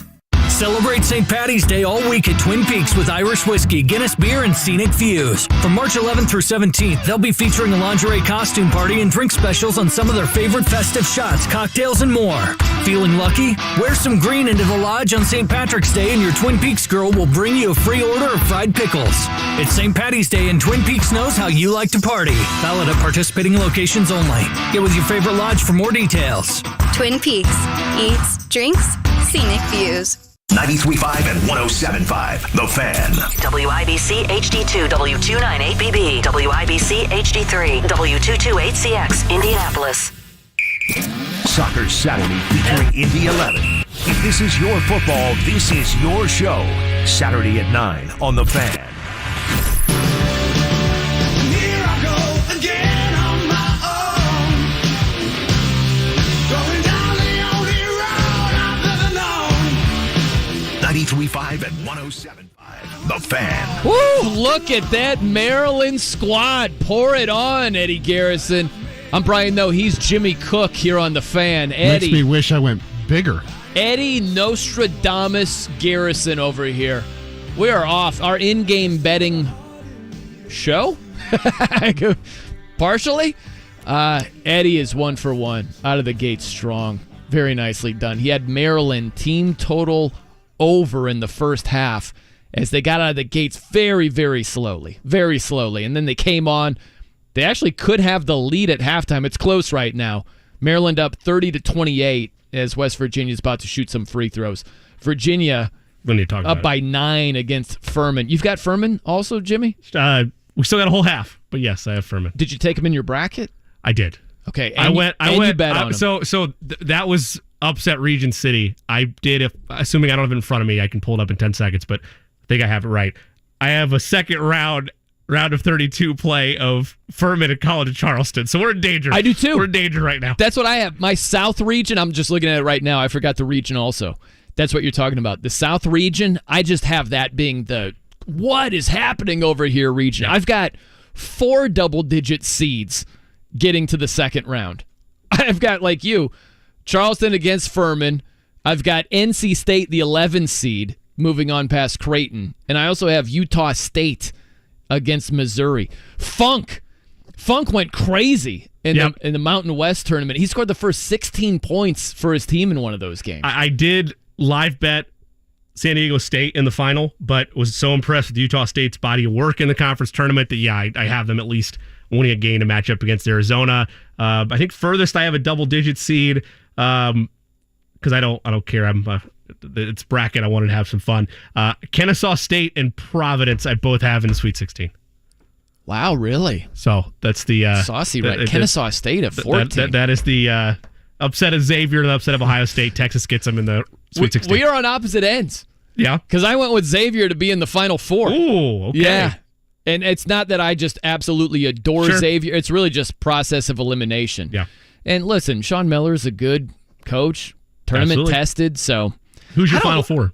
Celebrate St. Paddy's Day all week at Twin Peaks with Irish Whiskey, Guinness Beer, and Scenic Views. From March 11th through 17th, they'll be featuring a lingerie costume party and drink specials on some of their favorite festive shots, cocktails, and more. Feeling lucky? Wear some green into the lodge on St. Patrick's Day and your Twin Peaks girl will bring you a free order of fried pickles. It's St. Paddy's Day and Twin Peaks knows how you like to party. Valid at participating locations only. Get with your favorite lodge for more details. Twin Peaks. Eats, drinks, scenic views. 93.5 and 107.5. The Fan. WIBC HD2 W298BB, WIBC HD3 W228CX, Indianapolis. Soccer Saturday featuring Indy 11. If this is your football, this is your show. Saturday at 9 on The Fan. Here I go again on my own. Going down the only road I've ever known. 93.5 and 107.5. The Fan. Woo! Look at that Maryland squad. Pour it on, Eddie Garrison. I'm Brian, though. He's Jimmy Cook here on The Fan. Eddie. Makes me wish I went bigger. Eddie Nostradamus Garrison over here. We are off our in-game betting show. Partially. Eddie is 1 for 1 out of the gate strong. Very nicely done. He had Maryland team total over in the first half as they got out of the gates very, very slowly. Very slowly. And then they came on. They actually could have the lead at halftime. It's close right now. Maryland up 30-28 as West Virginia's about to shoot some free throws. Virginia up by 9 against Furman. You've got Furman also, Jimmy? We still got a whole half, but yes, I have Furman. Did you take him in your bracket? I did. Okay, I went. You bet on him. So that was upset Regent City. I did. Assuming I don't have it in front of me, I can pull it up in 10 seconds. But I think I have it right. I have a second round of 32 play of Furman at College of Charleston. So we're in danger. I do too. We're in danger right now. That's what I have. My South region, I'm just looking at it right now. I forgot the region also. That's what you're talking about. The South region, I just have that being the what is happening over here region. I've got 4 double-digit seeds getting to the second round. I've got, like you, Charleston against Furman. I've got NC State, the 11 seed, moving on past Creighton. And I also have Utah State against Missouri. Funk went crazy in the Mountain West tournament. He scored the first 16 points for his team in one of those games. I did live bet San Diego State in the final, but was so impressed with Utah State's body of work in the conference tournament that, I have them at least winning a game to match up against Arizona. I think furthest I have a double-digit seed because I don't care. It's bracket. I wanted to have some fun. Kennesaw State and Providence I both have in the Sweet 16. Wow, really? So that's the saucy, right? Kennesaw State at 14. That is the upset of Xavier, the upset of Ohio State. Texas gets them in the Sweet 16. We are on opposite ends. Yeah, because I went with Xavier to be in the Final Four. Ooh, okay. Yeah, and it's not that I just absolutely adore Xavier. It's really just process of elimination. Yeah, and listen, Sean Miller's a good coach, tournament tested. So, who's your Final Four?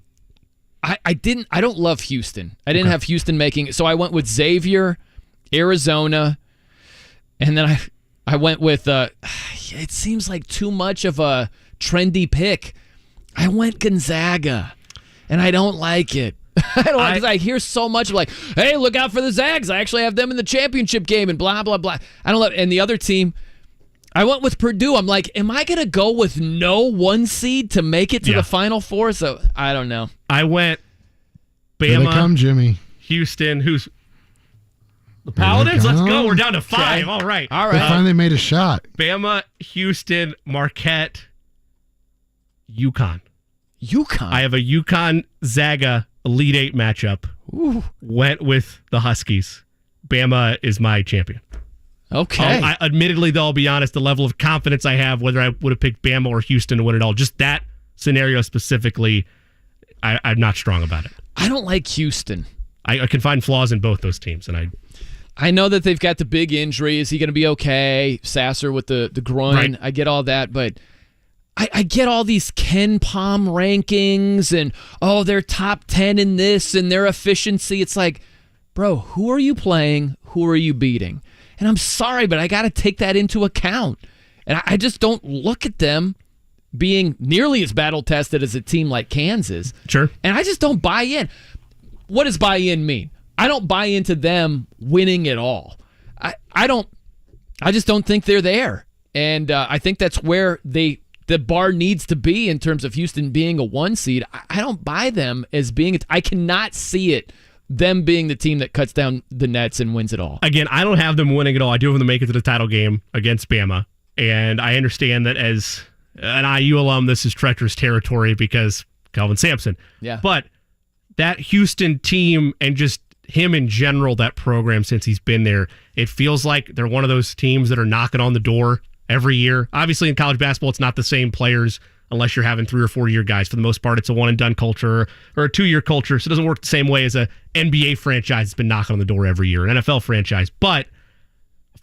I don't love Houston. I didn't have Houston making. So I went with Xavier, Arizona, and then I went with. It seems like too much of a trendy pick. I went Gonzaga, and I don't like it. I hear so much like, hey, look out for the Zags. I actually have them in the championship game and blah, blah, blah. I don't love it. And the other team, I went with Purdue. I'm like, am I going to go with no 1 seed to make it to the Final Four? So I don't know. I went Bama. Here they come, Jimmy. Houston, who's the Paladins? Let's go. We're down to 5. Okay. All right. They finally made a shot. Bama, Houston, Marquette, UConn. I have a UConn-Zaga Elite 8 matchup. Ooh. Went with the Huskies. Bama is my champion. Okay. Admittedly, though, I'll be honest, the level of confidence I have, whether I would have picked Bama or Houston to win it all, just that scenario specifically, I'm not strong about it. I don't like Houston. I can find flaws in both those teams, and I know that they've got the big injury. Is he going to be okay? Sasser with the groin. Right. I get all that, but I get all these Ken Pom rankings and, they're top 10 in this and their efficiency. It's like, bro, who are you playing? Who are you beating? And I'm sorry, but I got to take that into account. And I just don't look at them being nearly as battle-tested as a team like Kansas. Sure. And I just don't buy in. What does buy-in mean? I don't buy into them winning at all. I just don't think they're there. And I think that's where the bar needs to be in terms of Houston being a 1 seed. I don't buy them as being I cannot see it, them being the team that cuts down the nets and wins it all. Again, I don't have them winning it all. I do have them to make it to the title game against Bama. And I understand that as an IU alum, this is treacherous territory because Kelvin Sampson. Yeah. But that Houston team and just him in general, that program since he's been there, it feels like they're one of those teams that are knocking on the door every year. Obviously, in college basketball, it's not the same players unless you're having 3 or 4 year guys. For the most part, it's a one and done culture or a 2-year culture. So it doesn't work the same way as a NBA franchise that's been knocking on the door every year, an NFL franchise. But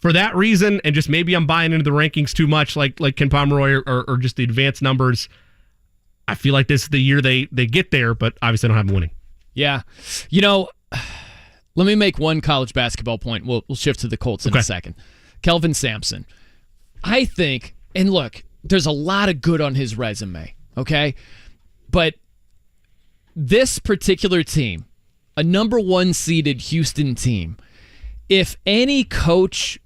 for that reason, and just maybe I'm buying into the rankings too much, like Ken Pomeroy or just the advanced numbers, I feel like this is the year they get there, but obviously I don't have them winning. Yeah. Let me make one college basketball point. We'll shift to the Colts in a second. Kelvin Sampson. I think, and look, there's a lot of good on his resume, okay? But this particular team, a number 1 seeded Houston team, if any coach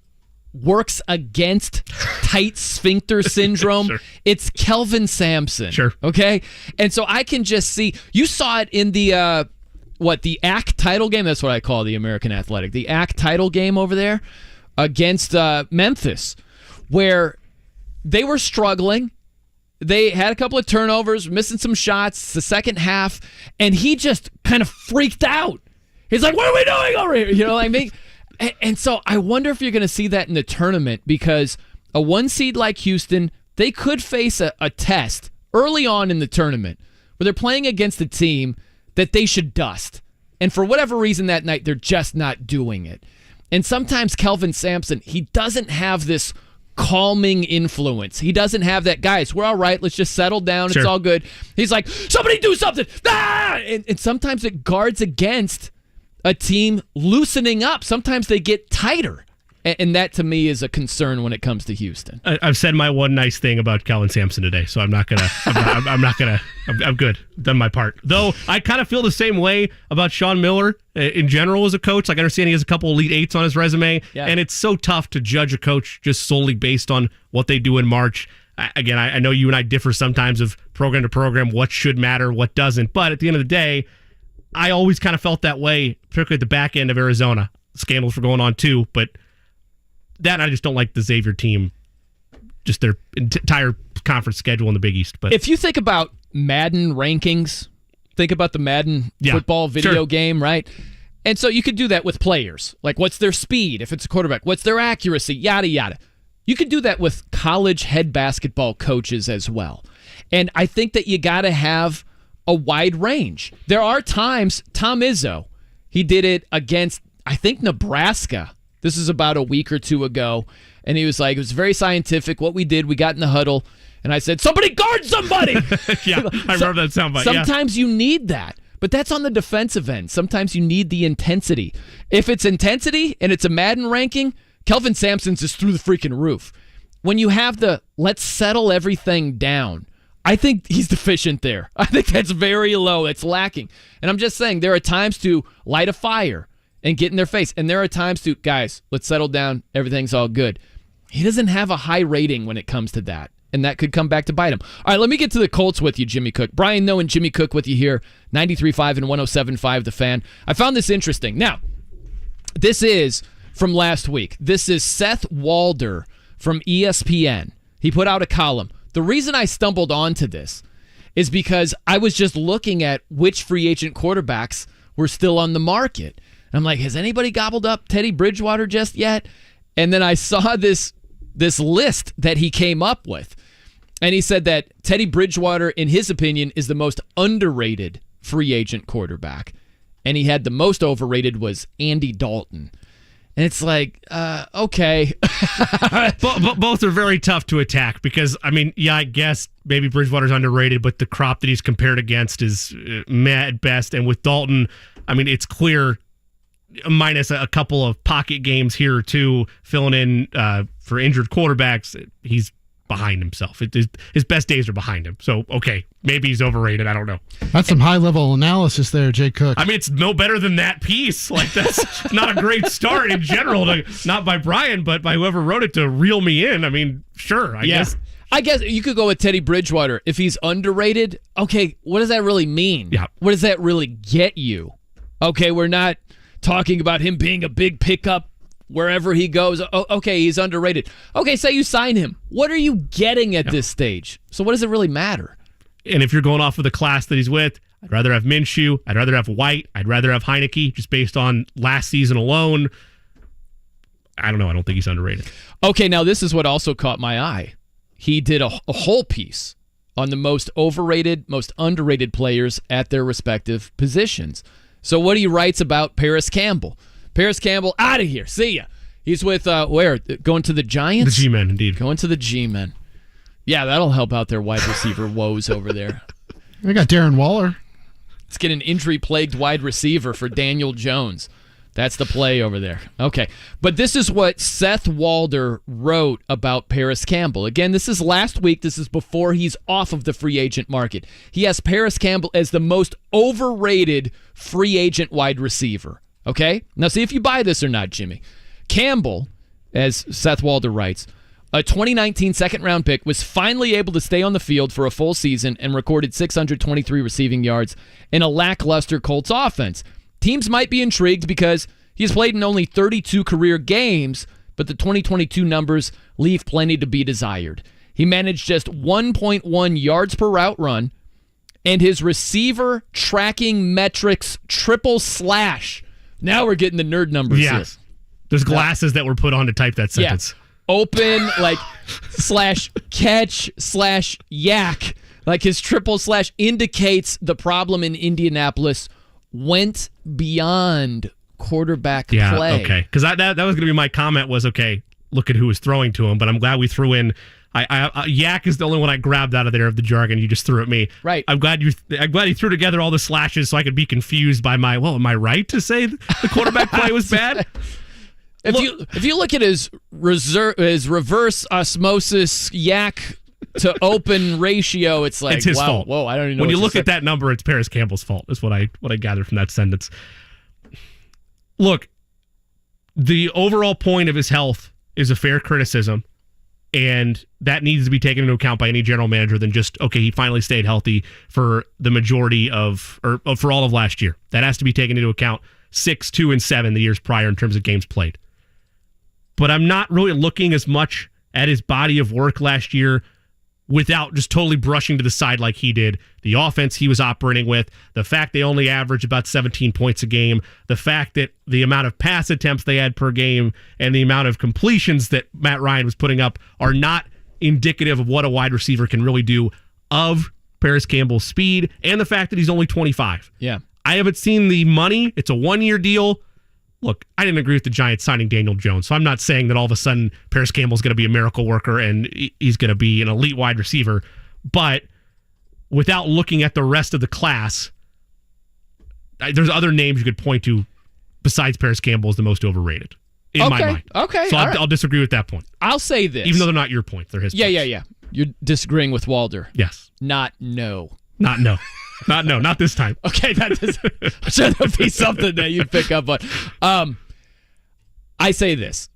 works against tight sphincter syndrome, it's Kelvin Sampson. Sure. Okay? And so I can just see, you saw it in the, the ACC title game? That's what I call the American Athletic. The ACC title game over there against Memphis, where they were struggling. They had a couple of turnovers, missing some shots the second half, and he just kind of freaked out. He's like, what are we doing over here? You know what I mean? And so I wonder if you're going to see that in the tournament, because a 1 seed like Houston, they could face a test early on in the tournament where they're playing against a team that they should dust. And for whatever reason that night, they're just not doing it. And sometimes Kelvin Sampson, he doesn't have this calming influence. He doesn't have that, guys, we're all right, let's just settle down, It's all good. He's like, somebody do something! Ah! And sometimes it guards against a team loosening up. Sometimes they get tighter. And that, to me, is a concern when it comes to Houston. I've said my one nice thing about Kelvin Sampson today, so I'm not gonna. I'm good. I've done my part. Though I kind of feel the same way about Sean Miller in general as a coach. Like, I understand he has a couple Elite Eights on his resume, and it's so tough to judge a coach just solely based on what they do in March. Again, I know you and I differ sometimes of program to program, what should matter, what doesn't. But at the end of the day, I always kind of felt that way, particularly at the back end of Arizona. Scandals were going on too, but that I just don't like the Xavier team, just their entire conference schedule in the Big East. But if you think about Madden rankings, think about the Madden football video game, right? And so you could do that with players. Like, what's their speed if it's a quarterback? What's their accuracy? Yada, yada. You could do that with college head basketball coaches as well. And I think that you got to have a wide range. There are times, Tom Izzo, he did it against, I think, Nebraska. This is about a week or two ago. And he was like, it was very scientific. What we did, we got in the huddle. And I said, somebody guard somebody! Yeah, I remember that soundbite. Sometimes you need that. But that's on the defensive end. Sometimes you need the intensity. If it's intensity and it's a Madden ranking, Kelvin Sampson's is through the freaking roof. When you have the let's settle everything down, I think he's deficient there. I think that's very low. It's lacking. And I'm just saying, there are times to light a fire and get in their face. And there are times to, guys, let's settle down. Everything's all good. He doesn't have a high rating when it comes to that. And that could come back to bite him. All right, let me get to the Colts with you, Jimmy Cook. Brian Noe and Jimmy Cook with you here, 93.5 and 107.5 The Fan. I found this interesting. Now, this is from last week. This is Seth Walder from ESPN. He put out a column. The reason I stumbled onto this is because I was just looking at which free agent quarterbacks were still on the market. I'm like, has anybody gobbled up Teddy Bridgewater just yet? And then I saw this list that he came up with. And he said that Teddy Bridgewater, in his opinion, is the most underrated free agent quarterback. And he had the most overrated was Andy Dalton. And it's like, okay. Both are very tough to attack because, I mean, yeah, I guess maybe Bridgewater's underrated, but the crop that he's compared against is meh at best. And with Dalton, I mean, it's clear, minus a couple of pocket games here or two, filling in for injured quarterbacks, he's behind himself. His best days are behind him. So, okay, maybe he's overrated. I don't know. That's some high-level analysis there, Jay Cook. I mean, it's no better than that piece. Like, that's not a great start in general, not by Brian, but by whoever wrote it to reel me in. I mean, sure, I guess. I guess you could go with Teddy Bridgewater. If he's underrated, okay, what does that really mean? Yeah. What does that really get you? Okay, we're not talking about him being a big pickup wherever he goes. Oh, okay, he's underrated. Okay, say you sign him. What are you getting at this stage? So what does it really matter? And if you're going off of the class that he's with, I'd rather have Minshew. I'd rather have White. I'd rather have Heineke, just based on last season alone. I don't know. I don't think he's underrated. Okay, now this is what also caught my eye. He did a whole piece on the most overrated, most underrated players at their respective positions. So what he writes about Paris Campbell. Paris Campbell, out of here. See ya. He's with, where? Going to the Giants? The G-Men, indeed. Going to the G-Men. Yeah, that'll help out their wide receiver woes over there. We got Darren Waller. Let's get an injury-plagued wide receiver for Daniel Jones. That's the play over there. Okay. But this is what Seth Walder wrote about Paris Campbell. Again, this is last week. This is before he's off of the free agent market. He has Paris Campbell as the most overrated free agent wide receiver. Okay? Now, see if you buy this or not, Jimmy. Campbell, as Seth Walder writes, a 2019 second-round pick, was finally able to stay on the field for a full season and recorded 623 receiving yards in a lackluster Colts offense. Teams might be intrigued because he's played in only 32 career games, but the 2022 numbers leave plenty to be desired. He managed just 1.1 yards per route run, and his receiver tracking metrics triple slash. Now we're getting the nerd numbers here. There's glasses that were put on to type that sentence. Yeah. Open, like, slash catch slash yak. Like his triple slash indicates the problem in Indianapolis went beyond quarterback play. Okay. Because that was going to be my comment was, okay, look at who was throwing to him, but I'm glad we threw in. Yak is the only one I grabbed out of there of the jargon you just threw at me. Right. I'm glad you threw together all the slashes so I could be confused by am I right to say the quarterback play was bad? If you look at his reverse osmosis yak to open ratio, it's like, it's his fault. Whoa, I don't even know. When you look at that number, it's Paris Campbell's fault. Is what I gathered from that sentence. Look, the overall point of his health is a fair criticism, and that needs to be taken into account by any general manager than just, okay, he finally stayed healthy for the majority for all of last year. That has to be taken into account 6, 2, and 7 the years prior in terms of games played. But I'm not really looking as much at his body of work last year without just totally brushing to the side like he did. The offense he was operating with, the fact they only averaged about 17 points a game, the fact that the amount of pass attempts they had per game and the amount of completions that Matt Ryan was putting up are not indicative of what a wide receiver can really do of Paris Campbell's speed and the fact that he's only 25. Yeah. I haven't seen the money. It's a 1-year deal. Look, I didn't agree with the Giants signing Daniel Jones, so I'm not saying that all of a sudden Paris Campbell's going to be a miracle worker and he's going to be an elite wide receiver. But without looking at the rest of the class, there's other names you could point to besides Paris Campbell as the most overrated in my mind. Okay. So I'll disagree with that point. I'll say this. Even though they're not your points, they're his points. Yeah. You're disagreeing with Walder. Yes. Not no. Not this time. Okay, should that be something that you pick up on? I say this.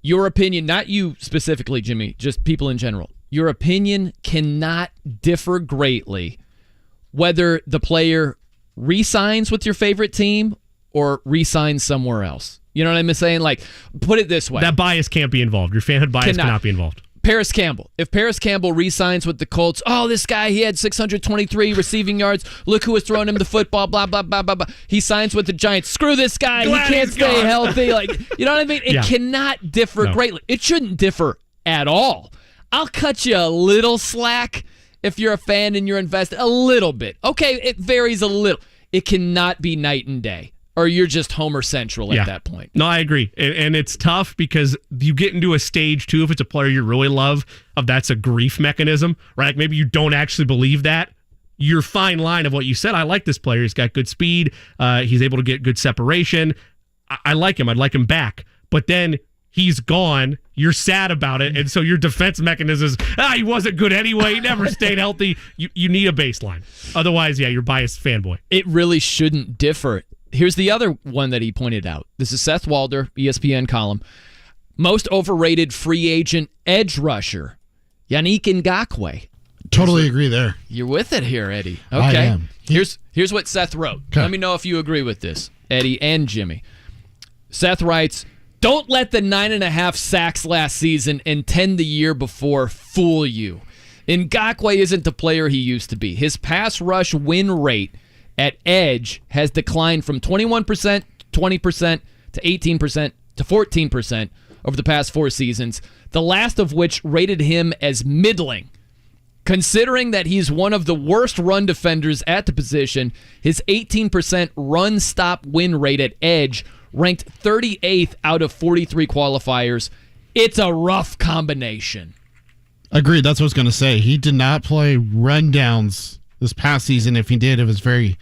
Your opinion, not you specifically, Jimmy, just people in general. Your opinion cannot differ greatly whether the player re-signs with your favorite team or re-signs somewhere else. You know what I'm saying? Like, put it this way. That bias can't be involved. Your fanhood bias cannot be involved. Paris Campbell. If Paris Campbell re-signs with the Colts, this guy, he had 623 receiving yards. Look who was throwing him the football, blah, blah, blah, blah, blah. He signs with the Giants. Screw this guy. He can't stay healthy. Like, you know what I mean? It cannot differ greatly. It shouldn't differ at all. I'll cut you a little slack if you're a fan and you're invested. A little bit. Okay, it varies a little. It cannot be night and day. Or you're just Homer Central at that point. No, I agree. And it's tough because you get into a stage, too, if it's a player you really love, of that's a grief mechanism, right? Like maybe you don't actually believe that. Your fine line of what you said, I like this player. He's got good speed. He's able to get good separation. I like him. I'd like him back. But then he's gone. You're sad about it. And so your defense mechanism is, he wasn't good anyway. He never stayed healthy. You need a baseline. Otherwise, you're biased fanboy. It really shouldn't differ. Here's the other one that he pointed out. This is Seth Walder, ESPN column. Most overrated free agent edge rusher, Yannick Ngakoue. Totally agree there. You're with it here, Eddie. Okay. I am. Here's what Seth wrote. Okay. Let me know if you agree with this, Eddie and Jimmy. Seth writes, don't let the 9.5 sacks last season and 10 the year before fool you. Ngakoue isn't the player he used to be. His pass rush win rate at edge has declined from 21%, 20%, to 18%, to 14% over the past 4 seasons, the last of which rated him as middling. Considering that he's one of the worst run defenders at the position, his 18% run-stop win rate at edge ranked 38th out of 43 qualifiers. It's a rough combination. Agreed. That's what I was going to say. He did not play rundowns this past season. If he did, it was very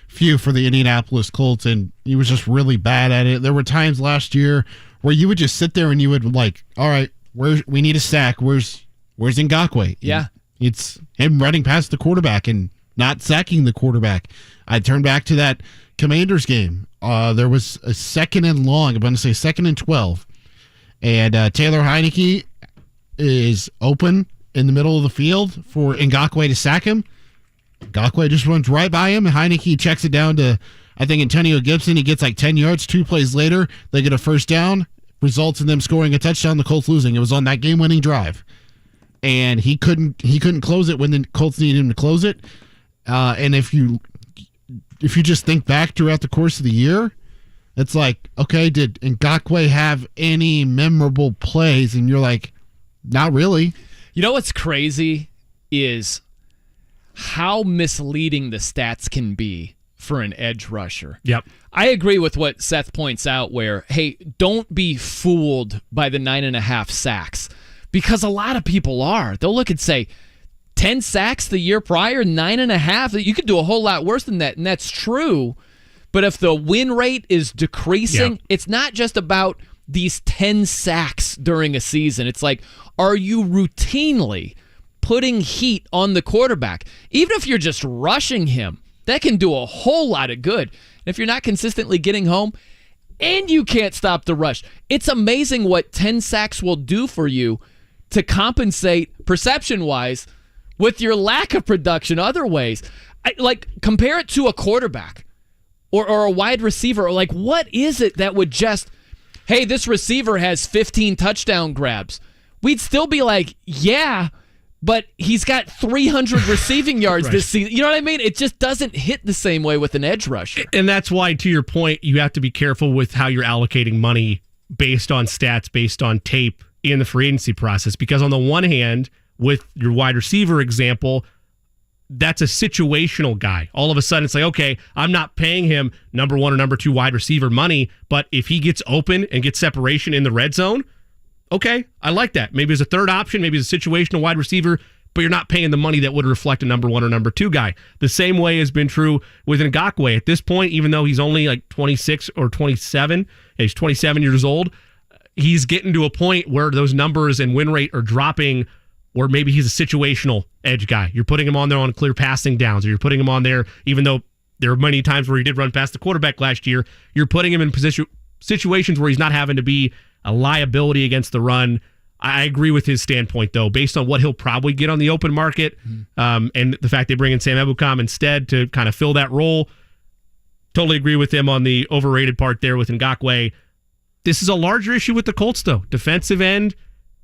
few for the Indianapolis Colts, and he was just really bad at it. There were times last year where you would just sit there and you would like, all right, we need a sack. Where's Ngakoue? Yeah. It's him running past the quarterback and not sacking the quarterback. I turn back to that Commanders game. There was a 2nd and long. I'm going to say 2nd and 12. And Taylor Heineke is open in the middle of the field for Ngakoue to sack him. Ngakoue just runs right by him. Heineke checks it down to, I think, Antonio Gibson. He gets like 10 yards. 2 plays later, they get a first down. Results in them scoring a touchdown, the Colts losing. It was on that game-winning drive. And he couldn't close it when the Colts needed him to close it. And if you just think back throughout the course of the year, it's like, okay, did Ngakoue have any memorable plays? And you're like, not really. You know what's crazy is how misleading the stats can be for an edge rusher. Yep. I agree with what Seth points out where, hey, don't be fooled by the 9.5 sacks, because a lot of people are. They'll look and say, 10 sacks the year prior, 9.5. You could do a whole lot worse than that, and that's true. But if the win rate is decreasing, it's not just about these 10 sacks during a season. It's like, are you routinely putting heat on the quarterback? Even if you're just rushing him, that can do a whole lot of good. And if you're not consistently getting home and you can't stop the rush, it's amazing what 10 sacks will do for you to compensate perception-wise with your lack of production other ways. Like, compare it to a quarterback or a wide receiver. Or like, what is it that would just, hey, this receiver has 15 touchdown grabs? We'd still be like, yeah, but he's got 300 receiving yards this season. You know what I mean? It just doesn't hit the same way with an edge rusher. And that's why, to your point, you have to be careful with how you're allocating money based on stats, based on tape in the free agency process. Because on the one hand, with your wide receiver example, that's a situational guy. All of a sudden, it's like, okay, I'm not paying him number 1 or number 2 wide receiver money, but if he gets open and gets separation in the red zone, okay, I like that. Maybe as a third option, maybe as a situational wide receiver, but you're not paying the money that would reflect a number 1 or number 2 guy. The same way has been true with Ngakoue. At this point, even though he's only like 26 or 27, he's 27 years old, he's getting to a point where those numbers and win rate are dropping, or maybe he's a situational edge guy. You're putting him on there on clear passing downs, or you're putting him on there, even though there are many times where he did run past the quarterback last year, you're putting him in situations where he's not having to be a liability against the run. I agree with his standpoint, though, based on what he'll probably get on the open market, and the fact they bring in Sam Ebukam instead to kind of fill that role. Totally agree with him on the overrated part there with Ngakoue. This is a larger issue with the Colts, though. Defensive end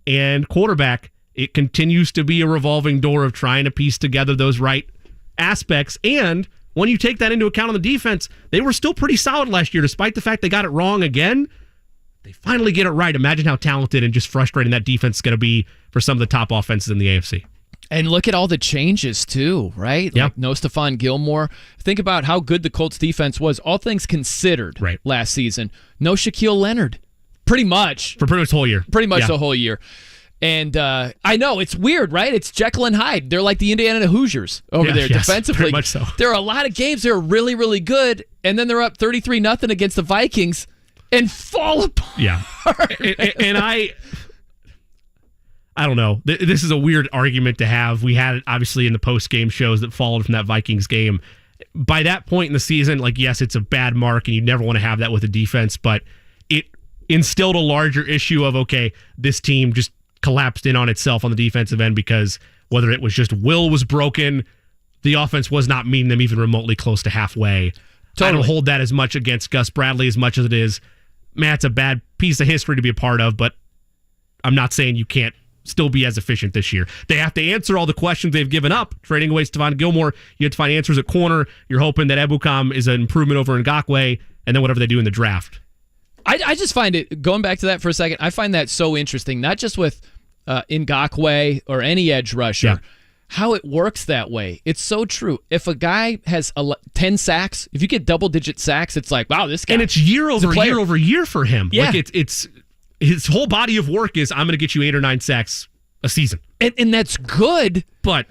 and quarterback, it continues to be a revolving door of trying to piece together those right aspects. And when you take that into account on the defense, they were still pretty solid last year, despite the fact they got it wrong again. They finally get it right. Imagine how talented and just frustrating that defense is going to be for some of the top offenses in the AFC. And look at all the changes, too, right? Yep. Like no Stephon Gilmore. Think about how good the Colts defense was, all things considered, last season. No Shaquille Leonard. Pretty much. For pretty much the whole year. Pretty much the whole year. And I know, it's weird, right? It's Jekyll and Hyde. They're like the Indiana Hoosiers over there defensively. Pretty much so. There are a lot of games that are really, really good, and then they're up 33-0 against the Vikings and fall apart. Yeah. and I don't know. This is a weird argument to have. We had it obviously in the post-game shows that followed from that Vikings game. By that point in the season, like, yes, it's a bad mark, and you never want to have that with a defense, but it instilled a larger issue of, okay, this team just collapsed in on itself on the defensive end, because whether it was just will was broken, the offense was not meeting them even remotely close to halfway. I don't hold that as much against Gus Bradley as much as it is, man, it's a bad piece of history to be a part of, but I'm not saying you can't still be as efficient this year. They have to answer all the questions they've given up. Trading away Stephon Gilmore, you have to find answers at corner. You're hoping that Ebukam is an improvement over Ngakoue, and then whatever they do in the draft. I just find it, going back to that for a second, I find that so interesting, not just with Ngakoue or any edge rusher. how it works that way. It's so true. If a guy has 10 sacks, if you get double-digit sacks, it's like, wow, this guy. And it's year over year for him. Yeah. Like it's his whole body of work is, I'm going to get you 8 or 9 sacks a season. And that's good. But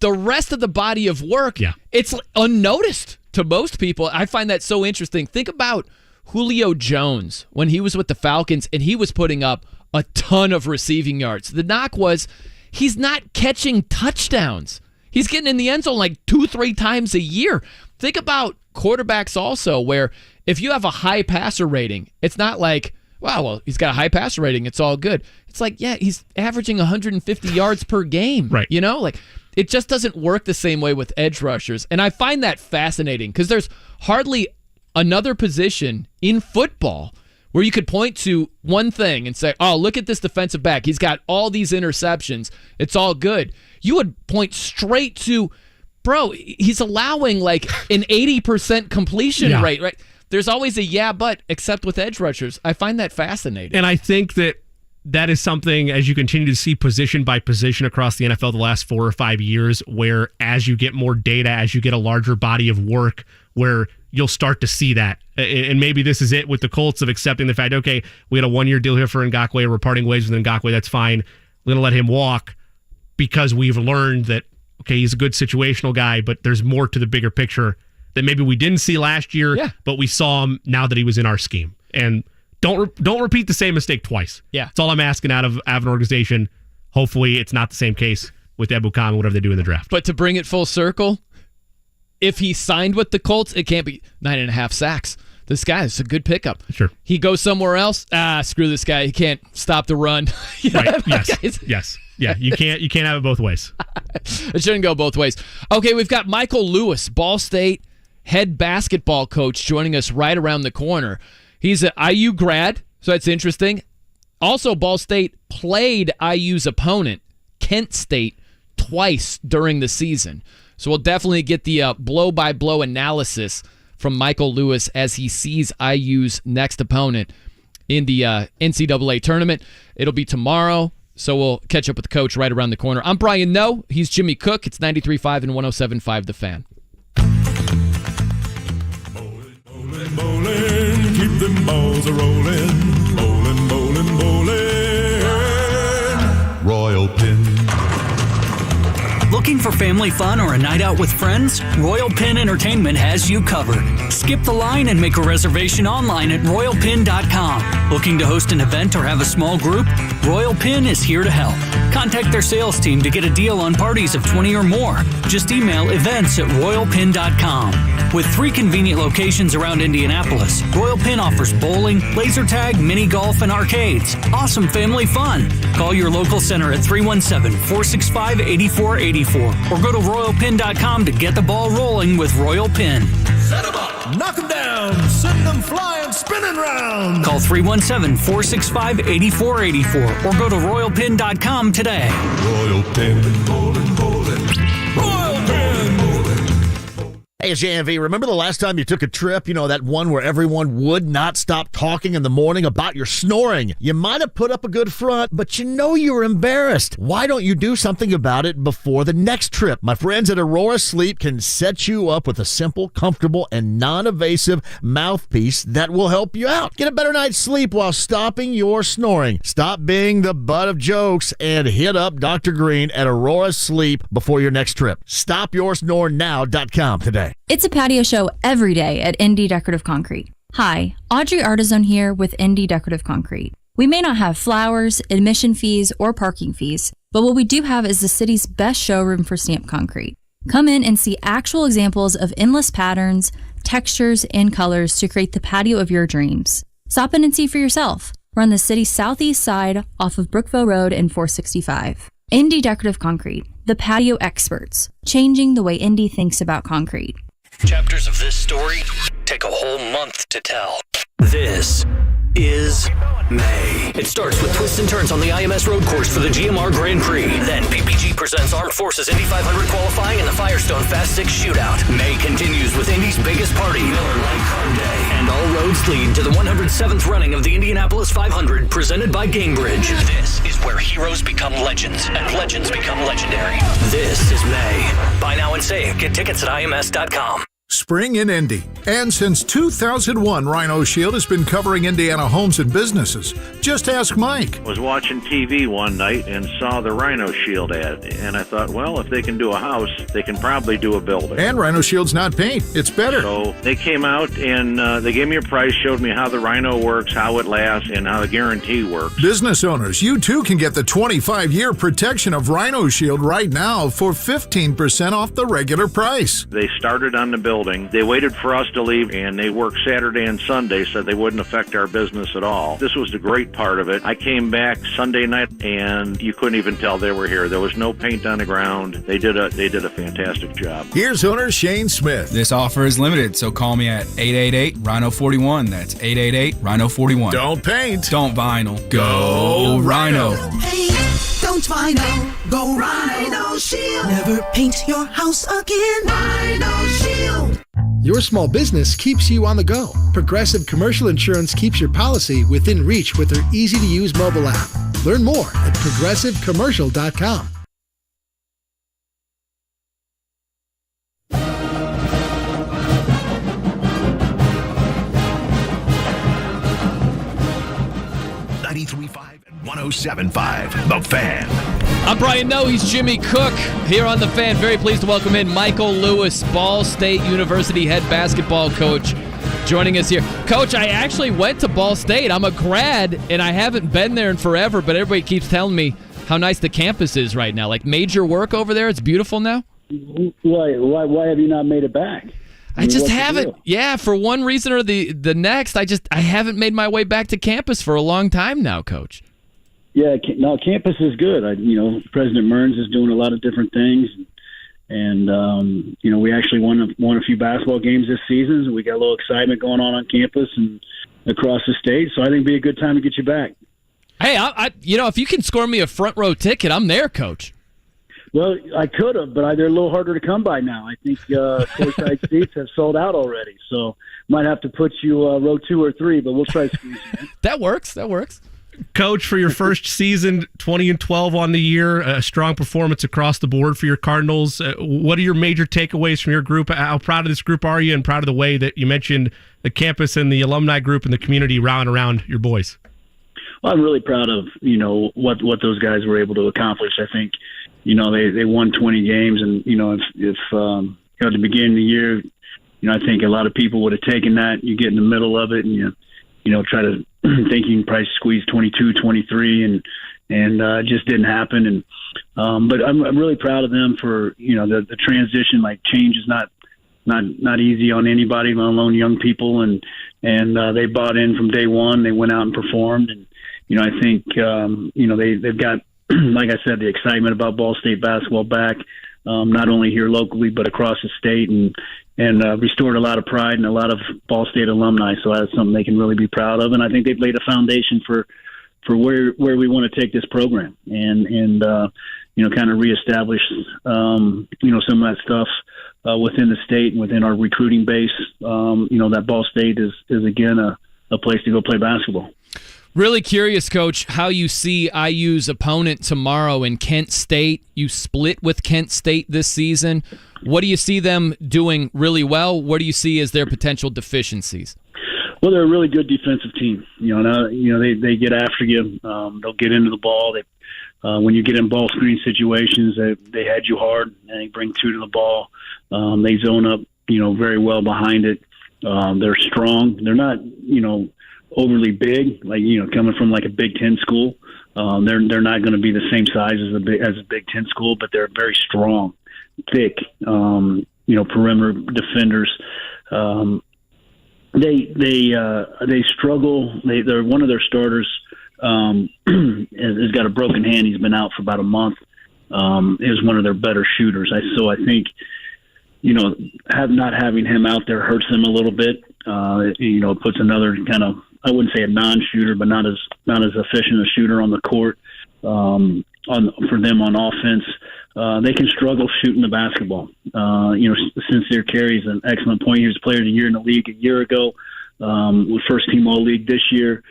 the rest of the body of work, it's unnoticed to most people. I find that so interesting. Think about Julio Jones when he was with the Falcons and he was putting up a ton of receiving yards. The knock was he's not catching touchdowns. He's getting in the end zone like 2-3 times a year. Think about quarterbacks also, where if you have a high passer rating, it's not like, wow, well, he's got a high passer rating, it's all good. It's like, yeah, he's averaging 150 yards per game. Right. You know, like it just doesn't work the same way with edge rushers. And I find that fascinating because there's hardly another position in football where you could point to one thing and say, oh, look at this defensive back. He's got all these interceptions. It's all good. You would point straight to, bro, he's allowing like an 80% completion rate, right? There's always a but, except with edge rushers. I find that fascinating. And I think that is something, as you continue to see position by position across the NFL the last 4 or 5 years, where as you get more data, as you get a larger body of work, where you'll start to see that. And maybe this is it with the Colts of accepting the fact, okay, we had a 1-year deal here for Ngakoue. We're parting ways with Ngakoue. That's fine. We're going to let him walk because we've learned that, okay, he's a good situational guy, but there's more to the bigger picture that maybe we didn't see last year, but we saw him now that he was in our scheme. And don't repeat the same mistake twice. Yeah. That's all I'm asking out of an organization. Hopefully it's not the same case with Ebukam and whatever they do in the draft. But to bring it full circle, if he signed with the Colts, it can't be 9.5 sacks. This guy is a good pickup. Sure. He goes somewhere else. Screw this guy. He can't stop the run. Right. Yes. Yeah. You can't have it both ways. It shouldn't go both ways. Okay, we've got Michael Lewis, Ball State head basketball coach, joining us right around the corner. He's an IU grad, so that's interesting. Also, Ball State played IU's opponent, Kent State, twice during the season. So we'll definitely get the blow-by-blow analysis from Michael Lewis as he sees IU's next opponent in the NCAA tournament. It'll be tomorrow, so we'll catch up with the coach right around the corner. I'm Brian Noe. He's Jimmy Cook. It's 93.5 and 107.5 The Fan. Bowling, keep them balls a-rolling. Bowling, bowling, bowling. Royal Pin. Looking for family fun or a night out with friends? Royal Pin Entertainment has you covered. Skip the line and make a reservation online at royalpin.com. Looking to host an event or have a small group? Royal Pin is here to help. Contact their sales team to get a deal on parties of 20 or more. Just email events@royalpin.com. With 3 convenient locations around Indianapolis, Royal Pin offers bowling, laser tag, mini golf, and arcades. Awesome family fun. Call your local center at 317-465-8484 or go to royalpin.com to get the ball rolling with Royal Pin. Set them up, knock them down, send them flying, spinning round. Call 317-465-8484 or go to royalpin.com today. Royal Pin, bowling, bowling. Royal Pin, bowling. Hey, it's JMV. Remember the last time you took a trip? You know, that one where everyone would not stop talking in the morning about your snoring. You might have put up a good front, but you know you were embarrassed. Why don't you do something about it before the next trip? My friends at Aurora Sleep can set you up with a simple, comfortable, and non-invasive mouthpiece that will help you out. Get a better night's sleep while stopping your snoring. Stop being the butt of jokes and hit up Dr. Green at Aurora Sleep before your next trip. StopYourSnoreNow.com today. It's a patio show every day at Indy Decorative Concrete. Hi, Audrey Artisan here with Indy Decorative Concrete. We may not have flowers, admission fees, or parking fees, but what we do have is the city's best showroom for stamped concrete. Come in and see actual examples of endless patterns, textures, and colors to create the patio of your dreams. Stop in and see for yourself. We're on the city's southeast side off of Brookville Road and 465. Indy Decorative Concrete, the patio experts, changing the way Indy thinks about concrete. Chapters of this story take a whole month to tell. This is May. It starts with twists and turns on the IMS road course for the GMR Grand Prix. Then PPG presents Armed Forces Indy 500 qualifying and the Firestone Fast 6 shootout. May continues with Indy's biggest party, Miller Lite Card Day. And all roads lead to the 107th running of the Indianapolis 500 presented by Gamebridge. This is where heroes become legends and legends become legendary. This is May. Buy now and save. Get tickets at IMS.com. Spring in Indy. And since 2001, Rhino Shield has been covering Indiana homes and businesses. Just ask Mike. Was watching TV one night and saw the Rhino Shield ad. And I thought, well, if they can do a house, they can probably do a building. And Rhino Shield's not paint. It's better. So they came out and they gave me a price, showed me how the Rhino works, how it lasts, and how the guarantee works. Business owners, you too can get the 25-year protection of Rhino Shield right now for 15% off the regular price. They started on the building. They waited for us to leave, and they worked Saturday and Sunday so they wouldn't affect our business at all. This was the great part of it. I came back Sunday night, and you couldn't even tell they were here. There was no paint on the ground. They did a fantastic job. Here's owner Shane Smith. This offer is limited, so call me at 888-RHINO-41. That's 888-RHINO-41. Don't paint. Don't vinyl. Go Rhino. Paint, don't vinyl. Go Rhino Shield. Never paint your house again. Rhino Shield. Your small business keeps you on the go. Progressive Commercial Insurance keeps your policy within reach with their easy-to-use mobile app. Learn more at progressivecommercial.com. and 107.5 The Fan. I'm Brian Noe. He's Jimmy Cook here on The Fan. Very pleased to welcome in Michael Lewis, Ball State University head basketball coach, joining us here. Coach, I actually went to Ball State. I'm a grad, and I haven't been there in forever, but everybody keeps telling me how nice the campus is right now. Like major work over there. It's beautiful now. Why have you not made it back? I just haven't. Yeah, for one reason or the next, I haven't made my way back to campus for a long time now, Coach. Yeah, no, campus is good. President Mearns is doing a lot of different things, and we actually won a few basketball games this season. So we got a little excitement going on campus and across the state. So I think it'd be a good time to get you back. Hey, if you can score me a front row ticket, I'm there, Coach. Well, I could have, but they're a little harder to come by now. I think courtside seats have sold out already, so might have to put you row 2 or 3, but we'll try to squeeze you in. That works. Coach, for your first season, 20-12 on the year, a strong performance across the board for your Cardinals. What are your major takeaways from your group? How proud of this group are you, and proud of the way that you mentioned the campus and the alumni group and the community rallying around your boys? Well, I'm really proud of what those guys were able to accomplish. I think they won 20 games, and if at the beginning of the year, I think a lot of people would have taken that. You get in the middle of it, and you try to think you can probably squeeze 22, 23, and it just didn't happen. And but I'm really proud of them for the transition. Like, change is not easy on anybody, let alone young people, and they bought in from day one. They went out and performed, and I think they've got, like I said, the excitement about Ball State basketball back, not only here locally but across the state, and restored a lot of pride and a lot of Ball State alumni. So that's something they can really be proud of, and I think they've laid a foundation for where we want to take this program, and kind of reestablish some of that stuff within the state and within our recruiting base. That Ball State is again a place to go play basketball. Really curious, Coach, how you see IU's opponent tomorrow in Kent State. You split with Kent State this season. What do you see them doing really well? What do you see as their potential deficiencies? Well, they're a really good defensive team. They get after you. They'll get into the ball. When you get in ball screen situations, they head you hard, and they bring 2 to the ball. They zone up, very well behind it. They're strong. They're not, overly big, like coming from like a Big Ten school. They're not going to be the same size as a Big Ten school, but they're very strong, thick, perimeter defenders. They struggle. They're one of their starters has got a broken hand. He's been out for about a month. Is one of their better shooters. So I think not having him out there hurts them a little bit. It puts another kind of I wouldn't say a non-shooter, but not as efficient a shooter on the court. For them on offense, they can struggle shooting the basketball. Sincere Carey's an excellent point. He was player of the year in the league a year ago. First team All-League this year.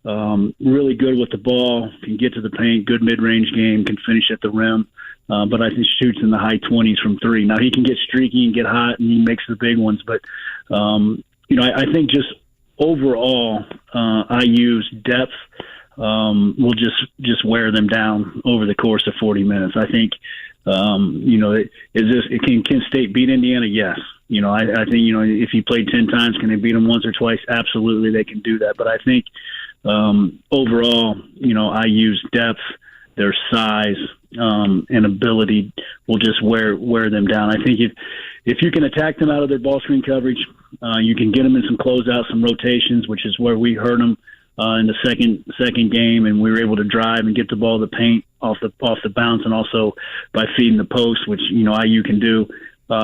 Really good with the ball, can get to the paint, good mid-range game, can finish at the rim. But I think shoots in the high 20s from three. Now he can get streaky and get hot, and he makes the big ones. But I think just overall, IU's depth will just wear them down over the course of 40 minutes. I think can Kent State beat Indiana? Yes. I think if you played 10 times, can they beat them once or twice? Absolutely, they can do that. But I think overall, IU's depth, their size, and ability will just wear them down. I think if you can attack them out of their ball screen coverage, you can get them in some closeouts, some rotations, which is where we hurt them in the second game, and we were able to drive and get the ball to the paint off the bounce, and also by feeding the post, which IU can do.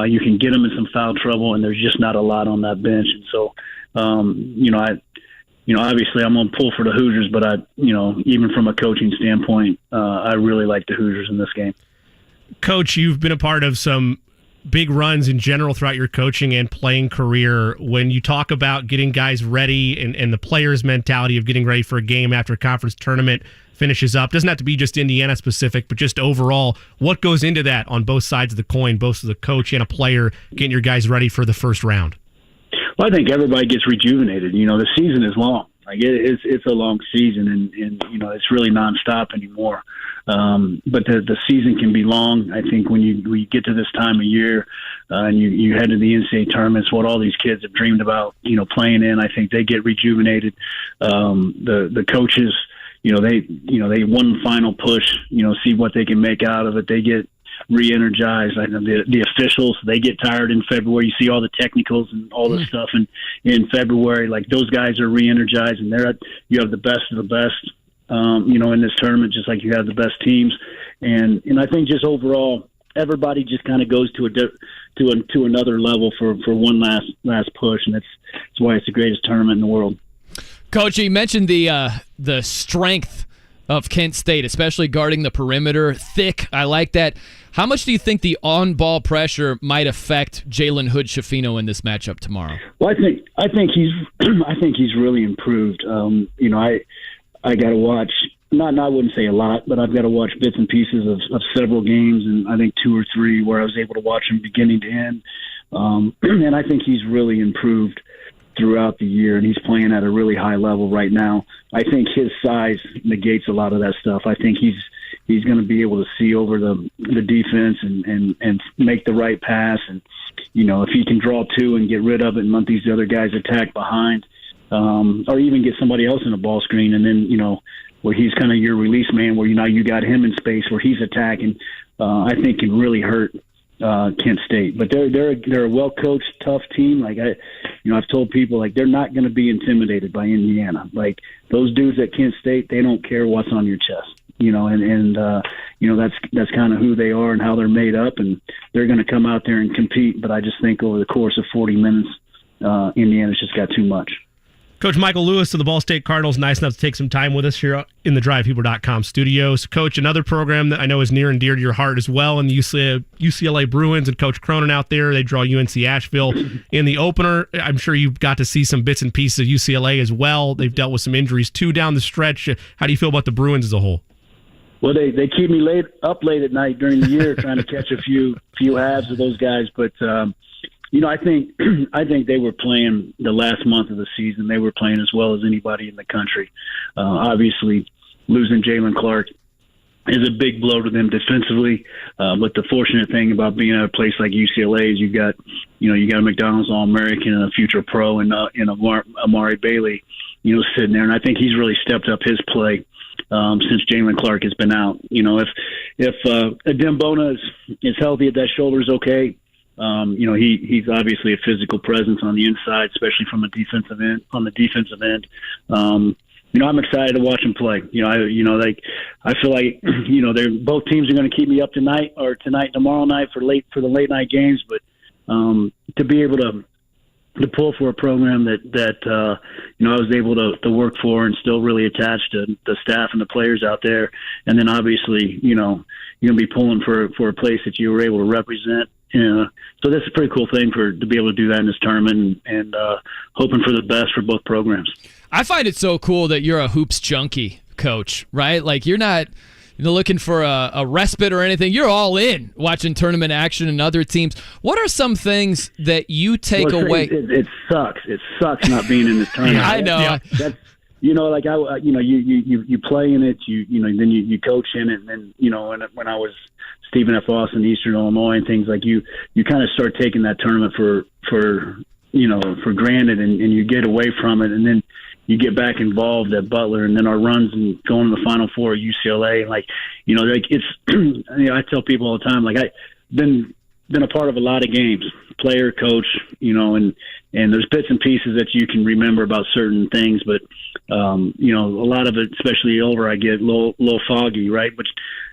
You can get them in some foul trouble, and there's just not a lot on that bench. And so, obviously I'm going to pull for the Hoosiers, but even from a coaching standpoint, I really like the Hoosiers in this game. Coach, you've been a part of some big runs in general throughout your coaching and playing career. When you talk about getting guys ready and the players' mentality of getting ready for a game after a conference tournament finishes up, doesn't have to be just Indiana specific, but just overall, what goes into that on both sides of the coin, both as a coach and a player, getting your guys ready for the first round? Well, I think everybody gets rejuvenated. The season is long. Like it's a long season, and it's really nonstop anymore. But the season can be long. I think when you get to this time of year and you head to the NCAA tournaments, what all these kids have dreamed about, playing in, I think they get rejuvenated. The coaches, they one final push, see what they can make out of it. They get re-energized. I know the officials, they get tired in February. You see all the technicals and all this stuff in February. Like, those guys are re-energized, and you have the best of the best, in this tournament, just like you have the best teams. And I think just overall, everybody just kind of goes to another level for one last push, and that's why it's the greatest tournament in the world. Coach, you mentioned the strength of Kent State, especially guarding the perimeter. Thick, I like that. How much do you think the on-ball pressure might affect Jalen Hood-Schifino in this matchup tomorrow? Well, I think he's really improved. I got to watch. I wouldn't say a lot, but I've got to watch bits and pieces of several games, and I think 2 or 3 where I was able to watch him beginning to end. And I think he's really improved throughout the year, and he's playing at a really high level right now. I think his size negates a lot of that stuff. I think he's going to be able to see over the defense and make the right pass. And, if he can draw 2 and get rid of it and let these other guys attack behind, or even get somebody else in a ball screen, and then, where he's kind of your release man, where you got him in space where he's attacking, I think can really hurt Kent State. But they're a well coached, tough team. Like I've told people, like, they're not going to be intimidated by Indiana. Like, those dudes at Kent State, they don't care what's on your chest. That's kind of who they are and how they're made up, and they're going to come out there and compete. But I just think over the course of 40 minutes, Indiana's just got too much. Coach Michael Lewis of the Ball State Cardinals, nice enough to take some time with us here in the DriveHeber.com studios. Coach, another program that I know is near and dear to your heart as well, and the UCLA Bruins and Coach Cronin out there. They draw UNC Asheville in the opener. I'm sure you got to see some bits and pieces of UCLA as well. They've dealt with some injuries too down the stretch. How do you feel about the Bruins as a whole? Well, they keep me up late at night during the year trying to catch a few halves of those guys, but I think they were playing the last month of the season. They were playing as well as anybody in the country. Obviously, losing Jalen Clark is a big blow to them defensively. But the fortunate thing about being at a place like UCLA is you got a McDonald's All-American and a future pro and Amari Bailey, sitting there. And I think he's really stepped up his play since Jalen Clark has been out. If Adembona is healthy, if that shoulder is okay, he's obviously a physical presence on the inside, especially from a defensive end. On the defensive end, I'm excited to watch him play. I feel like they're both teams are going to keep me up tonight or tomorrow night for the late night games. But to be able to to pull for a program that I was able to work for and still really attached to the staff and the players out there. And then obviously, you're going to be pulling for a place that you were able to represent. So that's a pretty cool thing to be able to do that in this tournament and hoping for the best for both programs. I find it so cool that you're a hoops junkie, Coach, right? Like you're not looking for a respite or anything. You're all in watching tournament action and other teams. What are some things that you take away? It sucks. It sucks not being in this tournament. I know. That's you play in it. Then you coach in it, and then when I was Stephen F. Austin, Eastern Illinois, and things like you kind of start taking that tournament for granted, and you get away from it, and then you get back involved at Butler, and then our runs and going to the Final Four at UCLA. It's I tell people all the time, like I've been a part of a lot of games, player, coach, and there's bits and pieces that you can remember about certain things, but a lot of it, especially older, I get a little foggy, right? But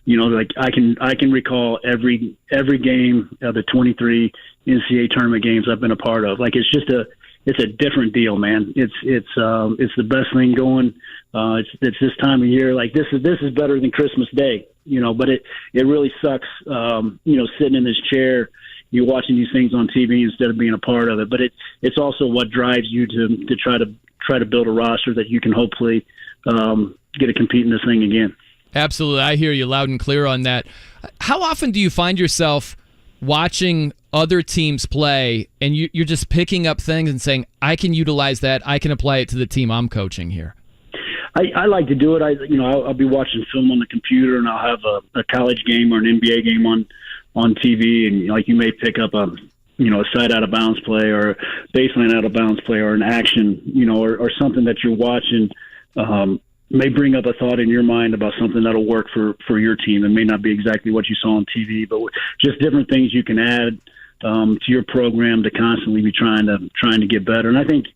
I can recall every game of the 23 NCAA tournament games I've been a part of. Like it's a different deal, man. It's the best thing going. It's this time of year. Like this is better than Christmas Day, but it really sucks, sitting in this chair, you're watching these things on TV instead of being a part of it. But it's also what drives you to try to build a roster that you can hopefully get to compete in this thing again. Absolutely. I hear you loud and clear on that. How often do you find yourself watching other teams play and you're just picking up things and saying, I can utilize that, I can apply it to the team I'm coaching here? I like to do it. I'll be watching film on the computer, and I'll have a college game or an NBA game on TV, and like you may pick up a side out of bounds play or a baseline out of bounds play or an action, or something that you're watching may bring up a thought in your mind about something that'll work for your team. It may not be exactly what you saw on TV, but just different things you can add to your program to constantly be trying to get better. And I think,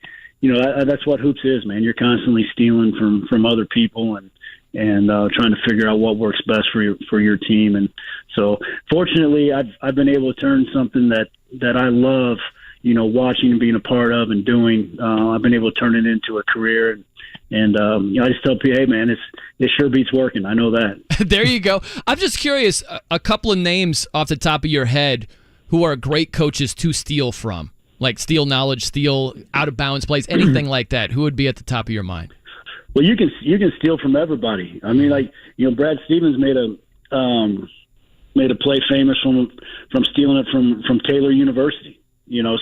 that's what hoops is, man. You're constantly stealing from other people and trying to figure out what works best for your team. And so fortunately I've been able to turn something that I love, watching and being a part of and doing, I've been able to turn it into a career. And I just tell people, hey, man, it sure beats working. I know that. There you go. I'm just curious, a couple of names off the top of your head who are great coaches to steal from, like steal knowledge, steal out of bounds plays, anything like that. Who would be at the top of your mind? Well, you can steal from everybody. I mean, Brad Stevens made a play famous from stealing it from Taylor University.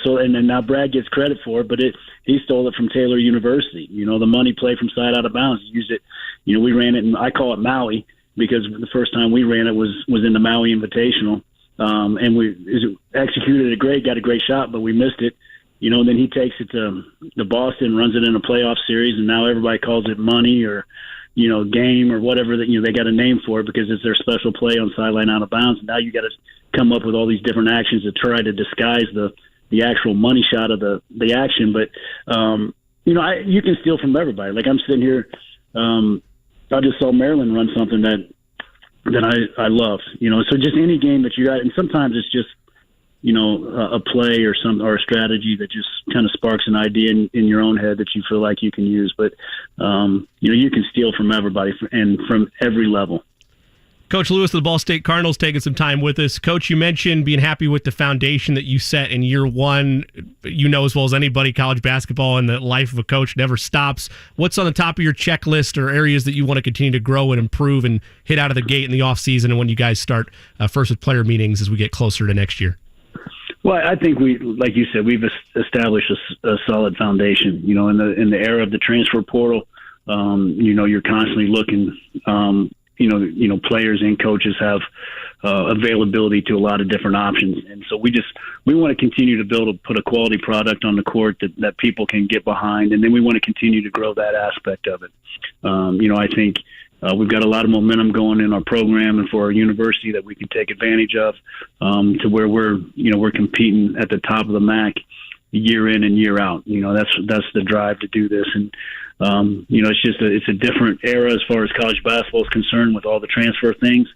So and then now Brad gets credit for it, but he stole it from Taylor University. The money play from side out of bounds. He used it. We ran it, and I call it Maui because the first time we ran it was in the Maui Invitational, and we executed it great, got a great shot, but we missed it. And then he takes it to Boston, runs it in a playoff series, and now everybody calls it money or game or whatever that they got a name for it because it's their special play on sideline out of bounds. And now you got to come up with all these different actions to try to disguise the actual money shot of the action. But, you can steal from everybody. Like I'm sitting here, I just saw Maryland run something that I love, so just any game that you got. And sometimes it's just, a play or a strategy that just kind of sparks an idea in your own head that you feel like you can use. But, you can steal from everybody and from every level. Coach Lewis of the Ball State Cardinals taking some time with us. Coach, you mentioned being happy with the foundation that you set in year one. As well as anybody, college basketball and the life of a coach never stops. What's on the top of your checklist or areas that you want to continue to grow and improve and hit out of the gate in the offseason and when you guys start first with player meetings as we get closer to next year? Well, I think like you said, we've established a solid foundation. In the era of the transfer portal, you're constantly looking. Players and coaches have availability to a lot of different options, and so we want to continue to put a quality product on the court that people can get behind, and then we want to continue to grow that aspect of it. I think we've got a lot of momentum going in our program and for our university that we can take advantage of to where we're competing at the top of the MAC year in and year out. That's the drive to do this. And it's a different era as far as college basketball is concerned with all the transfer things.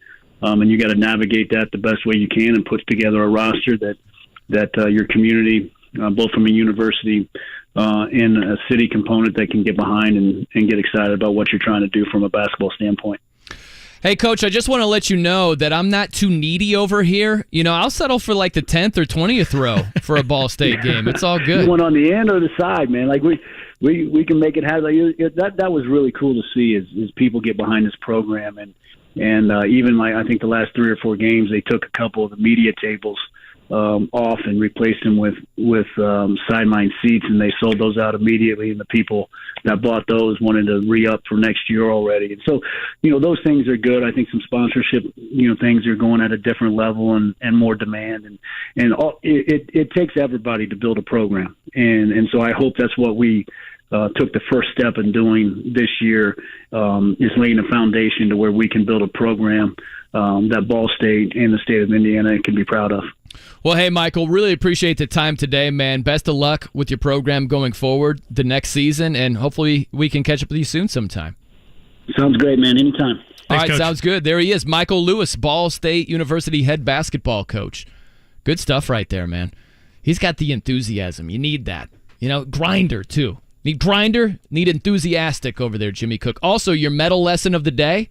And you got to navigate that the best way you can and put together a roster that your community both from a university and a city component that can get behind and get excited about what you're trying to do from a basketball standpoint. Hey, Coach, I just want to let you know that I'm not too needy over here. I'll settle for like the 10th or 20th row for a Ball State game. It's all good. You want on the end or the side, man? Like we can make it happen. That was really cool to see is people get behind this program and even I think the last 3 or 4 games they took a couple of the media tables off and replaced them with sideline seats, and they sold those out immediately, and the people that bought those wanted to re-up for next year already. And so, those things are good. I think some sponsorship, things are going at a different level and more demand, and it takes everybody to build a program. And so I hope that's what we took the first step in doing this year, is laying a foundation to where we can build a program that Ball State and the state of Indiana can be proud of. Well, hey, Michael, really appreciate the time today, man. Best of luck with your program going forward the next season, and hopefully we can catch up with you soon sometime. Sounds great, man. Anytime. All right, sounds good. There he is, Michael Lewis, Ball State University head basketball coach. Good stuff right there, man. He's got the enthusiasm. You need that. Grinder, too. Need grinder, need enthusiastic over there, Jimmy Cook. Also, your metal lesson of the day.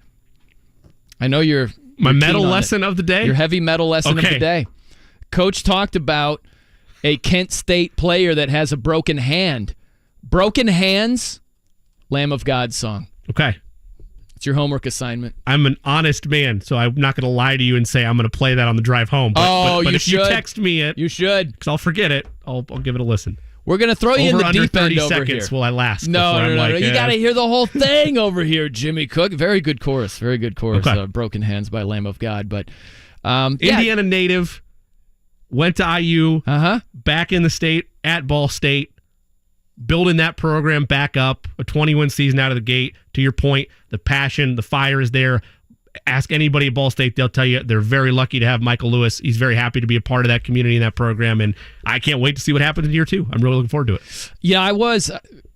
I know you're metal lesson of the day? Your heavy metal lesson of the day. Coach talked about a Kent State player that has a broken hand. Broken Hands, Lamb of God song. Okay. It's your homework assignment. I'm an honest man, so I'm not going to lie to you and say I'm going to play that on the drive home. But you if should. you text me it, you should, because I'll forget it. I'll give it a listen. We're going to throw you in the deep end over here. 30 seconds will I last? No. You got to hear the whole thing over here, Jimmy Cook. Very good chorus. Okay. Broken Hands by Lamb of God. But Indiana native, went to IU, back in the state at Ball State, building that program back up, a 20-win season out of the gate. To your point, the passion, the fire is there. Ask anybody at Ball State, they'll tell you they're very lucky to have Michael Lewis. He's very happy to be a part of that community and that program, and I can't wait to see what happens in year 2. I'm really looking forward to it. Yeah, I was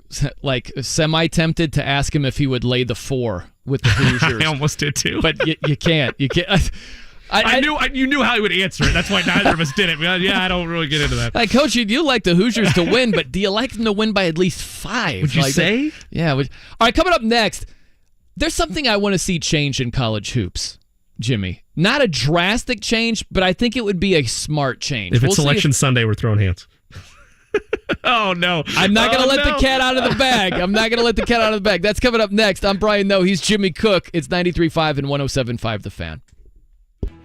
semi-tempted to ask him if he would lay the 4 with the Hoosiers. I almost did too. But you can't. You can't. You knew how he would answer it. That's why neither of us did it. Yeah, I don't really get into that. Coach, you do like the Hoosiers to win, but do you like them to win by at least 5? Would you say? Yeah. All right, coming up next, there's something I want to see change in college hoops, Jimmy. Not a drastic change, but I think it would be a smart change. If it's Selection Sunday, we're throwing hands. Oh, no. I'm not going to let the cat out of the bag. That's coming up next. I'm Brian Noe. He's Jimmy Cook. It's 93.5 and 107.5 The Fan.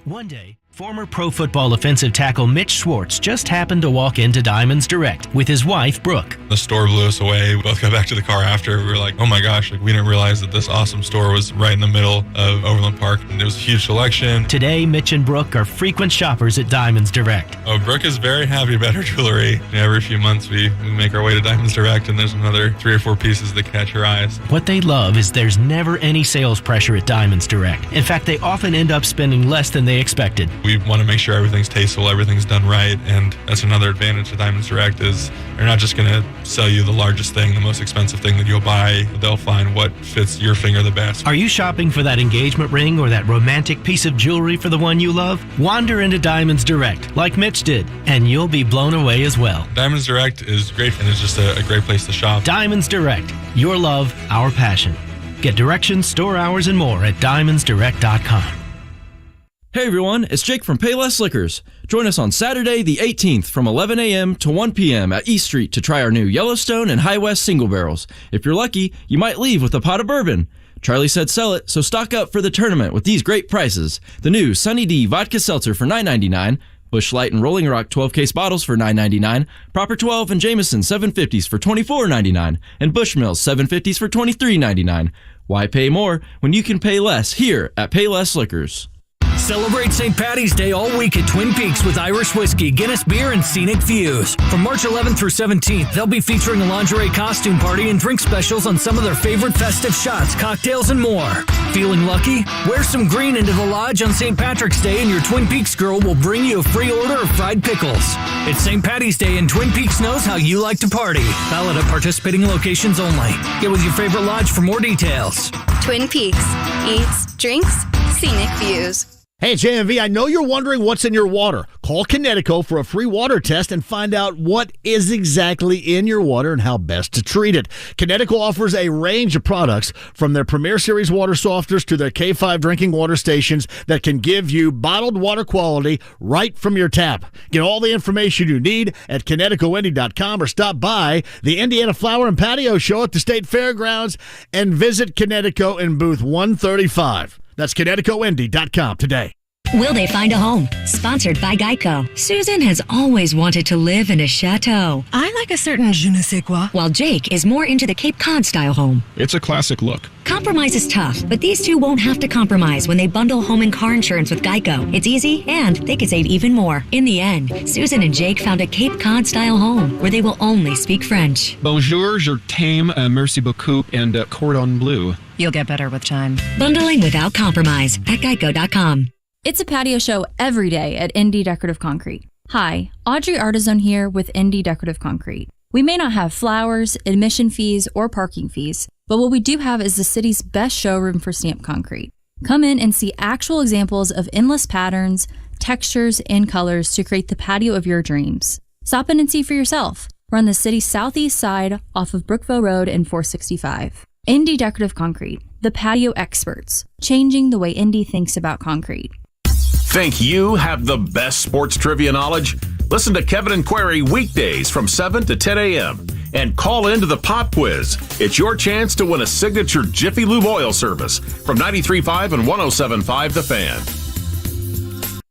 One day, former pro football offensive tackle Mitch Schwartz just happened to walk into Diamonds Direct with his wife, Brooke. The store blew us away. We both got back to the car after. We were like, oh my gosh, we didn't realize that this awesome store was right in the middle of Overland Park. And it was a huge selection. Today, Mitch and Brooke are frequent shoppers at Diamonds Direct. Oh, Brooke is very happy about her jewelry. Every few months, we make our way to Diamonds Direct, and there's another 3 or 4 pieces that catch her eyes. What they love is there's never any sales pressure at Diamonds Direct. In fact, they often end up spending less than they expected. We want to make sure everything's tasteful, everything's done right, and that's another advantage of Diamonds Direct is they're not just going to sell you the largest thing, the most expensive thing that you'll buy. They'll find what fits your finger the best. Are you shopping for that engagement ring or that romantic piece of jewelry for the one you love? Wander into Diamonds Direct, like Mitch did, and you'll be blown away as well. Diamonds Direct is great, and it's just a great place to shop. Diamonds Direct, your love, our passion. Get directions, store hours, and more at diamondsdirect.com. Hey everyone, it's Jake from Payless Liquors. Join us on Saturday the 18th from 11 a.m. to 1 p.m. at East Street to try our new Yellowstone and High West single barrels. If you're lucky, you might leave with a pot of bourbon. Charlie said sell it, so stock up for the tournament with these great prices. The new Sunny D Vodka Seltzer for $9.99, Busch Light and Rolling Rock 12-case bottles for $9.99, Proper 12 and Jameson 750s for $24.99, and Bushmills 750s for $23.99. Why pay more when you can pay less here at Payless Liquors? Celebrate St. Paddy's Day all week at Twin Peaks with Irish Whiskey, Guinness Beer, and Scenic Views. From March 11th through 17th, they'll be featuring a lingerie costume party and drink specials on some of their favorite festive shots, cocktails, and more. Feeling lucky? Wear some green into the lodge on St. Patrick's Day and your Twin Peaks girl will bring you a free order of fried pickles. It's St. Paddy's Day and Twin Peaks knows how you like to party. Valid at participating locations only. Get with your favorite lodge for more details. Twin Peaks. Eats, drinks, scenic views. Hey, JMV, I know you're wondering what's in your water. Call Connecticut for a free water test and find out what is exactly in your water and how best to treat it. Connecticut offers a range of products from their Premier Series water softeners to their K5 drinking water stations that can give you bottled water quality right from your tap. Get all the information you need at ConnecticutIndy.com or stop by the Indiana Flower and Patio Show at the State Fairgrounds and visit Connecticut in booth 135. That's ConnecticutIndy.com today. Will they find a home? Sponsored by Geico. Susan has always wanted to live in a chateau. I like a certain je ne sais quoi. While Jake is more into the Cape Cod style home. It's a classic look. Compromise is tough, but these two won't have to compromise when they bundle home and car insurance with Geico. It's easy, and they could save even more. In the end, Susan and Jake found a Cape Cod style home where they will only speak French. Bonjour, je t'aime, merci beaucoup, and cordon bleu. You'll get better with time. Bundling without compromise at Geico.com. It's a patio show every day at Indy Decorative Concrete. Hi, Audrey Artisan here with Indy Decorative Concrete. We may not have flowers, admission fees, or parking fees, but what we do have is the city's best showroom for stamped concrete. Come in and see actual examples of endless patterns, textures, and colors to create the patio of your dreams. Stop in and see for yourself. We're on the city's southeast side off of Brookville Road and 465. Indy Decorative Concrete, the patio experts, changing the way Indy thinks about concrete. Think you have the best sports trivia knowledge? Listen to Kevin and Query weekdays from 7 to 10 a.m. and call into the pop quiz. It's your chance to win a signature Jiffy Lube oil service from 93.5 and 107.5 The Fan.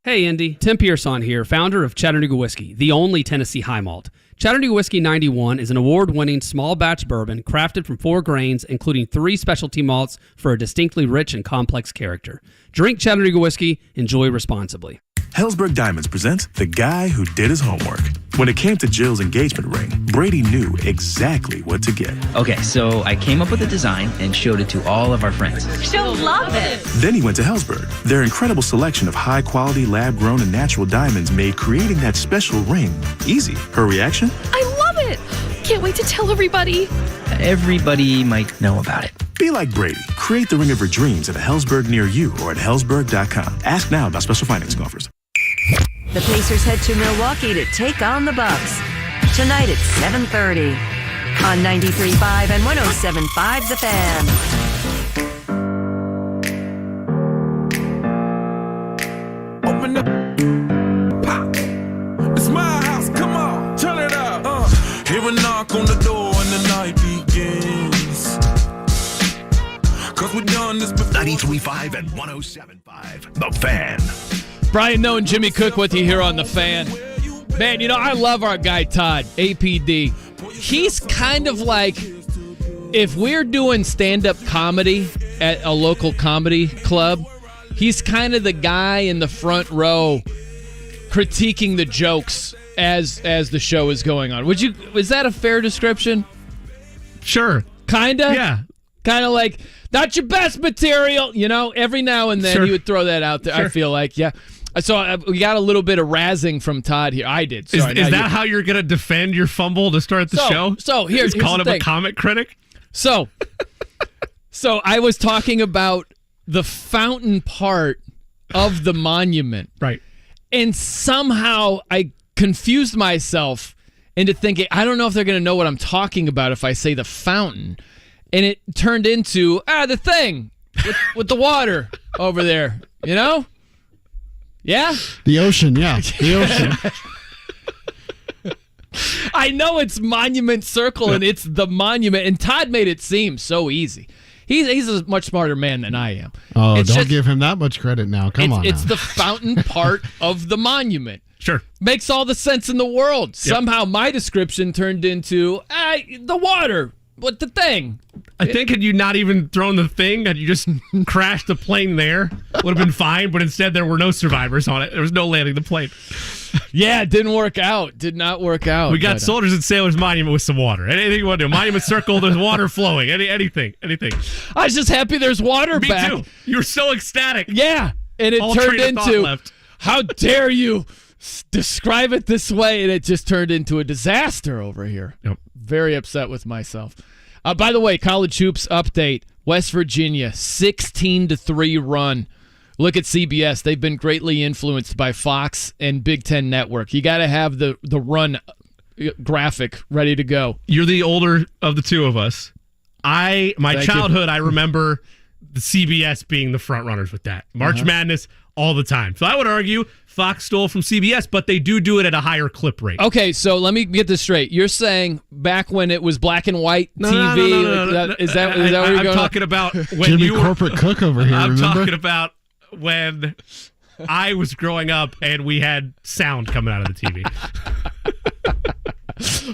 Hey, Indy. Tim Pearson here, founder of Chattanooga Whiskey, the only Tennessee high malt. Chattanooga Whiskey 91 is an award-winning small batch bourbon crafted from 4 grains, including 3 specialty malts for a distinctly rich and complex character. Drink Chattanooga Whiskey, enjoy responsibly. Helzberg Diamonds presents The Guy Who Did His Homework. When it came to Jill's engagement ring, Brady knew exactly what to get. Okay, so I came up with a design and showed it to all of our friends. She'll love it. Then he went to Helzberg. Their incredible selection of high-quality, lab-grown, and natural diamonds made creating that special ring easy. Her reaction? I love it. Can't wait to tell everybody. Everybody might know about it. Be like Brady. Create the ring of your dreams at a Helzberg near you or at Helzberg.com. Ask now about special financing offers. The Pacers head to Milwaukee to take on the Bucks. Tonight at 7:30 on 93.5 and 107.5 The Fan. Open up, pop. It's my house, come on, turn it up. Hear a knock on the door and the night begins. 'Cause we've done this before. 93.5 and 107.5 The Fan. Brian Noe and Jimmy Cook with you here on The Fan. Man, you know, I love our guy Todd, APD. He's kind of like, if we're doing stand-up comedy at a local comedy club, he's kind of the guy in the front row critiquing the jokes as the show is going on. Is that a fair description? Sure. Kinda? Yeah. Kind of like, not your best material. You know, every now and then he would throw that out there, I feel like. Yeah. So we got a little bit of razzing from Todd here. I did. Sorry, is that how you're going to defend your fumble to start the show? So here's calling the him thing. a comic critic? So I was talking about the fountain part of the monument. Right. And somehow I confused myself into thinking, I don't know if they're going to know what I'm talking about if I say the fountain. And it turned into, the thing with the water over there, you know? Yeah? The ocean, yeah. The ocean. I know it's Monument Circle and it's the monument, and Todd made it seem so easy. He's a much smarter man than I am. Oh, don't give him that much credit now. Come on. It's the fountain part of the monument. Sure. Makes all the sense in the world. Yep. Somehow my description turned into the water. What the thing? I think had you not even thrown the thing, had you just crashed the plane there, would have been fine, but instead there were no survivors on it. There was no landing the plane. Yeah, it didn't work out. Did not work out. We got Soldiers and Sailors Monument with some water. Anything you want to do. Monument Circle, there's water flowing. Anything. I was just happy there's water back. Me too. You were so ecstatic. Yeah, and it turned into, how dare you describe it this way, and it just turned into a disaster over here. Yep. Very upset with myself. By the way, college hoops update. West Virginia, 16-3 run Look at CBS. They've been greatly influenced by Fox and Big Ten Network. You got to have the run graphic ready to go. You're the older of the two of us. My childhood, I remember the CBS being the front runners with that. March Madness all the time. So I would argue Fox stole from CBS, but they do it at a higher clip rate. Okay, so let me get this straight. You're saying back when it was black and white TV? No. Is that where you're going? I'm talking about when Jimmy you were corporate cook over here. I'm remember? talking about when I was growing up and we had sound coming out of the TV.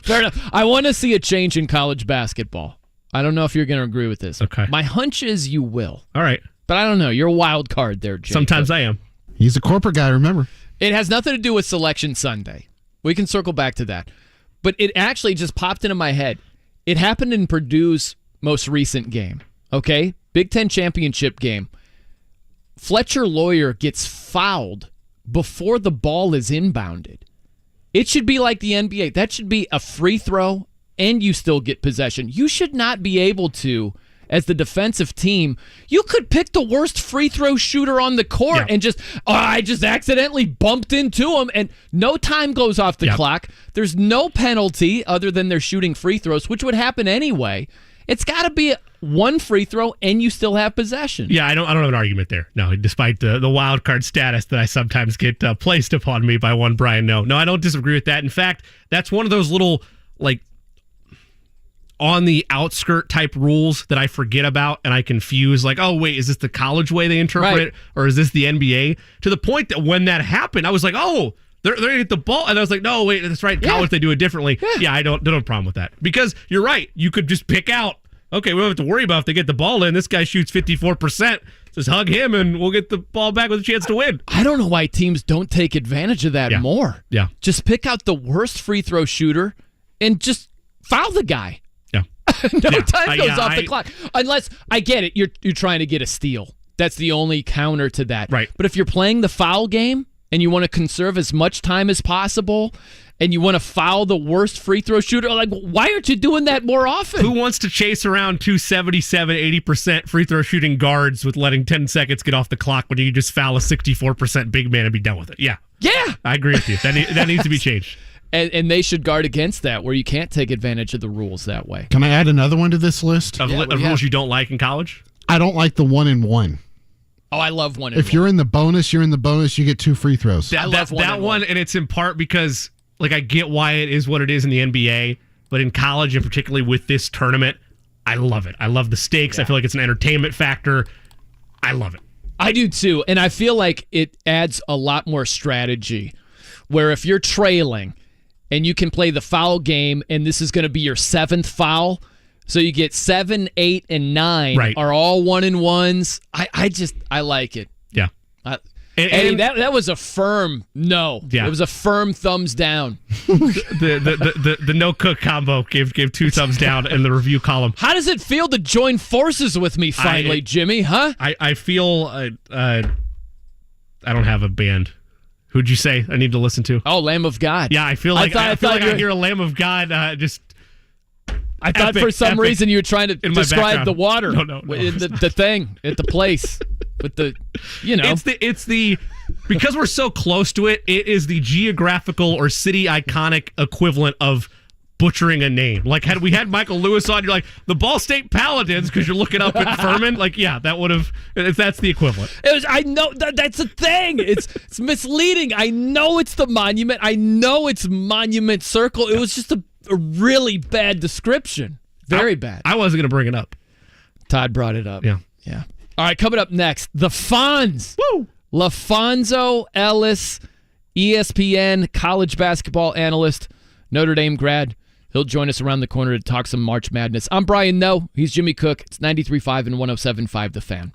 Fair enough. I want to see a change in college basketball. I don't know if you're going to agree with this. Okay. My hunch is you will. All right. But I don't know. You're a wild card there, Jake. Sometimes I am. He's a corporate guy, remember? It has nothing to do with Selection Sunday. We can circle back to that. But it actually just popped into my head. It happened in Purdue's most recent game, okay? Big Ten championship game. Fletcher Lawyer gets fouled before the ball is inbounded. It should be like the NBA. That should be a free throw, and you still get possession. You should not be able to, as the defensive team, you could pick the worst free throw shooter on the court and I just accidentally bumped into him, and no time goes off the clock. There's no penalty other than they're shooting free throws, which would happen anyway. It's got to be one free throw, and you still have possession. Yeah, I don't have an argument there. No, despite the wild card status that I sometimes get placed upon me by one Brian. No, I don't disagree with that. In fact, that's one of those little on the outskirt type rules that I forget about and I confuse. Like, oh wait, is this the college way they interpret it, or is this the NBA? To the point that when that happened, I was like, oh. They're going to get the ball. And I was like, no, wait, that's right. College, they do it differently. Yeah, I don't have a problem with that. Because you're right. You could just pick out, okay, we don't have to worry about if they get the ball in. This guy shoots 54%. Just hug him, and we'll get the ball back with a chance to win. I don't know why teams don't take advantage of that more. Yeah. Just pick out the worst free throw shooter and just foul the guy. Yeah. Time goes off the clock. Unless, I get it, you're trying to get a steal. That's the only counter to that. Right. But if you're playing the foul game, and you want to conserve as much time as possible, and you want to foul the worst free throw shooter, why aren't you doing that more often? Who wants to chase around 277, 80% free throw shooting guards with letting 10 seconds get off the clock when you just foul a 64% big man and be done with it? Yeah. I agree with you. That needs to be changed. And they should guard against that, where you can't take advantage of the rules that way. Can I add another one to this list? Of rules you don't like in college? I don't like the 1-and-1. Oh, I love 1-and-1. If you're in the bonus, you get 2 free throws. I love that one, and it's in part because I get why it is what it is in the NBA, but in college, and particularly with this tournament, I love it. I love the stakes. I feel like it's an entertainment factor. I love it. I do too, and I feel like it adds a lot more strategy, where if you're trailing and you can play the foul game, and this is going to be your 7th foul, so you get 7, 8, and 9 are all 1-and-1s. I like it. Yeah. Eddie, that was a firm no. Yeah. It was a firm thumbs down. the no cook combo gave 2 thumbs down in the review column. How does it feel to join forces with me finally, Jimmy? Huh? I feel I don't have a band. Who'd you say I need to listen to? Oh, Lamb of God. Yeah, I feel like I hear a Lamb of God just. I thought for some reason you were trying to describe the water. No. The thing at the place with the, It's the because we're so close to it. It is the geographical or city iconic equivalent of butchering a name. Like had we had Michael Lewis on, you're like the Ball State Paladins because you're looking up at Furman. That would have. That's the equivalent. I know that's the thing. It's misleading. I know it's the monument. I know it's Monument Circle. It was just a really bad description. Very bad. I wasn't going to bring it up. Todd brought it up. Yeah. All right, coming up next, the Fonz. Woo! LaPhonso Ellis, ESPN college basketball analyst, Notre Dame grad. He'll join us around the corner to talk some March Madness. I'm Brian Noe. He's Jimmy Cook. It's 93.5 and 107.5 The Fan.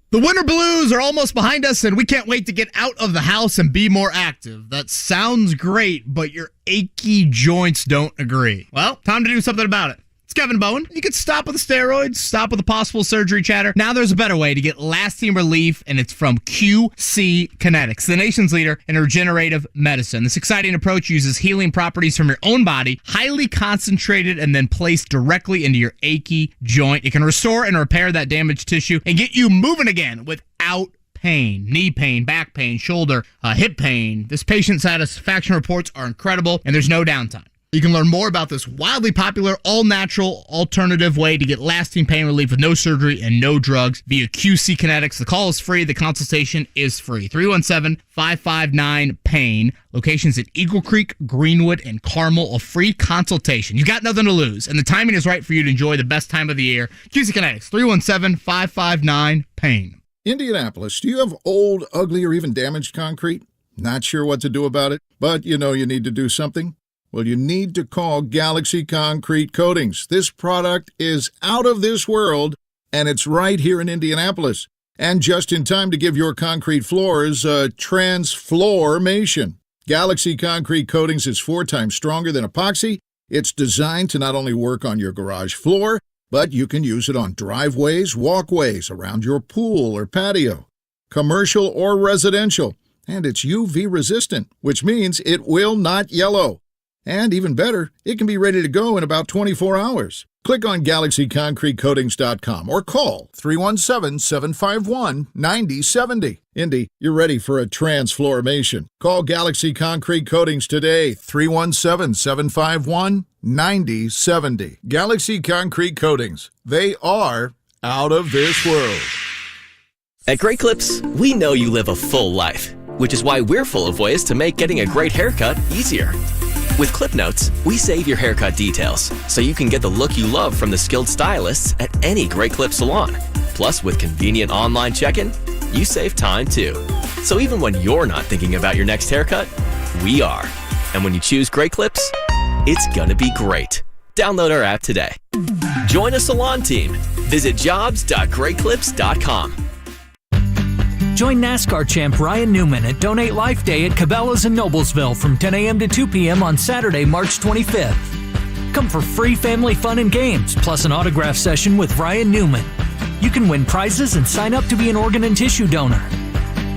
The Winter Blues are almost behind us, and we can't wait to get out of the house and be more active. That sounds great, but your achy joints don't agree. Well, time to do something about it. It's Kevin Bowen. You could stop with the steroids, stop with the possible surgery chatter. Now there's a better way to get lasting relief, and it's from QC Kinetics, the nation's leader in regenerative medicine. This exciting approach uses healing properties from your own body, highly concentrated, and then placed directly into your achy joint. It can restore and repair that damaged tissue and get you moving again without pain, knee pain, back pain, shoulder, hip pain. This patient satisfaction reports are incredible, and there's no downtime. You can learn more about this wildly popular, all-natural, alternative way to get lasting pain relief with no surgery and no drugs via QC Kinetics. The call is free. The consultation is free. 317-559-PAIN. Locations at Eagle Creek, Greenwood, and Carmel. A free consultation. You got nothing to lose, and the timing is right for you to enjoy the best time of the year. QC Kinetics, 317-559-PAIN. Indianapolis, do you have old, ugly, or even damaged concrete? Not sure what to do about it, but you know you need to do something? Well, you need to call Galaxy Concrete Coatings. This product is out of this world, and it's right here in Indianapolis. And just in time to give your concrete floors a transflormation. Galaxy Concrete Coatings is 4 times stronger than epoxy. It's designed to not only work on your garage floor, but you can use it on driveways, walkways, around your pool or patio, commercial or residential. And it's UV resistant, which means it will not yellow. And even better, it can be ready to go in about 24 hours. Click on GalaxyConcreteCoatings.com or call 317-751-9070. Indy, you're ready for a transflormation. Call Galaxy Concrete Coatings today, 317-751-9070. Galaxy Concrete Coatings. They are out of this world. At Great Clips, we know you live a full life, which is why we're full of ways to make getting a great haircut easier. With Clip Notes, we save your haircut details so you can get the look you love from the skilled stylists at any Great Clip salon. Plus, with convenient online check-in, you save time too. So even when you're not thinking about your next haircut, we are. And when you choose Great Clips, it's gonna be great. Download our app today. Join a salon team. Visit jobs.greatclips.com. Join NASCAR champ Ryan Newman at Donate Life Day at Cabela's in Noblesville from 10 a.m. to 2 p.m. on Saturday, March 25th. Come for free family fun and games, plus an autograph session with Ryan Newman. You can win prizes and sign up to be an organ and tissue donor.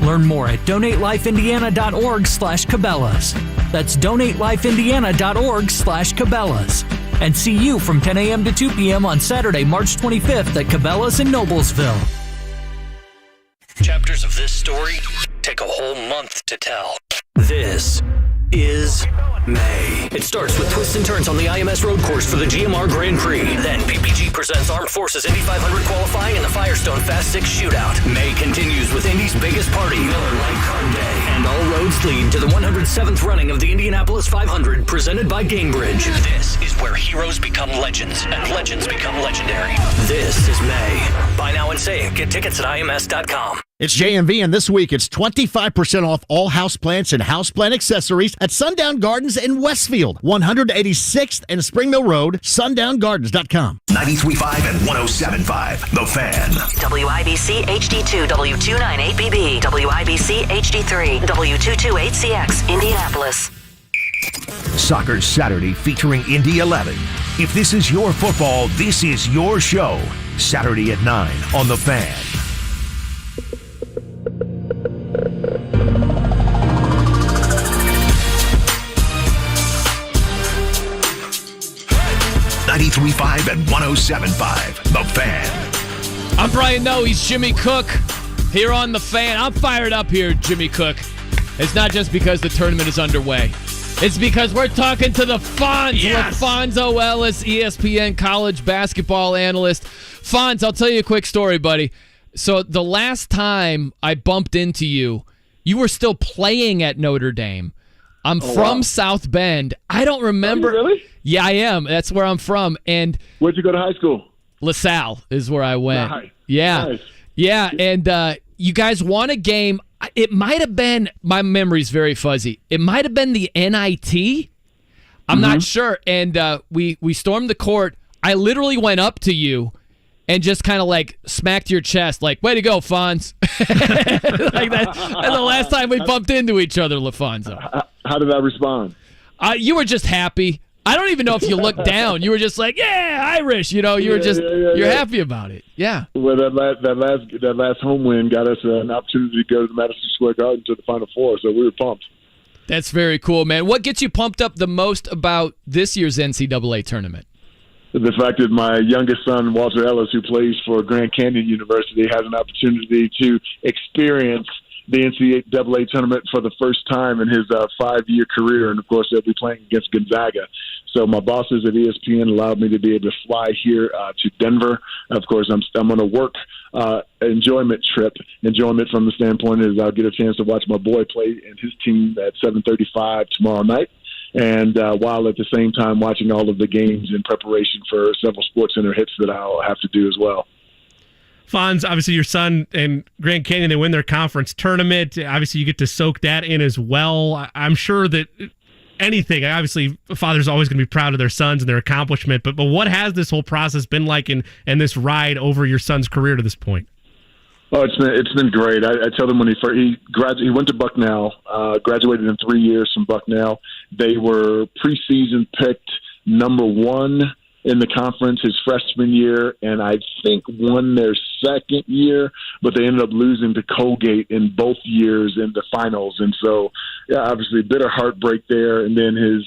Learn more at donatelifeindiana.org/Cabela's. That's donatelifeindiana.org/Cabela's. And see you from 10 a.m. to 2 p.m. on Saturday, March 25th at Cabela's in Noblesville. Chapters of this story take a whole month to tell. This is May. It starts with twists and turns on the IMS road course for the GMR Grand Prix. Then PPG presents Armed Forces Indy 500 qualifying and the Firestone Fast 6 shootout. May continues with Indy's biggest party, Miller Lite Card Day. And all roads lead to the 107th running of the Indianapolis 500 presented by Gainbridge. This is where heroes become legends and legends become legendary. This is May. Buy now and say it. Get tickets at IMS.com. It's JMV, and this week it's 25% off all houseplants and houseplant accessories at Sundown Gardens in Westfield, 186th and Spring Mill Road, sundown.gardens.com. 93.5 and 107.5, The Fan. WIBC HD2, W298BB, WIBC HD3, W228CX, Indianapolis. Soccer Saturday featuring Indy 11. If this is your football, this is your show. Saturday at 9 on The Fan. .93.5 and 107.5, The Fan. I'm Brian Noe. He's Jimmy Cook here on The Fan. I'm fired up here, Jimmy Cook. It's not just because the tournament is underway. It's because we're talking to the Fonz. Yes. LaPhonso Ellis, ESPN college basketball analyst. Fonz, I'll tell you a quick story, buddy. So the last time I bumped into you, you were still playing at Notre Dame. I'm from South Bend. I don't remember. Are you really? Yeah, I am. That's where I'm from. And where'd you go to high school? LaSalle is where I went. Nice. Yeah. Nice. Yeah, and you guys won a game. It might have been, my memory's very fuzzy. It might have been the NIT. I'm not sure. And we stormed the court. I literally went up to you and just kind of like smacked your chest, like, way to go, Fonz. Like that. That's the last time we bumped into each other, LaPhonso. How did I respond? You were just happy. I don't even know if you looked down. You were just like, yeah, Irish. You know, you were just, you're happy about it. Yeah. Well, that last home win got us an opportunity to go to Madison Square Garden to the Final Four, so we were pumped. That's very cool, man. What gets you pumped up the most about this year's NCAA tournament? the fact that my youngest son, Walter Ellis, who plays for Grand Canyon University, has an opportunity to experience the NCAA tournament for the first time in his 5-year career. And, of course, they'll be playing against Gonzaga. So my bosses at ESPN allowed me to be able to fly here to Denver. Of course, I'm on a work enjoyment trip. Enjoyment from the standpoint is I'll get a chance to watch my boy play and his team at 7:35 tomorrow night. And while at the same time watching all of the games in preparation for several SportsCenter hits that I'll have to do as well. Fonz, obviously your son and Grand Canyon, they win their conference tournament. Obviously you get to soak that in as well. I'm sure that anything, obviously fathers are always going to be proud of their sons and their accomplishment, but what has this whole process been like in this ride over your son's career to this point? Oh, it's been great. I tell them when he went to Bucknell, graduated in 3 years from Bucknell. They were preseason picked number 1 in the conference his freshman year, and I think won their second year, but they ended up losing to Colgate in both years in the finals. And so, yeah, obviously bitter heartbreak there. And then his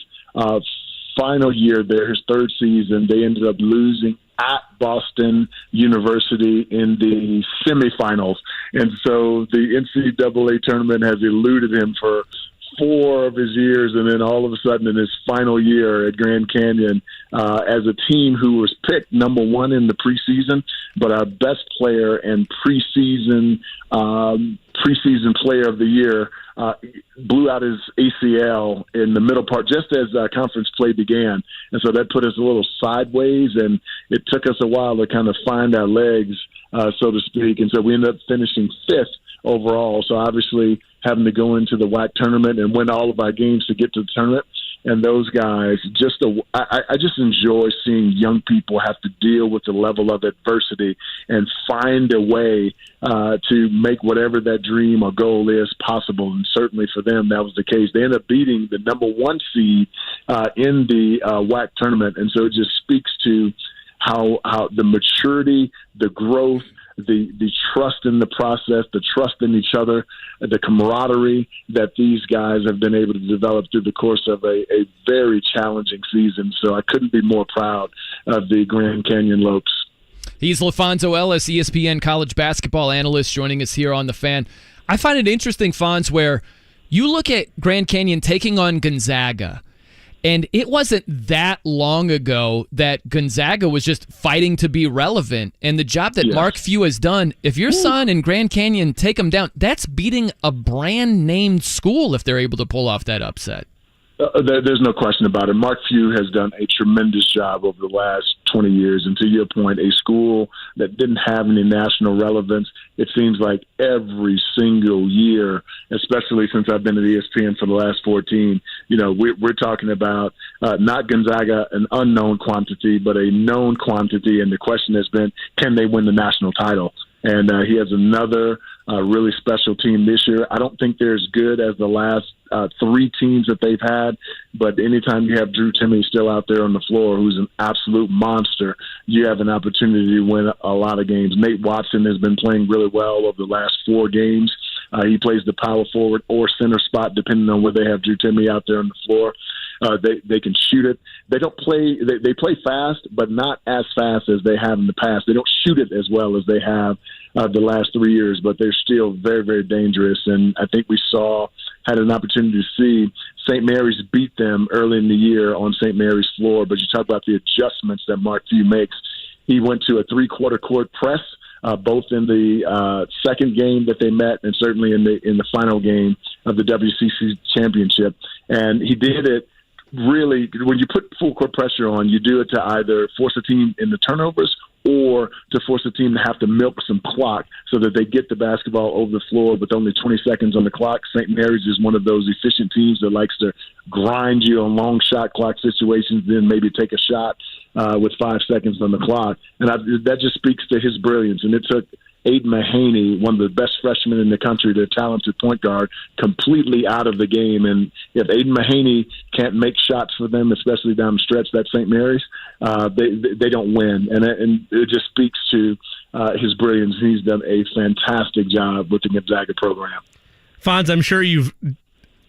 final year there, his third season, they ended up losing at Boston University in the semifinals. And so the NCAA tournament has eluded him for 4 of his years, and then all of a sudden in his final year at Grand Canyon, as a team who was picked number 1 in the preseason, but our best player and preseason player of the year blew out his ACL in the middle part, just as conference play began. And so that put us a little sideways, and it took us a while to kind of find our legs, so to speak. And so we ended up finishing 5th overall. So obviously having to go into the WAC tournament and win all of our games to get to the tournament. And those guys, I just enjoy seeing young people have to deal with the level of adversity and find a way to make whatever that dream or goal is possible. And certainly for them, that was the case. They ended up beating the number 1 seed in the WAC tournament. And so it just speaks to how the maturity, the growth, the trust in the process, the trust in each other, the camaraderie that these guys have been able to develop through the course of a very challenging season. So I couldn't be more proud of the Grand Canyon Lopes. He's LaPhonso Ellis, ESPN college basketball analyst, joining us here on The Fan. I find it interesting, Fonz, where you look at Grand Canyon taking on Gonzaga, and it wasn't that long ago that Gonzaga was just fighting to be relevant. And the job that Mark Few has done, if your son and Grand Canyon take them down, that's beating a brand-named school if they're able to pull off that upset. There's no question about it. Mark Few has done a tremendous job over the last 20 years. And to your point, a school that didn't have any national relevance, it seems like every single year, especially since I've been at ESPN for the last 14, we're talking about not Gonzaga, an unknown quantity, but a known quantity. And the question has been, can they win the national title? And he has another really special team this year. I don't think they're as good as the last 3 teams that they've had, but anytime you have Drew Timme still out there on the floor, who's an absolute monster, you have an opportunity to win a lot of games. Nate Watson has been playing really well over the last 4 games. He plays the power forward or center spot, depending on where they have Drew Timme out there on the floor. They can shoot it. They don't play. They play fast, but not as fast as they have in the past. They don't shoot it as well as they have the last 3 years, but they're still very, very dangerous. And I think we had an opportunity to see St. Mary's beat them early in the year on St. Mary's floor. But you talk about the adjustments that Mark Few makes. He went to a 3-quarter court press, both in the second game that they met and certainly in the final game of the WCC championship. And he did it. Really, when you put full court pressure on, you do it to either force a team into turnovers or to force a team to have to milk some clock so that they get the basketball over the floor with only 20 seconds on the clock. St. Mary's is one of those efficient teams that likes to grind you on long shot clock situations, then maybe take a shot with 5 seconds on the clock. And that just speaks to his brilliance. And it took Aiden Mahaney, one of the best freshmen in the country, their talented point guard, completely out of the game. And if Aiden Mahaney can't make shots for them, especially down the stretch, that's St. Mary's, they don't win. And it just speaks to his brilliance. He's done a fantastic job with the Gonzaga program. Fonz, I'm sure you've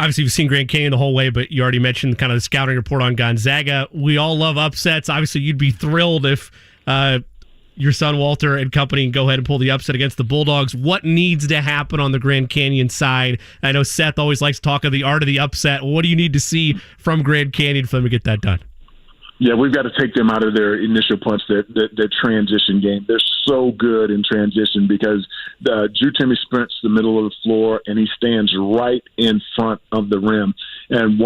Obviously, you've seen Grand Canyon the whole way, but you already mentioned kind of the scouting report on Gonzaga. We all love upsets. Obviously, you'd be thrilled if your son Walter and company can go ahead and pull the upset against the Bulldogs. What needs to happen on the Grand Canyon side? I know Seth always likes to talk of the art of the upset. What do you need to see from Grand Canyon for them to get that done? Yeah, we've got to take them out of their initial punch, their transition game. They're so good in transition because Drew Timme sprints the middle of the floor and he stands right in front of the rim. And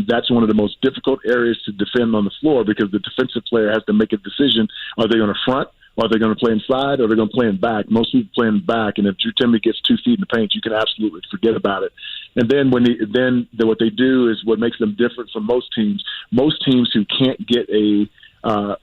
that's one of the most difficult areas to defend on the floor because the defensive player has to make a decision. Are they going to front? Or are they going to play inside, or are they going to play in back? Most people play in back, and if Drew Timme gets 2 feet in the paint, you can absolutely forget about it. And then what they do is what makes them different from most teams. Most teams who can't get a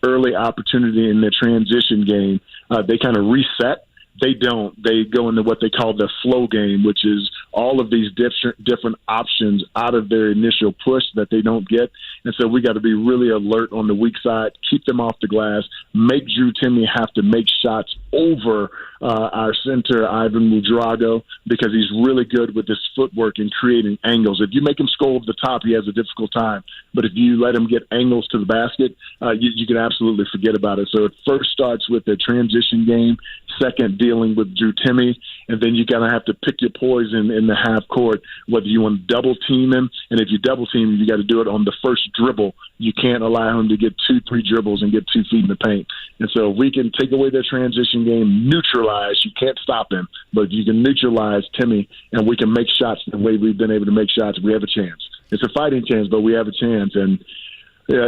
early opportunity in their transition game, they kind of reset. They don't. They go into what they call the flow game, which is all of these different options out of their initial push that they don't get. And so we got to be really alert on the weak side, keep them off the glass, make Drew Timme have to make shots over our center, Ivan Mudrago, because he's really good with his footwork and creating angles. If you make him score over the top, he has a difficult time. But if you let him get angles to the basket, you can absolutely forget about it. So it first starts with the transition game, second dealing with Drew Timme, and then you gotta have to pick your poison in the half court, whether you want to double team him, and if you double team him, you got to do it on the first dribble. You can't allow him to get 2-3 dribbles and get 2 feet in the paint. And so if we can take away their transition game, neutralize, you can't stop him, but you can neutralize Timme, and we can make shots the way we've been able to make shots. We have a chance. It's a fighting chance, but we have a chance. And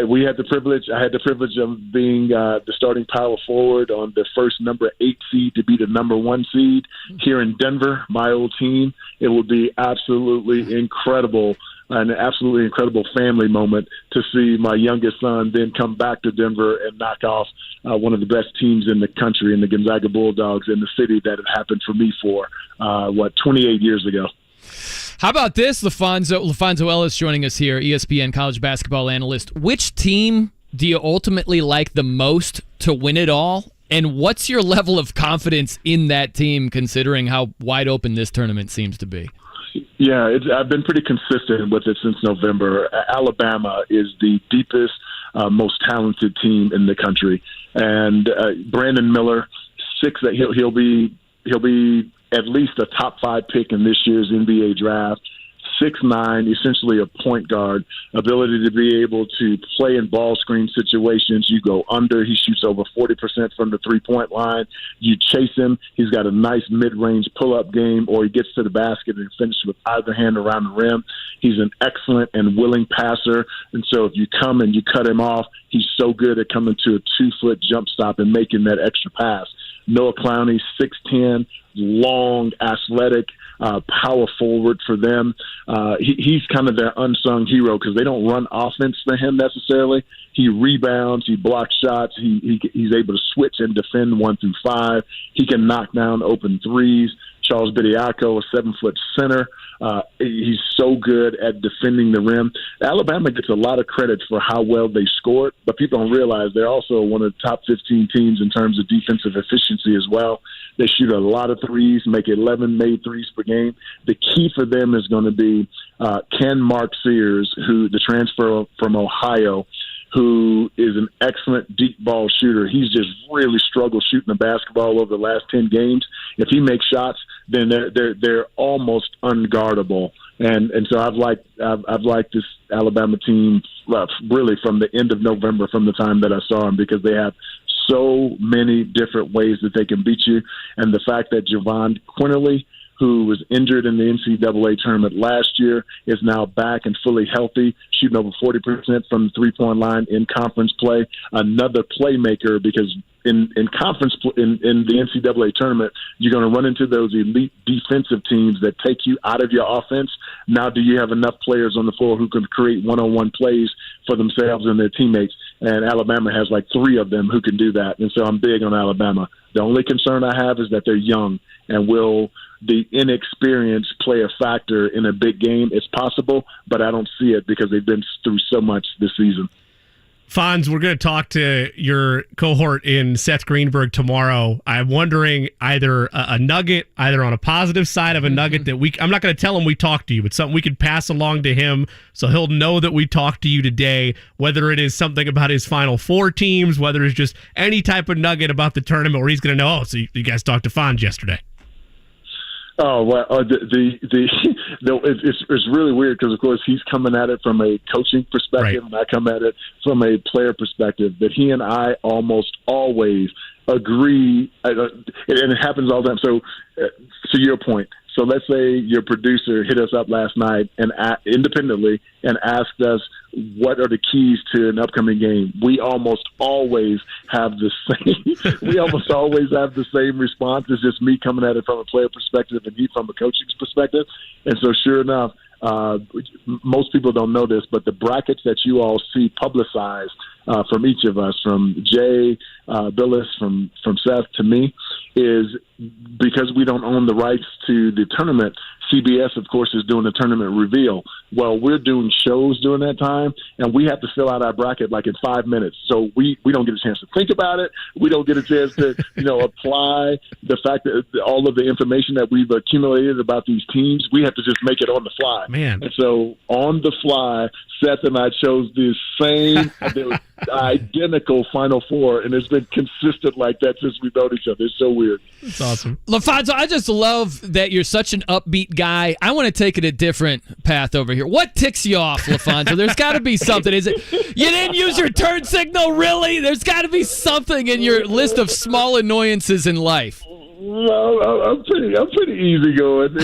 we had the privilege. I had the privilege of being the starting power forward on the first number 8 seed to be the number 1 seed here in Denver, my old team. It would be absolutely incredible, an absolutely incredible family moment to see my youngest son then come back to Denver and knock off one of the best teams in the country, in the Gonzaga Bulldogs, in the city that it happened for me for, 28 years ago. How about this, LaPhonso Ellis joining us here, ESPN college basketball analyst. Which team do you ultimately like the most to win it all? And what's your level of confidence in that team, considering how wide open this tournament seems to be? Yeah, I've been pretty consistent with it since November. Alabama is the deepest, most talented team in the country. And Brandon Miller, he'll be at least a top 5 pick in this year's NBA draft. 6'9", essentially a point guard, ability to be able to play in ball screen situations. You go under, he shoots over 40% from the three-point line. You chase him, he's got a nice mid-range pull-up game, or he gets to the basket and finishes with either hand around the rim. He's an excellent and willing passer, and so if you come and you cut him off, he's so good at coming to a 2-foot jump stop and making that extra pass. Noah Clowney, 6'10", long, athletic, power forward for them. He's kind of their unsung hero because they don't run offense for him necessarily. He rebounds, he blocks shots, he's able to switch and defend 1 through 5. He can knock down open threes. Charles Bediako, a 7-foot center. He's so good at defending the rim. Alabama gets a lot of credit for how well they scored, but people don't realize they're also one of the top 15 teams in terms of defensive efficiency as well. They shoot a lot of threes, make 11 made threes per game. The key for them is going to be can Mark Sears, who the transfer from Ohio, who is an excellent deep ball shooter. He's just really struggled shooting the basketball over the last 10 games. If he makes shots, then they're almost unguardable. And so I've liked this Alabama team really from the end of November, from the time that I saw them, because they have so many different ways that they can beat you. And the fact that Javon Quinterly, who was injured in the NCAA tournament last year, is now back and fully healthy, shooting over 40% from the three-point line in conference play. Another playmaker, because in the NCAA tournament, you're going to run into those elite defensive teams that take you out of your offense. Now, do you have enough players on the floor who can create one-on-one plays for themselves and their teammates? And Alabama has like 3 of them who can do that. And so I'm big on Alabama. The only concern I have is that they're young, and will the inexperience play a factor in a big game? It's possible, but I don't see it because they've been through so much this season. Fonz, we're going to talk to your cohort in Seth Greenberg tomorrow. I'm wondering either a nugget, either on a positive side of a nugget that I'm not going to tell him we talked to you, but something we could pass along to him so he'll know that we talked to you today, whether it is something about his Final Four teams, whether it's just any type of nugget about the tournament where he's going to know, so you guys talked to Fonz yesterday. Oh, well, it's really weird because, of course, he's coming at it from a coaching perspective, and I come at it from a player perspective. But he and I almost always agree, and it happens all the time. So, to your point, so let's say your producer hit us up last night and independently and asked us what are the keys to an upcoming game. We almost always have the same. We almost always have the same response. It's just me coming at it from a player perspective and he from a coaching perspective. And so, sure enough, most people don't know this, but the brackets that you all see publicized from each of us, from Jay, Billis, from Seth to me, is because we don't own the rights to the tournament. CBS, of course, is doing the tournament reveal. Well, we're doing shows during that time, and we have to fill out our bracket like in 5 minutes. So we don't get a chance to think about it. We don't get a chance to, apply the fact that all of the information that we've accumulated about these teams, we have to just make it on the fly. Man. And so on the fly, Seth and I chose the same, identical Final Four, and it's been consistent like that since we've known each other. It's so weird. It's awesome. LaPhonso, I just love that you're such an upbeat guy. I want to take it a different path over here. What ticks you off, LaPhonso? There's got to be something. Is it you didn't use your turn signal, really? There's got to be something in your list of small annoyances in life. No, I'm pretty easygoing.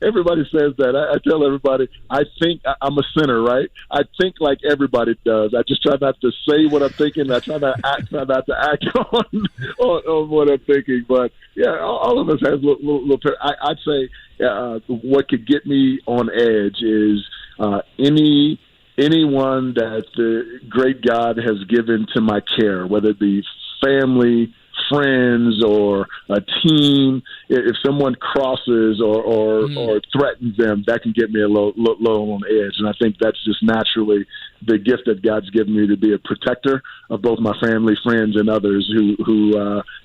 Everybody says that. I tell everybody, I think I'm a sinner, right? I think like everybody does. I just try not to say what I'm thinking. I try not to act on what I'm thinking. But yeah, all of us has little. I'd say what could get me on edge is anyone that the great God has given to my care, whether it be family, friends, or a team. If someone crosses or threatens them, that can get me a little on edge. And I think that's just naturally the gift that God's given me to be a protector of both my family, friends, and others who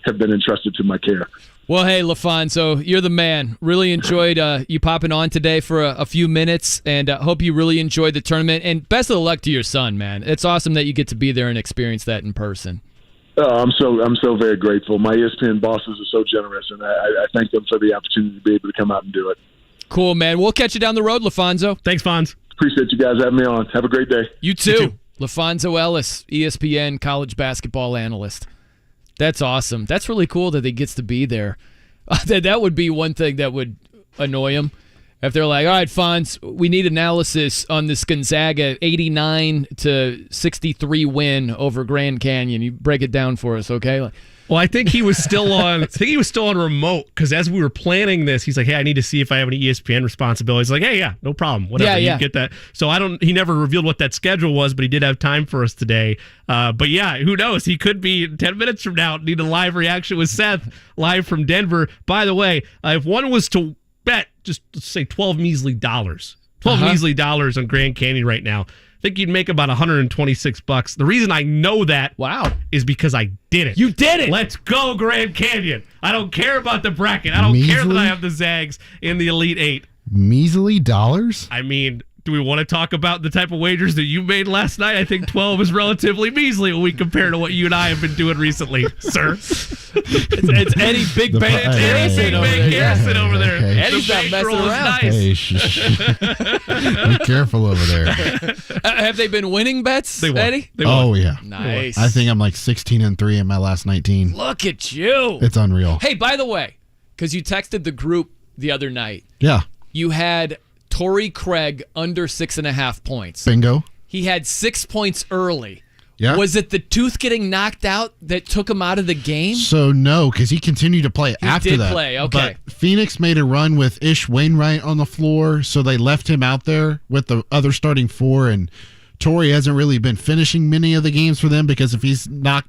have been entrusted to my care. Well, hey, LaPhonso, you're the man. Really enjoyed you popping on today for a few minutes, and hope you really enjoyed the tournament. And best of luck to your son, man. It's awesome that you get to be there and experience that in person. I'm so very grateful. My ESPN bosses are so generous, and I thank them for the opportunity to be able to come out and do it. Cool, man. We'll catch you down the road, LaPhonso. Thanks, Fonz. Appreciate you guys having me on. Have a great day. You too. LaPhonso Ellis, ESPN college basketball analyst. That's awesome. That's really cool that he gets to be there. That would be one thing that would annoy him. If they're like, all right, Fonz, we need analysis on this Gonzaga 89-63 win over Grand Canyon. You break it down for us, okay? Well, I think he was still on. I think he was still on remote because as we were planning this, he's like, "Hey, I need to see if I have any ESPN responsibilities." Like, "Hey, yeah, no problem, whatever, you get that." So he never revealed what that schedule was, but he did have time for us today. But yeah, who knows? He could be 10 minutes from now. Need a live reaction with Seth live from Denver. By the way, if one was to bet, just let's say $12 measly dollars on Grand Canyon right now, I think you'd make about $126. The reason I know that is because I did it. You did it. Let's go, Grand Canyon. I don't care about the bracket. I don't care that I have the Zags in the Elite Eight. Measly dollars? I mean, do we want to talk about the type of wagers that you made last night? I think 12 is relatively measly when we compare to what you and I have been doing recently, sir. It's Eddie Big Bank Harrison over there. Okay. Eddie's not messing around. Nice. Be careful over there. Have they been winning bets, Eddie? Oh, yeah. Nice. I think I'm like 16-3 in my last 19. Look at you. It's unreal. Hey, by the way, because you texted the group the other night. Yeah. You had Torrey Craig under 6.5 points. Bingo. He had 6 points early. Yeah. Was it the tooth getting knocked out that took him out of the game? So, no, because he continued to play after that. He did play, okay. But Phoenix made a run with Ish Wainwright on the floor, so they left him out there with the other starting four, and Torrey hasn't really been finishing many of the games for them because if he's not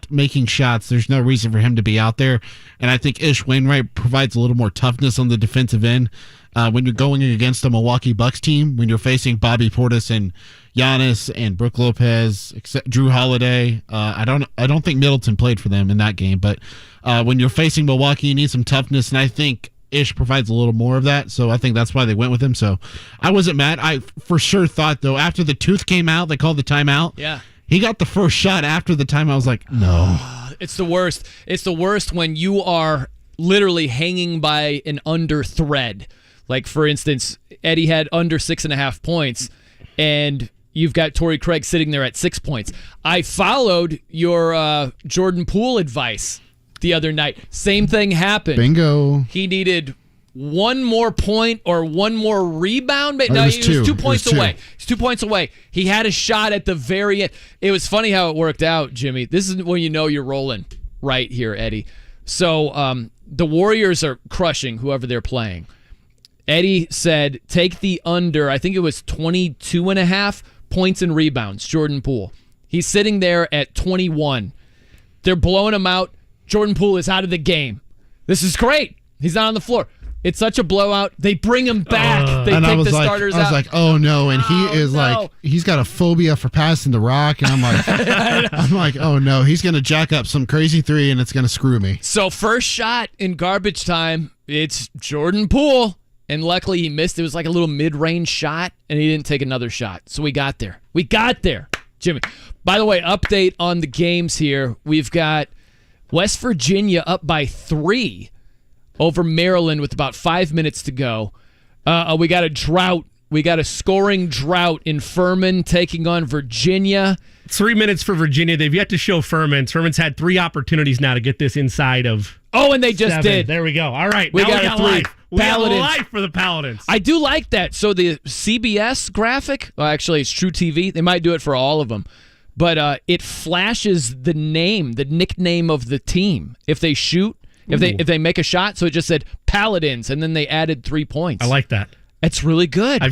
making shots, there's no reason for him to be out there. And I think Ish Wainwright provides a little more toughness on the defensive end. when you're going against the Milwaukee Bucks team, when you're facing Bobby Portis and Giannis and Brook Lopez, Drew Holiday. I don't think Middleton played for them in that game, but when you're facing Milwaukee, you need some toughness, and I think Ish provides a little more of that, so I think that's why they went with him. So I wasn't mad. I for sure thought, though, after the tooth came out, they called the timeout. Yeah. He got the first shot after the time. I was like, no. It's the worst. It's the worst when you are literally hanging by an under thread. Like, for instance, Eddie had under 6.5 points, and you've got Torrey Craig sitting there at 6 points. I followed your Jordan Poole advice the other night. Same thing happened. Bingo. He needed one more point or one more rebound. No, he was 2 points away. He's 2 points away. He had a shot at the very end. It was funny how it worked out, Jimmy. This is when you know you're rolling right here, Eddie. So the Warriors are crushing whoever they're playing. Eddie said, take the under. I think it was 22.5 points and rebounds, Jordan Poole. He's sitting there at 21. They're blowing him out. Jordan Poole is out of the game. This is great. He's not on the floor. It's such a blowout. They bring him back. They take the starters out. I was like, oh no, and he is like, he's got a phobia for passing the rock, and I'm like, oh no, he's gonna jack up some crazy three, and it's gonna screw me. So first shot in garbage time, it's Jordan Poole, and luckily he missed. It was like a little mid-range shot, and he didn't take another shot. So we got there. Jimmy. By the way, update on the games here. We've got West Virginia up by 3 over Maryland with about 5 minutes to go. We got a drought. We got a scoring drought in Furman taking on Virginia. 3 minutes for Virginia. They've yet to show Furman. Furman's had 3 opportunities now to get this inside of. Oh, and they just 7. did. There we go. All right. We now got we got 3. life. We got Paladins. life for the Paladins. I do like that. So the CBS graphic, well, actually it's True TV. They might do it for all of them. But it flashes the nickname of the team if they shoot. If they make a shot, so it just said Paladins, and then they added 3 points. I like that. It's really good. Are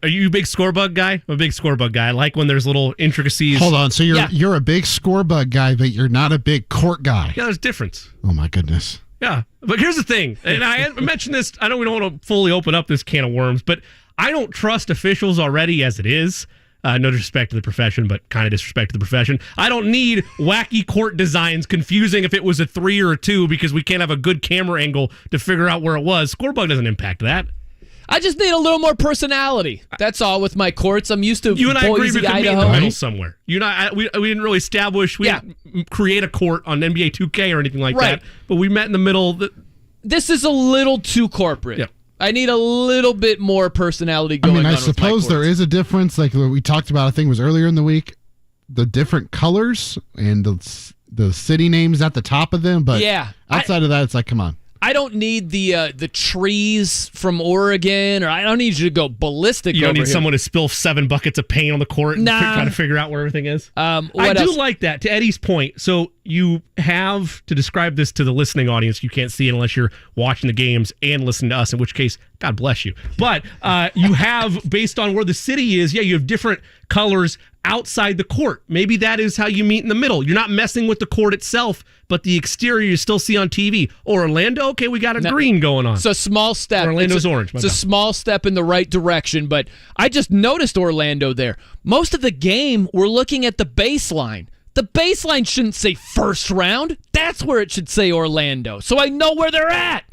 you a big scorebug guy? I'm a big scorebug guy. I like when there's little intricacies. Hold on, so you're a big scorebug guy, but you're not a big court guy. Yeah, there's a difference. Oh my goodness. Yeah, but here's the thing, and I mentioned this. We don't want to fully open up this can of worms, but I don't trust officials already as it is. No disrespect to the profession, but kind of disrespect to the profession. I don't need wacky court designs confusing if it was a 3 or a 2 because we can't have a good camera angle to figure out where it was. Scorebug doesn't impact that. I just need a little more personality. That's all with my courts. I'm used to you and I agree we could meet in the Idaho. middle somewhere. You and I, we didn't really establish, we didn't create a court on NBA 2K or anything like that, but we met in the middle. This is a little too corporate. Yeah. I need a little bit more personality going on. I suppose there is a difference, like what we talked about, I think it was earlier in the week, the different colors and the city names at the top of them. But outside of that, it's like, come on. I don't need the trees from Oregon, or I don't need you to go ballistic. You don't over need here. someone to spill 7 buckets of paint on the court and try to figure out where everything is. I do like that. To Eddie's point, so you have to describe this to the listening audience. You can't see it unless you're watching the games and listening to us, in which case, God bless you. But you have, based on where the city is, you have different colors outside the court. Maybe that is how you meet in the middle. You're not messing with the court itself, but the exterior you still see on TV. Or Orlando, okay, we got a green going on. It's a small step. Orlando's orange. It's a small step in the right direction, but I just noticed Orlando there. Most of the game, we're looking at the baseline. The baseline shouldn't say first round. That's where it should say Orlando. So I know where they're at.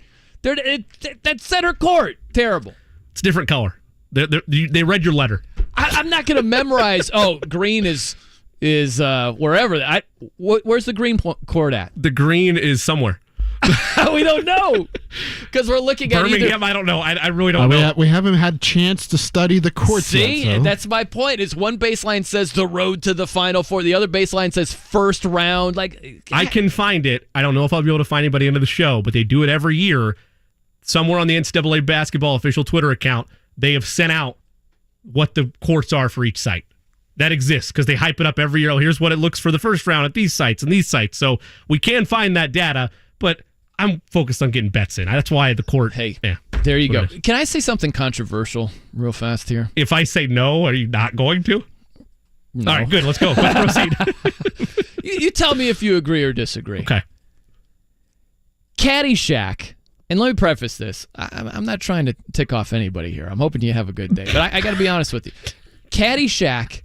That's center court. Terrible. It's a different color. They read your letter. I'm not going to memorize. Oh, green is wherever. Where's the green court at? The green is somewhere. We don't know because we're looking at Birmingham. I don't know. I really don't know. We haven't had a chance to study the courts yet. See, that's my point. Is one baseline says the road to the Final Four, the other baseline says first round. Like I can find it. I don't know if I'll be able to find it by the end of the show, but they do it every year. Somewhere on the NCAA basketball official Twitter account, they have sent out what the courts are for each site. That exists because they hype it up every year. Oh, here's what it looks for the first round at these sites and these sites. So we can find that data, but I'm focused on getting bets in. That's why the court. Hey, there you go. Can I say something controversial real fast here? If I say no, are you not going to? No. All right, good. Let's go. Let's proceed. You tell me if you agree or disagree. Okay. Caddyshack And let me preface this. I'm not trying to tick off anybody here. I'm hoping you have a good day. But I got to be honest with you. Caddyshack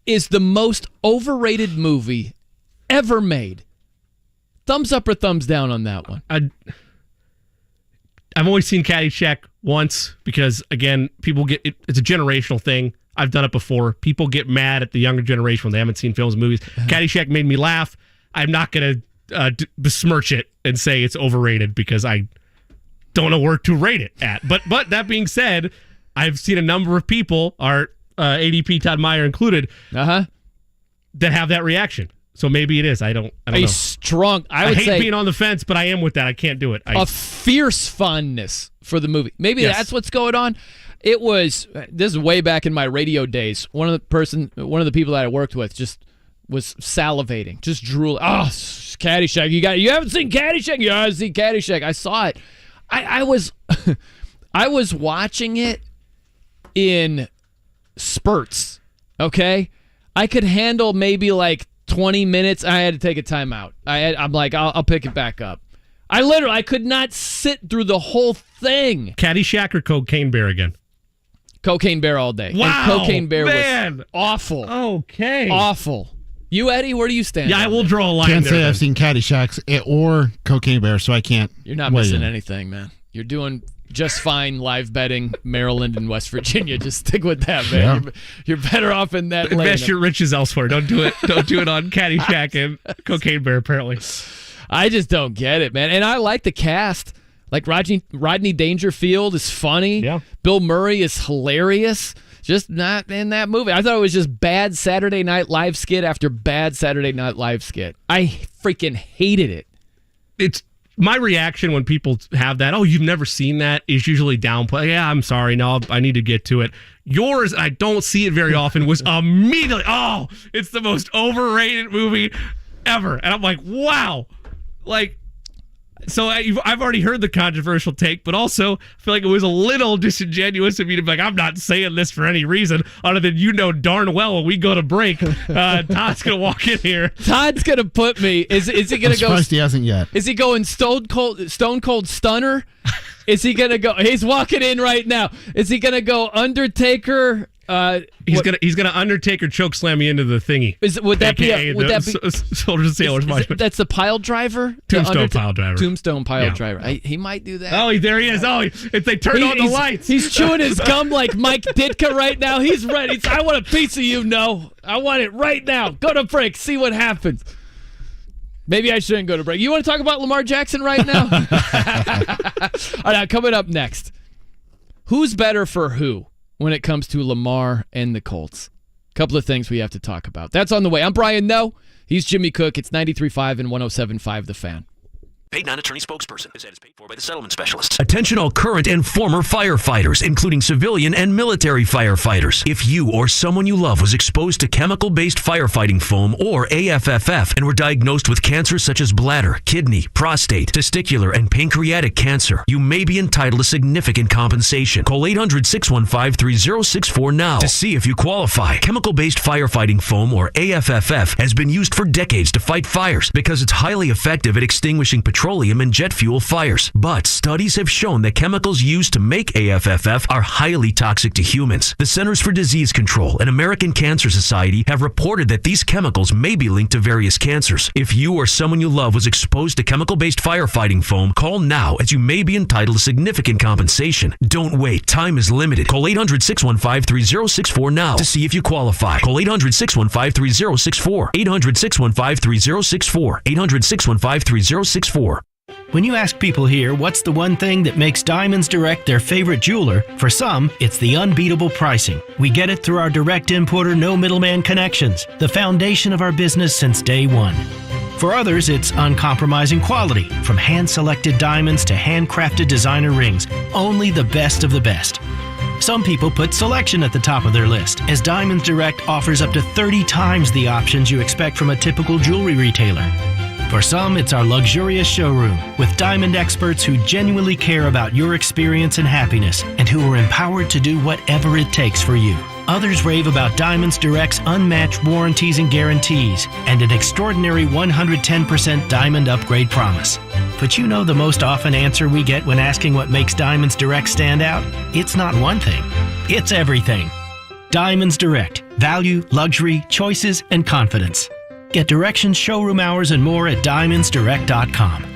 is the most overrated movie ever made. Thumbs up or thumbs down on that one? I've only seen Caddyshack once because, again, people get it's a generational thing. I've done it before. People get mad at the younger generation when they haven't seen films and movies. Caddyshack made me laugh. I'm not going to besmirch it and say it's overrated because I don't know where to rate it at. But that being said, I've seen a number of people, our ADP Todd Meyer included, that have that reaction. So maybe it is. I don't know. Strong. I would hate say being on the fence, but I am with that. I can't do it. A fierce fondness for the movie. Maybe that's what's going on. It was. This is way back in my radio days. One of the people that I worked with just was salivating, just drooling. Oh, Caddyshack! You haven't seen Caddyshack? Yeah, I've seen Caddyshack. I saw it. I was I was watching it in spurts. Okay, I could handle maybe like 20 minutes. I had to take a timeout. I'm like, I'll pick it back up. I could not sit through the whole thing. Caddyshack or Cocaine Bear again? Cocaine Bear all day. Wow, and Cocaine Bear man. was awful. Okay. Awful. You, Eddie, where do you stand? Yeah, I will draw a line Can't there. say I've seen Caddyshack or Cocaine Bear, so I can't. You're not missing anything, man. You're doing just fine live betting Maryland and West Virginia. Just stick with that, man. Yeah. You're better off in that lane. Invest your riches elsewhere. Don't do it. Don't do it on Caddyshack and Cocaine Bear, apparently. I just don't get it, man. And I like the cast. Like Rodney Dangerfield is funny. Yeah. Bill Murray is hilarious. Just not in that movie. I thought it was just bad Saturday Night Live skit after bad Saturday Night Live skit. I freaking hated it. It's my reaction when people have that, oh, you've never seen that, is usually downplay. Yeah, I'm sorry. No, I need to get to it. Yours, I don't see it very often, was immediately, oh, it's the most overrated movie ever. And I'm like, wow. Like, so I've already heard the controversial take, but also I feel like it was a little disingenuous of me to be like, I'm not saying this for any reason other than darn well when we go to break, Todd's going to walk in here. Todd's going to put me, is he going to go? I'm surprised he hasn't yet. Is he going Stone Cold Stunner? Is he going to go, he's walking in right now. Is he going to go Undertaker? He's gonna Undertaker choke slam me into the thingy. Would that be Soldiers and Sailors? That's the pile driver. Tombstone pile driver. Tombstone pile driver. He might do that. Oh, there he is. Oh, if they turn on the lights, he's chewing his gum like Mike Ditka right now. He's ready. I want a piece of you. No, I want it right now. Go to break. See what happens. Maybe I shouldn't go to break. You want to talk about Lamar Jackson right now? All right, coming up next. Who's better for who when it comes to Lamar and the Colts? A couple of things we have to talk about. That's on the way. I'm Brian Noe. He's Jimmy Cook. It's 93.5 and 107.5 The Fan. Paid non-attorney spokesperson. This ad is paid for by the settlement specialist. Attention all current and former firefighters, including civilian and military firefighters. If you or someone you love was exposed to chemical-based firefighting foam or AFFF and were diagnosed with cancers such as bladder, kidney, prostate, testicular, and pancreatic cancer, you may be entitled to significant compensation. Call 800-615-3064 now to see if you qualify. Chemical-based firefighting foam or AFFF has been used for decades to fight fires because it's highly effective at extinguishing petroleum and jet fuel fires. But studies have shown that chemicals used to make AFFF are highly toxic to humans. The Centers for Disease Control and American Cancer Society have reported that these chemicals may be linked to various cancers. If you or someone you love was exposed to chemical-based firefighting foam, call now as you may be entitled to significant compensation. Don't wait. Time is limited. Call 800-615-3064 now to see if you qualify. Call 800-615-3064. 800-615-3064. 800-615-3064. When you ask people here what's the one thing that makes Diamonds Direct their favorite jeweler, for some, it's the unbeatable pricing. We get it through our direct importer, no middleman connections, the foundation of our business since day one. For others, it's uncompromising quality, from hand-selected diamonds to handcrafted designer rings, only the best of the best. Some people put selection at the top of their list, as Diamonds Direct offers up to 30 times the options you expect from a typical jewelry retailer. For some, it's our luxurious showroom with diamond experts who genuinely care about your experience and happiness and who are empowered to do whatever it takes for you. Others rave about Diamonds Direct's unmatched warranties and guarantees and an extraordinary 110% diamond upgrade promise. But you know the most often answer we get when asking what makes Diamonds Direct stand out? It's not one thing. It's everything. Diamonds Direct. Value, luxury, choices, and confidence. Get directions, showroom hours, and more at diamondsdirect.com.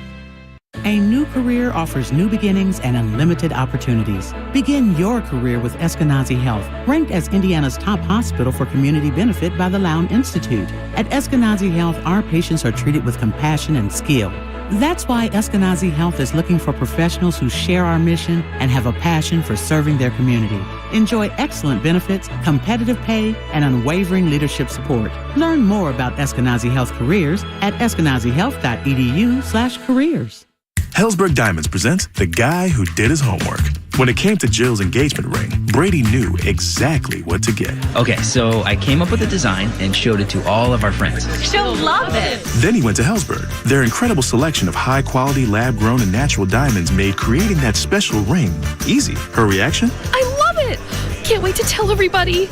A new career offers new beginnings and unlimited opportunities. Begin your career with Eskenazi Health, ranked as Indiana's top hospital for community benefit by the Lown Institute. At Eskenazi Health, our patients are treated with compassion and skill. That's why Eskenazi Health is looking for professionals who share our mission and have a passion for serving their community. Enjoy excellent benefits, competitive pay, and unwavering leadership support. Learn more about Eskenazi Health careers at eskenazihealth.edu/careers. Hellsberg Diamonds presents The Guy Who Did His Homework. When it came to Jill's engagement ring, Brady knew exactly what to get. Okay, so I came up with a design and showed it to all of our friends. She'll love it. Then he went to Hellsberg. Their incredible selection of high-quality, lab-grown, and natural diamonds made creating that special ring easy. Her reaction? I love it. Can't wait to tell everybody.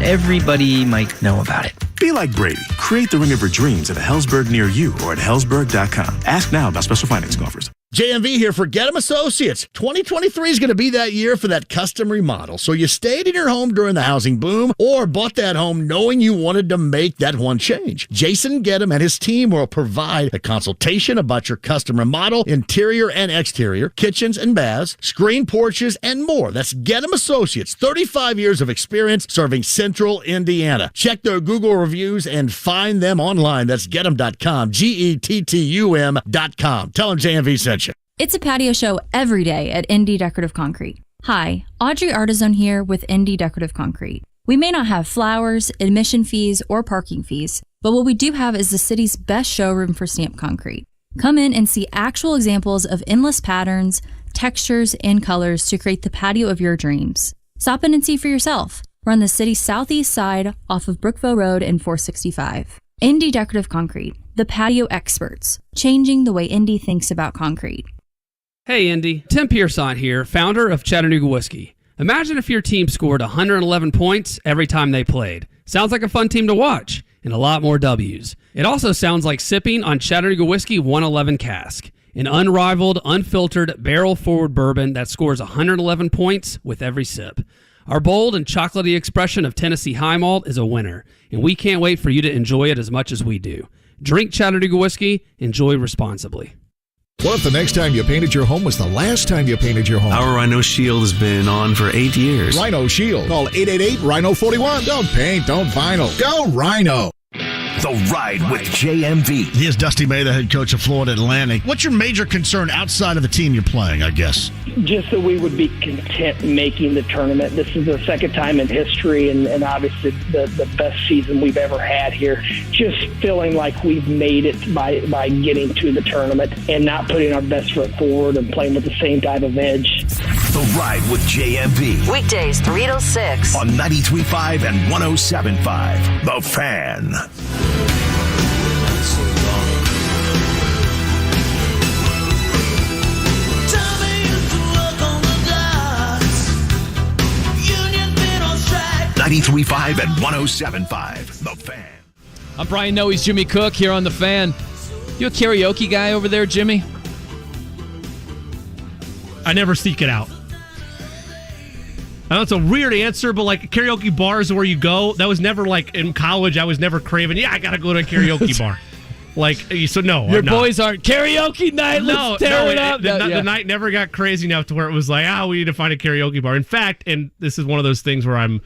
Everybody might know about it. Be like Brady. Create the ring of your dreams at a Hellsberg near you or at hellsberg.com. Ask now about special financing offers. JMV here for Get 'em Associates. 2023 is going to be that year for that custom remodel. So you stayed in your home during the housing boom or bought that home knowing you wanted to make that one change. Jason Get 'em and his team will provide a consultation about your custom remodel, interior and exterior, kitchens and baths, screen porches, and more. That's Get 'em Associates. 35 years of experience serving Central Indiana. Check their Google reviews and find them online. That's getem.com, GETTUM.com. Tell them JMV sent you. It's a patio show every day at Indy Decorative Concrete. Hi, Audrey Artisan here with Indy Decorative Concrete. We may not have flowers, admission fees, or parking fees, but what we do have is the city's best showroom for stamped concrete. Come in and see actual examples of endless patterns, textures, and colors to create the patio of your dreams. Stop in and see for yourself. We're on the city's southeast side off of Brookville Road and 465. Indy Decorative Concrete, the patio experts, changing the way Indy thinks about concrete. Hey Indy, Tim Pearson here, founder of Chattanooga Whiskey. Imagine if your team scored 111 points every time they played. Sounds like a fun team to watch, and a lot more W's. It also sounds like sipping on Chattanooga Whiskey 111 Cask, an unrivaled, unfiltered, barrel-forward bourbon that scores 111 points with every sip. Our bold and chocolatey expression of Tennessee High Malt is a winner, and we can't wait for you to enjoy it as much as we do. Drink Chattanooga Whiskey, enjoy responsibly. What if the next time you painted your home was the last time you painted your home? Our Rhino Shield has been on for 8 years. Rhino Shield. Call 888-RHINO-41. Don't paint, don't vinyl. Go Rhino. The Ride with JMV. Here's Dusty May, the head coach of Florida Atlantic. What's your major concern outside of the team you're playing, I guess? Just that we would be content making the tournament. This is the second time in history and obviously the best season we've ever had here. Just feeling like we've made it by getting to the tournament and not putting our best foot forward and playing with the same type of edge. The Ride with JMV. Weekdays 3 to 6. On 93.5 and 107.5. The Fan. .93.5 and 107.5. The Fan. I'm Brian Noe's Jimmy Cook here on The Fan. You a karaoke guy over there, Jimmy? I never seek it out. I know it's a weird answer, but like karaoke bars where you go, that was never like in college. I was never craving, I got to go to a karaoke bar. Like, so no. Your boys aren't karaoke night. Let's tear it up. The night never got crazy enough to where it was like, we need to find a karaoke bar. In fact, and this is one of those things where I'm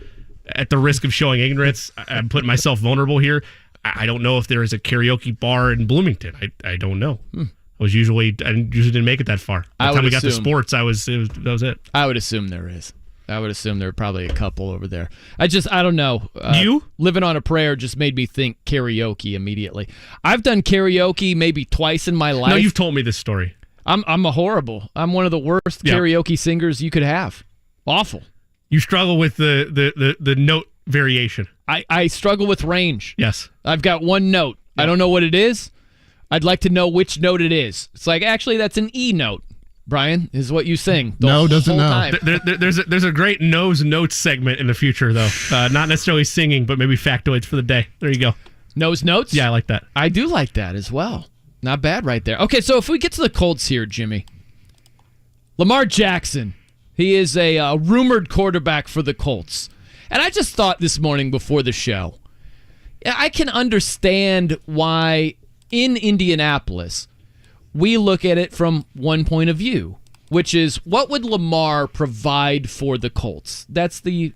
at the risk of showing ignorance. I'm putting myself vulnerable here. I don't know if there is a karaoke bar in Bloomington. I don't know. I usually didn't make it that far. By the time we got to sports, that was it. I would assume there is. I would assume there are probably a couple over there. I don't know. You? Living on a Prayer just made me think karaoke immediately. I've done karaoke maybe twice in my life. No, you've told me this story. I'm I'm one of the worst karaoke singers you could have. Awful. You struggle with the note variation. I struggle with range. Yes. I've got one note. I don't know what it is. I'd like to know which note it is. It's like, actually, that's an E note. Brian, is what you sing. No, doesn't know. There's a great nose notes segment in the future, though. Not necessarily singing, but maybe factoids for the day. There you go. Nose notes? Yeah, I like that. I do like that as well. Not bad right there. Okay, so if we get to the Colts here, Jimmy. Lamar Jackson. He is a rumored quarterback for the Colts. And I just thought this morning before the show, I can understand why in Indianapolis we look at it from one point of view, which is what would Lamar provide for the Colts? That's the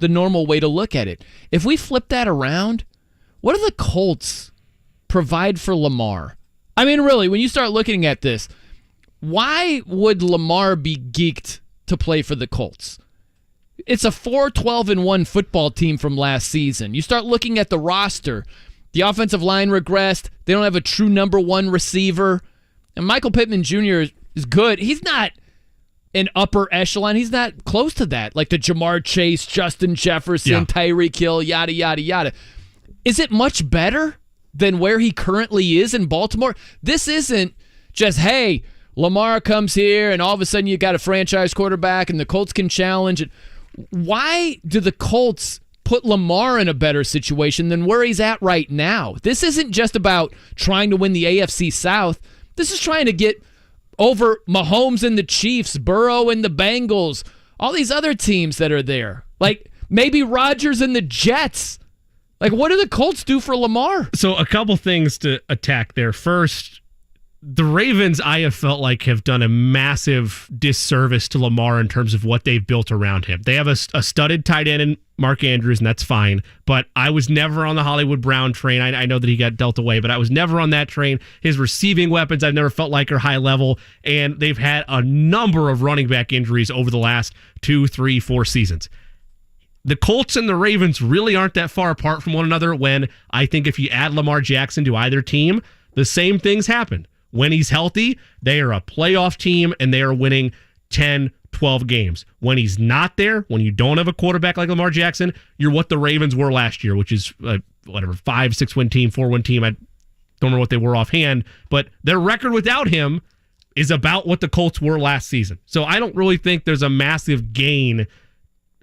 normal way to look at it. If we flip that around, what do the Colts provide for Lamar? I mean, really, when you start looking at this, why would Lamar be geeked to play for the Colts? It's a 4-12-1 football team from last season. You start looking at the roster. The offensive line regressed. They don't have a true number one receiver. And Michael Pittman Jr. is good. He's not an upper echelon. He's not close to that. Like the Jamar Chase, Justin Jefferson, Tyreek Hill, yada, yada, yada. Is it much better than where he currently is in Baltimore? This isn't just, hey, Lamar comes here and all of a sudden you got a franchise quarterback and the Colts can challenge it. Why do the Colts put Lamar in a better situation than where he's at right now? This isn't just about trying to win the AFC South. This is trying to get over Mahomes and the Chiefs, Burrow and the Bengals, all these other teams that are there. Like maybe Rodgers and the Jets. Like what do the Colts do for Lamar? So a couple things to attack there. First, the Ravens, I have felt like, have done a massive disservice to Lamar in terms of what they've built around him. They have a studded tight end in Mark Andrews, and that's fine. But I was never on the Hollywood Brown train. I know that he got dealt away, but I was never on that train. His receiving weapons I've never felt like are high level, and they've had a number of running back injuries over the last 2, 3, 4 seasons. The Colts and the Ravens really aren't that far apart from one another when I think if you add Lamar Jackson to either team, the same things happen. When he's healthy, they are a playoff team and they are winning 10, 12 games. When he's not there, when you don't have a quarterback like Lamar Jackson, you're what the Ravens were last year, which is 5-6 win team, 4-win team. I don't remember what they were offhand, but their record without him is about what the Colts were last season. So I don't really think there's a massive gain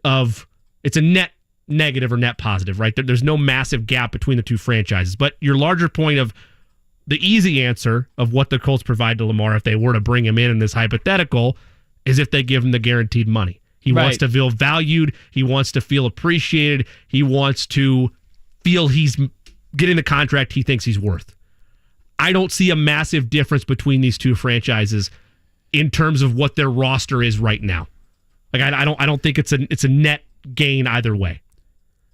of, it's a net negative or net positive, right? There's no massive gap between the two franchises. But your larger point of the easy answer of what the Colts provide to Lamar if they were to bring him in this hypothetical is if they give him the guaranteed money. He wants to feel valued. He wants to feel appreciated. He wants to feel he's getting the contract he thinks he's worth. I don't see a massive difference between these two franchises in terms of what their roster is right now. Like I don't think it's a net gain either way.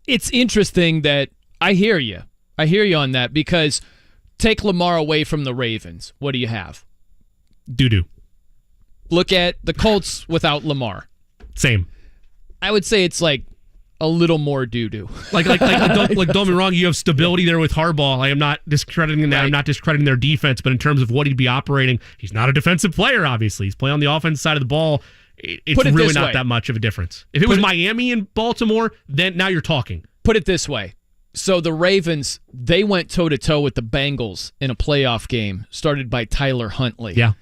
It's interesting that I hear you. I hear you on that because take Lamar away from the Ravens. What do you have? Doo-doo. Look at the Colts without Lamar. Same. I would say it's like a little more doo-doo. Like don't get me wrong, you have stability there with Harbaugh. I am not discrediting that. Right. I'm not discrediting their defense, but in terms of what he'd be operating, he's not a defensive player, obviously. He's playing on the offensive side of the ball. It's really not that much of a difference. If it was Miami and Baltimore, then now you're talking. Put it this way. So the Ravens, they went toe-to-toe with the Bengals in a playoff game started by Tyler Huntley. Yeah.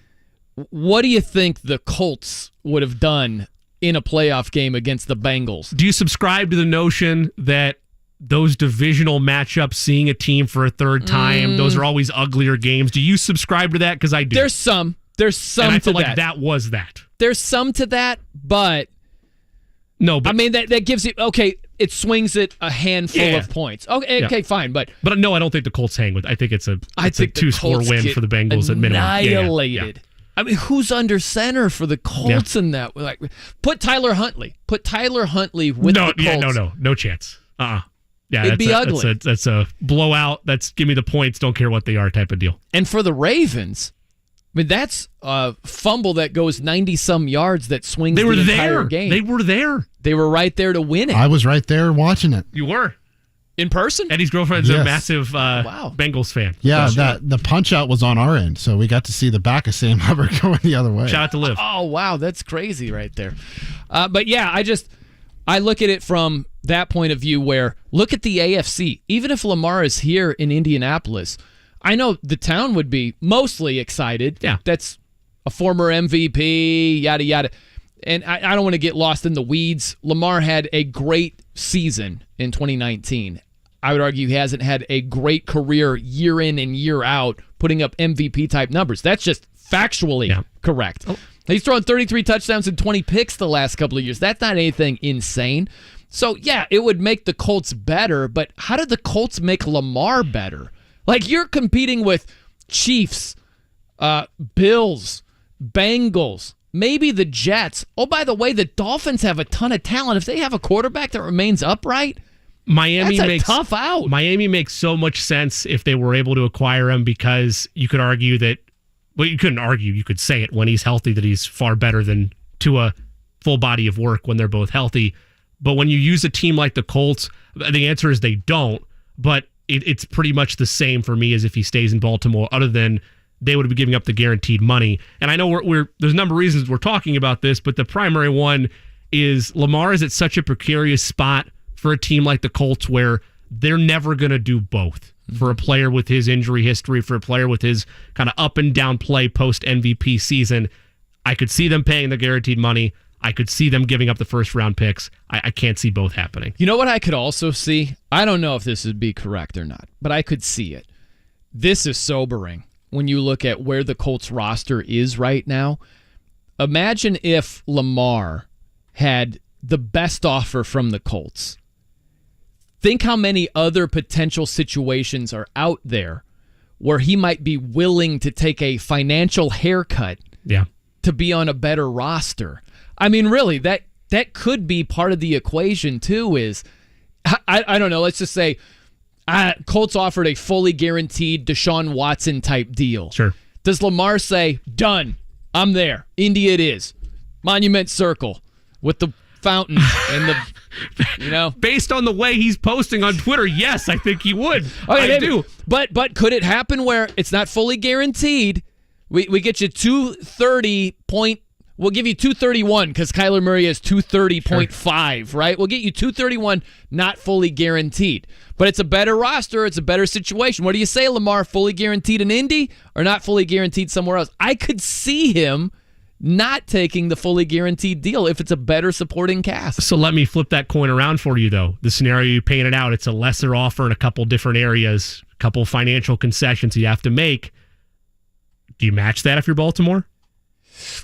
What do you think the Colts would have done in a playoff game against the Bengals? Do you subscribe to the notion that those divisional matchups, seeing a team for a third time, those are always uglier games? Do you subscribe to that? Because I do. There's some and I to feel that. like that was that. There's some to that, but no. But I mean that gives it it swings it a handful of points. Okay, fine, but no, I don't think the Colts hang with. I think it's a 2-score win for the Bengals at minimum. Annihilated. Yeah. I mean, who's under center for the Colts in that? Like, put Tyler Huntley with the Colts. No chance. Yeah, it'd be ugly. That's a blowout. That's give me the points, don't care what they are type of deal. And for the Ravens, I mean, that's a fumble that goes 90-some yards that swings the entire game. They were there. They were right there to win it. I was right there watching it. You were. In person? Eddie's girlfriend's a massive Bengals fan. Yeah, the punch-out was on our end, so we got to see the back of Sam Hubbard going the other way. Shout out to Liv. Oh, wow, that's crazy right there. But yeah, I look at it from that point of view where, look at the AFC. Even if Lamar is here in Indianapolis, I know the town would be mostly excited. Yeah. That's a former MVP, yada, yada. And I don't want to get lost in the weeds. Lamar had a great season in 2019. I would argue he hasn't had a great career year in and year out, putting up MVP-type numbers. That's just factually correct. He's thrown 33 touchdowns and 20 picks the last couple of years. That's not anything insane. So, yeah, it would make the Colts better, but how did the Colts make Lamar better? Like, you're competing with Chiefs, Bills, Bengals, maybe the Jets. Oh, by the way, the Dolphins have a ton of talent. If they have a quarterback that remains upright, Miami that's makes tough out. Miami makes so much sense if they were able to acquire him, because you could argue that, well, you couldn't argue, you could say it when he's healthy that he's far better than Tua full body of work when they're both healthy. But when you use a team like the Colts, the answer is they don't. But it's pretty much the same for me as if he stays in Baltimore, other than they would be giving up the guaranteed money. And I know there's a number of reasons we're talking about this, but the primary one is Lamar is at such a precarious spot for a team like the Colts where they're never going to do both. For a player with his injury history, for a player with his kind of up and down play post MVP season, I could see them paying the guaranteed money. I could see them giving up the first round picks. I can't see both happening. You know what I could also see? I don't know if this would be correct or not, but I could see it. This is sobering when you look at where the Colts roster is right now. Imagine if Lamar had the best offer from the Colts. Think how many other potential situations are out there where he might be willing to take a financial haircut to be on a better roster. I mean, really, that could be part of the equation, too, is, I don't know, let's just say Colts offered a fully guaranteed Deshaun Watson type deal. Sure. Does Lamar say, done, I'm there, Indy it is, Monument Circle, with the fountain and the, based on the way he's posting on Twitter, yes, I think he would. Okay, I do. But could it happen where it's not fully guaranteed? We get you 230 point. We'll give you 231 because Kyler Murray has 230.5, right? We'll get you 231, not fully guaranteed. But it's a better roster. It's a better situation. What do you say, Lamar? Fully guaranteed in Indy or not fully guaranteed somewhere else? I could see him not taking the fully guaranteed deal if it's a better supporting cast. So let me flip that coin around for you, though. The scenario you painted out, it's a lesser offer in a couple different areas, a couple financial concessions you have to make. Do you match that if you're Baltimore?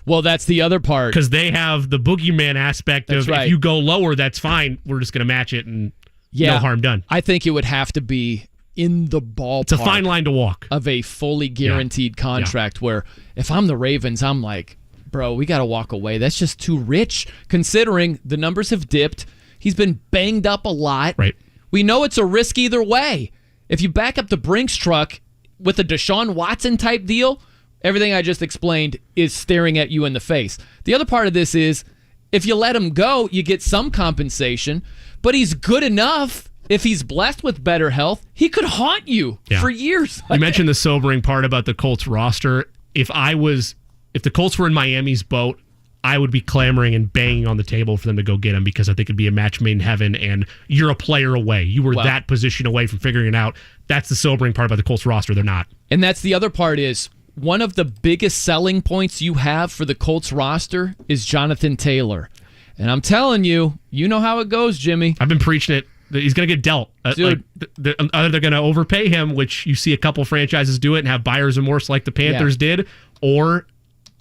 Well, that's the other part. Because they have the boogeyman aspect of if you go lower, that's fine. We're just going to match it and no harm done. I think it would have to be in the ballpark. It's a fine line to walk. Of a fully guaranteed contract where if I'm the Ravens, I'm like, bro, we got to walk away. That's just too rich considering the numbers have dipped. He's been banged up a lot. Right. We know it's a risk either way. If you back up the Brinks truck with a Deshaun Watson type deal, everything I just explained is staring at you in the face. The other part of this is if you let him go, you get some compensation, but he's good enough. If he's blessed with better health, he could haunt you for years. You mentioned the sobering part about the Colts roster. If the Colts were in Miami's boat, I would be clamoring and banging on the table for them to go get him because I think it'd be a match made in heaven, and you're a player away. You were that position away from figuring it out. That's the sobering part about the Colts roster. They're not. And that's the other part is one of the biggest selling points you have for the Colts roster is Jonathan Taylor. And I'm telling you, you know how it goes, Jimmy. I've been preaching it. He's going to get dealt. Dude. Either they're going to overpay him, which you see a couple franchises do it and have buyer's remorse like the Panthers did, or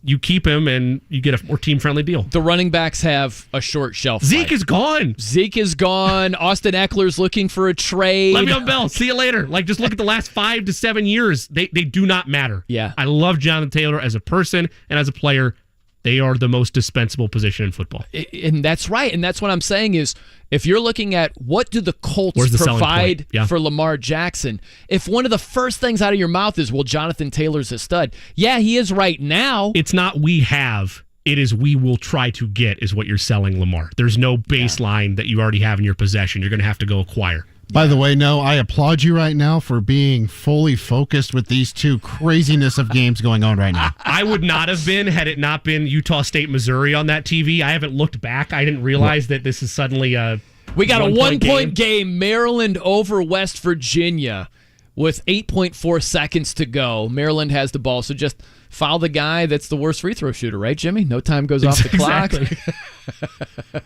you keep him and you get a more team-friendly deal. The running backs have a short shelf life. Zeke is gone. Austin Eckler's looking for a trade. Le'Veon Bell, see you later. Just look at the last 5 to 7 years. They do not matter. Yeah. I love Jonathan Taylor as a person and as a player. They are the most dispensable position in football. And that's right. And that's what I'm saying is if you're looking at what do the Colts provide for Lamar Jackson, if one of the first things out of your mouth is, well, Jonathan Taylor's a stud. Yeah, he is right now. It's not we have. It is we will try to get is what you're selling Lamar. There's no baseline that you already have in your possession. You're going to have to go acquire. By the way, no, I applaud you right now for being fully focused with these two craziness of games going on right now. I would not have been had it not been Utah State, Missouri on that TV. I haven't looked back. I didn't realize that this is suddenly a We got a one-point game, Maryland over West Virginia with 8.4 seconds to go. Maryland has the ball, so just foul the guy that's the worst free throw shooter, right, Jimmy? No time goes off the clock.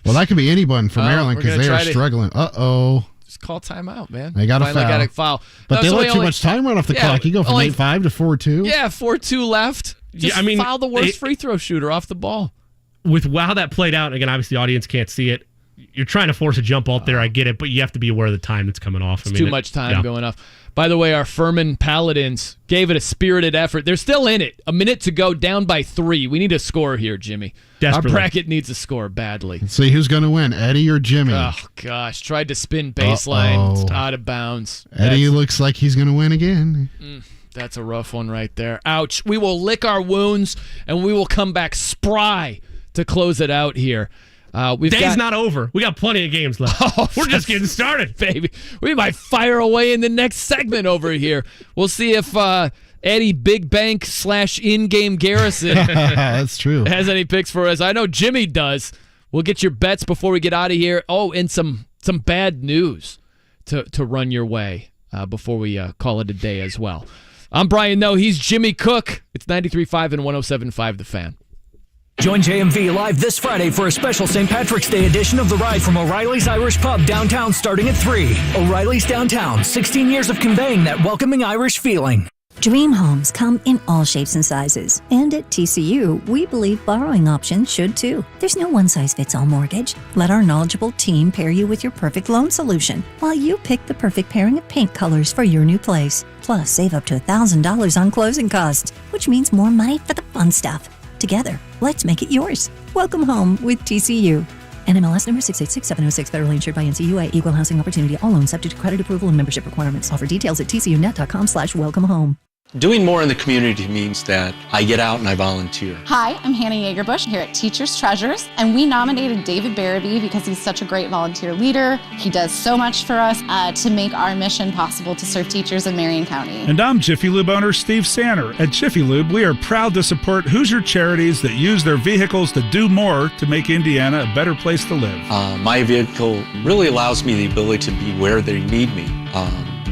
Well, that could be anyone from Maryland because they are struggling. Just call timeout, man. They got a foul. But they let too much time run off the clock. You go from 8-5 to 4-2. Yeah, 4-2 left. Just foul the worst free throw shooter off the ball. With how that played out, again, obviously the audience can't see it. You're trying to force a jump out there. I get it, but you have to be aware of the time that's coming off. Too much time going off. By the way, our Furman Paladins gave it a spirited effort. They're still in it. A minute to go, down by 3. We need a score here, Jimmy. Desperately. Our bracket needs a score badly. Let's see who's going to win, Eddie or Jimmy. Oh, gosh. Tried to spin baseline. It's out of bounds. Eddie looks like he's going to win again. That's a rough one right there. Ouch. We will lick our wounds, and we will come back spry to close it out here. Day's not over. We got plenty of games left. We're just getting started, baby. We might fire away in the next segment over here. We'll see if Eddie Big Bank / in-game Garrison that's true. has any picks for us. I know Jimmy does. We'll get your bets before we get out of here. Oh, and some bad news to run your way before we call it a day as well. I'm Brian Noe. He's Jimmy Cook. It's 93.5 and 107.5 The Fan. Join JMV live this Friday for a special St. Patrick's Day edition of The Ride from O'Reilly's Irish Pub downtown starting at 3. O'Reilly's Downtown, 16 years of conveying that welcoming Irish feeling. Dream homes come in all shapes and sizes. And at TCU, we believe borrowing options should too. There's no one-size-fits-all mortgage. Let our knowledgeable team pair you with your perfect loan solution while you pick the perfect pairing of paint colors for your new place. Plus, save up to $1,000 on closing costs, which means more money for the fun stuff. Together, let's make it yours. Welcome home with TCU. NMLS number 686706, federally insured by NCUA. Equal housing opportunity. All loans subject to credit approval and membership requirements. Offer details at tcunet.com/welcome home. Doing more in the community means that I get out and I volunteer. Hi, I'm Hannah Yeagerbush here at Teachers Treasures, and we nominated David Barabee because he's such a great volunteer leader. He does so much for us to make our mission possible to serve teachers in Marion County. And I'm Jiffy Lube owner Steve Sanner. At Jiffy Lube, we are proud to support Hoosier charities that use their vehicles to do more to make Indiana a better place to live. My vehicle really allows me the ability to be where they need me.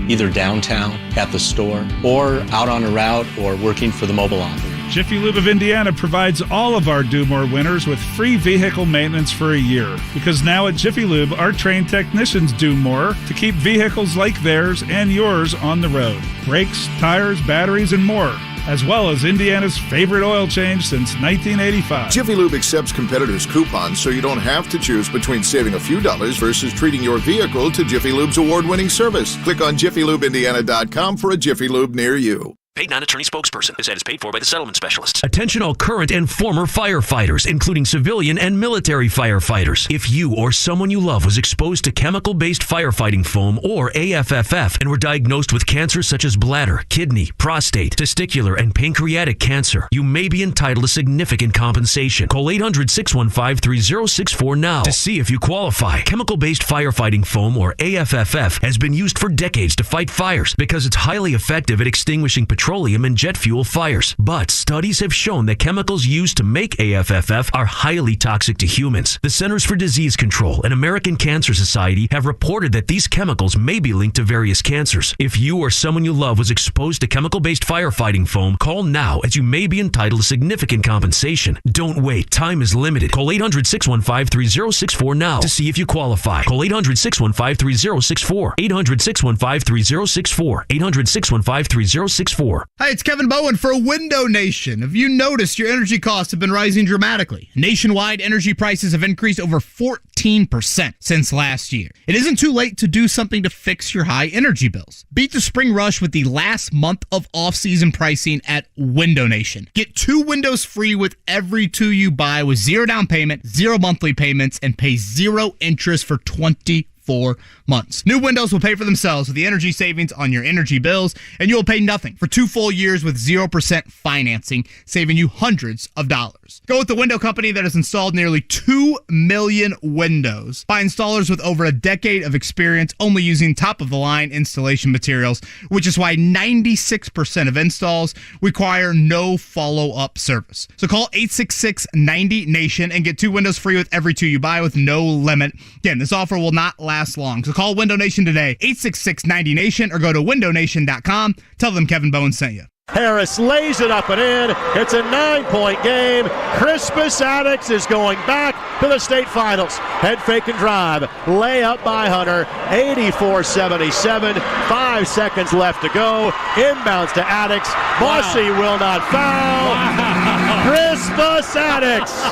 Either downtown, at the store, or out on a route, or working for the mobile operator. Jiffy Lube of Indiana provides all of our Do More winners with free vehicle maintenance for a year. Because now at Jiffy Lube, our trained technicians do more to keep vehicles like theirs and yours on the road. Brakes, tires, batteries, and more. As well as Indiana's favorite oil change since 1985. Jiffy Lube accepts competitors' coupons so you don't have to choose between saving a few dollars versus treating your vehicle to Jiffy Lube's award-winning service. Click on JiffyLubeIndiana.com for a Jiffy Lube near you. Paid non-attorney spokesperson. This ad is paid for by the settlement specialists. Attention all current and former firefighters, including civilian and military firefighters. If you or someone you love was exposed to chemical-based firefighting foam or AFFF and were diagnosed with cancers such as bladder, kidney, prostate, testicular, and pancreatic cancer, you may be entitled to significant compensation. Call 800-615-3064 now to see if you qualify. Chemical-based firefighting foam or AFFF has been used for decades to fight fires because it's highly effective at extinguishing petroleum and jet fuel fires. But studies have shown that chemicals used to make AFFF are highly toxic to humans. The Centers for Disease Control and American Cancer Society have reported that these chemicals may be linked to various cancers. If you or someone you love was exposed to chemical-based firefighting foam, call now as you may be entitled to significant compensation. Don't wait. Time is limited. Call 800-615-3064 now to see if you qualify. Call 800-615-3064. 800-615-3064. 800-615-3064. Hi, it's Kevin Bowen for Window Nation. Have you noticed your energy costs have been rising dramatically? Nationwide, energy prices have increased over 14% since last year. It isn't too late to do something to fix your high energy bills. Beat the spring rush with the last month of off-season pricing at Window Nation. Get 2 windows free with every 2 you buy with 0 down payment, 0 monthly payments, and pay 0 interest for 24 months. New windows will pay for themselves with the energy savings on your energy bills, and you'll pay nothing for 2 full years with 0% financing, saving you hundreds of dollars. Go with the window company that has installed nearly 2 million windows by installers with over a decade of experience only using top-of-the-line installation materials, which is why 96% of installs require no follow-up service. So call 866-90-NATION and get 2 windows free with every 2 you buy with no limit. Again, this offer will not last long. So call Window Nation today, 866-90-NATION, or go to windownation.com. Tell them Kevin Bowen sent you. Harris lays it up and in. It's a 9-point game. Crispus Attucks is going back to the state finals. Head fake and drive. Layup by Hunter. 84-77. 5 seconds left to go. Inbounds to Attucks. Bossy will not foul. Wow. Crispus Attucks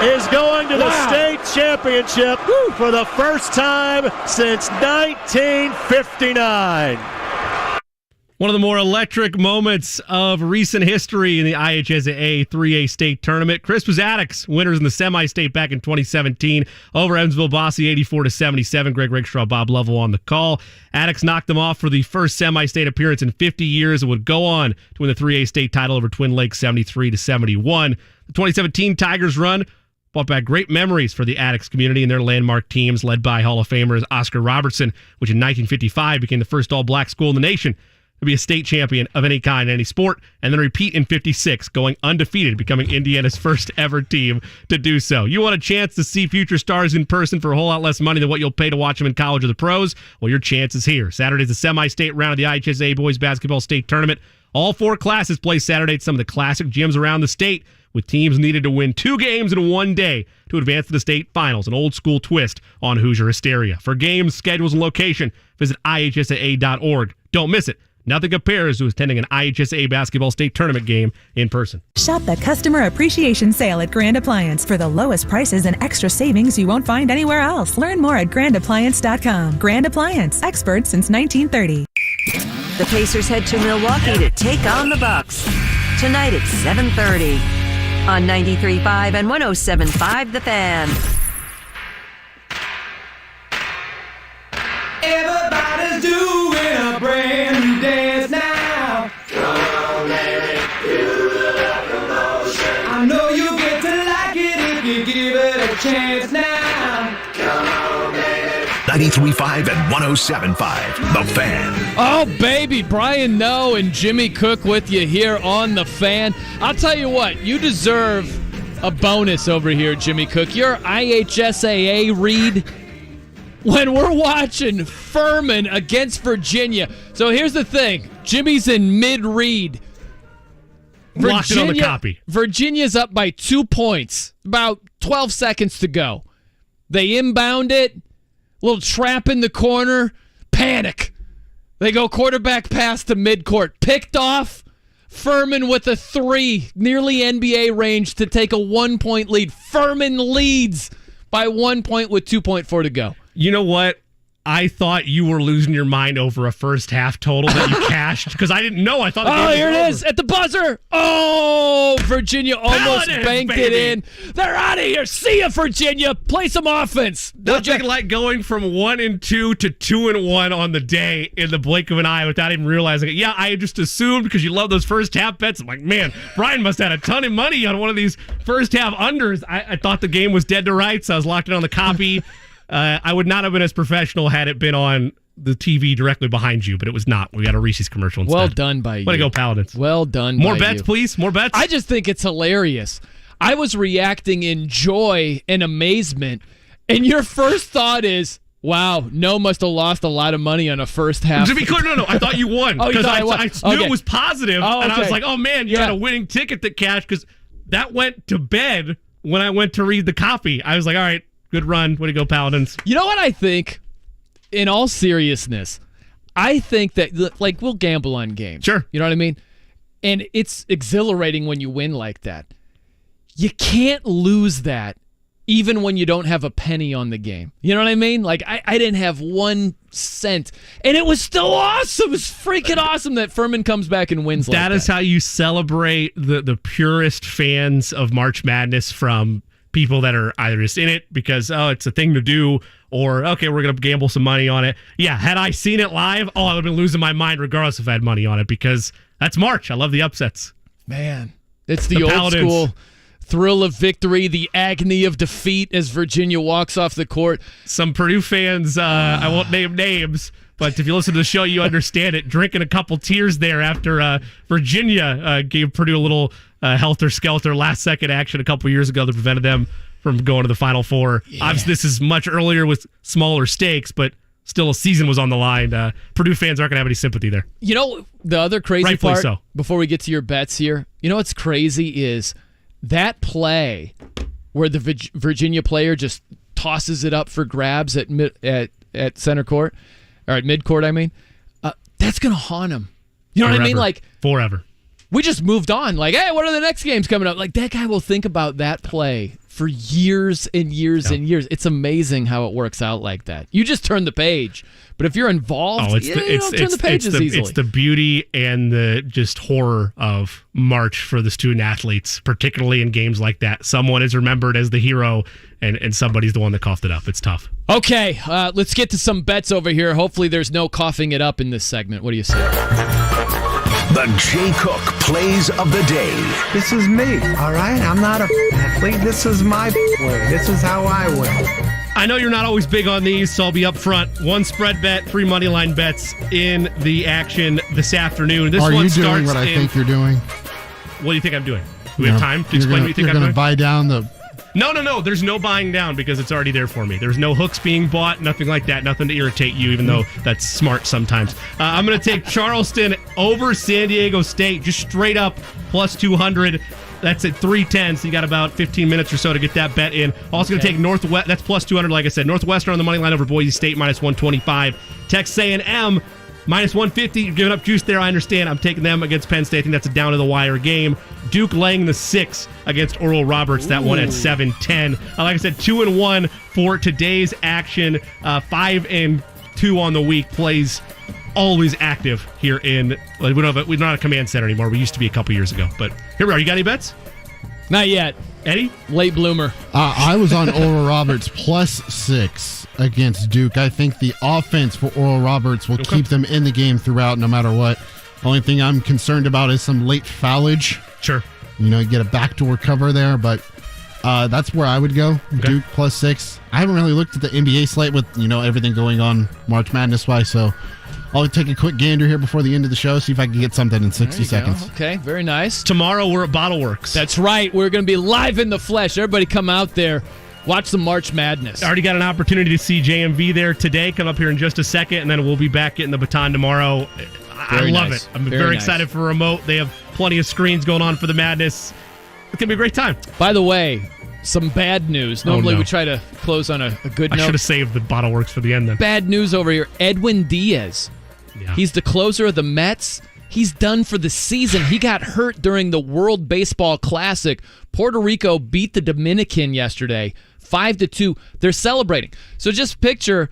is going to the state championship for the first time since 1959. One of the more electric moments of recent history in the IHSAA 3A state tournament. Crispus Attucks, winners in the semi-state back in 2017 over Evansville Bossy 84-77. Greg Rakestraw, Bob Lovell on the call. Attucks knocked them off for the first semi-state appearance in 50 years and would go on to win the 3A state title over Twin Lakes 73-71. The 2017 Tigers run brought back great memories for the Attucks community and their landmark teams led by Hall of Famers Oscar Robertson, which in 1955 became the first all-black school in the nation to be a state champion of any kind, any sport, and then repeat in 56, going undefeated, becoming Indiana's first ever team to do so. You want a chance to see future stars in person for a whole lot less money than what you'll pay to watch them in college or the pros? Well, your chance is here. Saturday's the semi-state round of the IHSAA Boys Basketball State Tournament. All 4 classes play Saturday at some of the classic gyms around the state, with teams needed to win 2 games in one day to advance to the state finals, an old-school twist on Hoosier hysteria. For games, schedules, and location, visit IHSAA.org. Don't miss it. Nothing compares to attending an IHSAA basketball state tournament game in person. Shop the Customer Appreciation Sale at Grand Appliance for the lowest prices and extra savings you won't find anywhere else. Learn more at grandappliance.com. Grand Appliance, experts since 1930. The Pacers head to Milwaukee to take on the Bucks. Tonight at 7:30 on 93.5 and 107.5 The Fan. Everybody's doing a brand new dance now. Come on, baby, do the locomotion. I know you'll get to like it if you give it a chance now. Come on, baby. 93.5 and 107.5 The Fan. Oh, baby, Brian Noe and Jimmy Cook with you here on The Fan. I'll tell you what, you deserve a bonus over here, Jimmy Cook. Your IHSAA read when we're watching Furman against Virginia. So here's the thing. Jimmy's in mid-read. Locked it on the copy. Virginia's up by 2 points. About 12 seconds to go. They inbound it. Little trap in the corner. Panic. They go quarterback pass to midcourt. Picked off. Furman with a 3. Nearly NBA range to take a 1-point lead. Furman leads by 1 point with 2.4 to go. You know what? I thought you were losing your mind over a first half total that you cashed because I didn't know. I thought the game was here it over. is at the buzzer. Oh, Virginia almost banked it in. They're out of here. See ya, Virginia. Play some offense. Nothing like going from 1-2 to 2-1 on the day in the blink of an eye without even realizing it. Yeah, I just assumed because you love those first half bets. I'm like, man, Brian must have had a ton of money on one of these first half unders. I thought the game was dead to rights. I was locked in on the copy. I would not have been as professional had it been on the TV directly behind you, but it was not. We got a Reese's commercial instead. Well done by you. Way to go, Paladins. Well done More by bets, you. please? More bets? I just think it's hilarious. I was reacting in joy and amazement, and your first thought is, wow, No must have lost a lot of money on a first half. To be clear, no, I thought you won. Because I knew it was positive, and I was like, oh, man, you had a winning ticket that cashed, because that went to bed when I went to read the copy. I was like, all right, good run. Way to go, Paladins. You know what I think? In all seriousness, I think that, like, we'll gamble on games. Sure. You know what I mean? And it's exhilarating when you win like that. You can't lose that even when you don't have a penny on the game. You know what I mean? Like, I didn't have 1 cent, and it was still awesome. It's freaking awesome that Furman comes back and wins like that. That is how you celebrate the purest fans of March Madness from people that are either just in it because, oh, it's a thing to do, or, okay, we're going to gamble some money on it. Yeah, had I seen it live, I would have been losing my mind regardless if I had money on it because that's March. I love the upsets. Man, it's the old Paladins. School thrill of victory, the agony of defeat as Virginia walks off the court. Some Purdue fans, I won't name names, but if you listen to the show, you understand it. Drinking a couple tears there after Virginia gave Purdue a little helter-skelter last-second action a couple years ago that prevented them from going to the Final Four. Yeah. Obviously, this is much earlier with smaller stakes, but still a season was on the line. Purdue fans aren't going to have any sympathy there. You know, the other crazy Rightfully part, so. before we get to your bets here, you know what's crazy is that play where the Virginia player just tosses it up for grabs at center court, or at midcourt, I mean, that's going to haunt him. You know what I mean? Like forever. We just moved on. Like, hey, what are the next games coming up? Like, that guy will think about that play for years and years and years. It's amazing how it works out like that. You just turn the page. But if you're involved, you don't turn the pages easily. It's the beauty and the just horror of March for the student athletes, particularly in games like that. Someone is remembered as the hero, and somebody's the one that coughed it up. It's tough. Okay, let's get to some bets over here. Hopefully there's no coughing it up in this segment. What do you say? The Jay Cook Plays of the Day. This is me, all right? I'm not an athlete. This is my way. This is how I win. I know you're not always big on these, so I'll be up front. One spread bet, 3 money line bets in the action this afternoon. This Are one you starts doing what I think you're doing? What do you think I'm doing? Do we have time to explain what you think I'm doing? You're going to buy down the... No. There's no buying down because it's already there for me. There's no hooks being bought, nothing like that, nothing to irritate you, even though that's smart sometimes. I'm going to take Charleston over San Diego State, just straight up plus 200. That's at 310, so you got about 15 minutes or so to get that bet in. Also going to take Northwest. That's plus 200, like I said. Northwestern on the money line over Boise State, minus 125. Texas A&M, minus 150. You're giving up juice there, I understand. I'm taking them against Penn State. I think that's a down-to-the-wire game. Duke laying the 6 against Oral Roberts. That one at 7-10. Like I said, 2-1 for today's action. 5-2 on the week. Plays always active here in... We're not a command center anymore. We used to be a couple years ago. But here we are. You got any bets? Not yet. Eddie? Late bloomer. I was on Oral Roberts plus 6 against Duke. I think the offense for Oral Roberts will keep them in the game throughout no matter what. Only thing I'm concerned about is some late foulage. Sure. You get a backdoor cover there, but that's where I would go. Okay. Duke plus 6. I haven't really looked at the NBA slate with, everything going on March Madness-wise, so I'll take a quick gander here before the end of the show, see if I can get something in 60 seconds. Go. Okay, very nice. Tomorrow we're at BottleWorks. That's right. We're going to be live in the flesh. Everybody come out there. Watch some March Madness. I already got an opportunity to see JMV there today. Come up here in just a second, and then we'll be back getting the baton tomorrow. I love it. I'm very excited for remote. They have plenty of screens going on for the Madness. It's going to be a great time. By the way, some bad news. Normally we try to close on a good note. I should have saved the BottleWorks for the end then. Bad news over here. Edwin Diaz. Yeah. He's the closer of the Mets. He's done for the season. He got hurt during the World Baseball Classic. Puerto Rico beat the Dominican yesterday, 5-2. They're celebrating. So just picture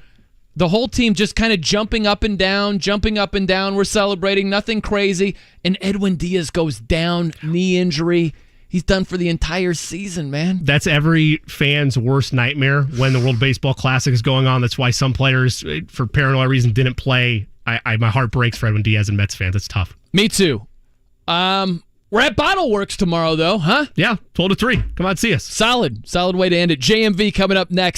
the whole team just kind of jumping up and down. We're celebrating, nothing crazy. And Edwin Diaz goes down, knee injury. He's done for the entire season, man. That's every fan's worst nightmare when the World Baseball Classic is going on. That's why some players, for paranoid reasons, didn't play. My heart breaks for Edwin Diaz and Mets fans. It's tough. Me too. We're at BottleWorks tomorrow, though, huh? Yeah, 12 to 3. Come on, see us. Solid way to end it. JMV coming up next.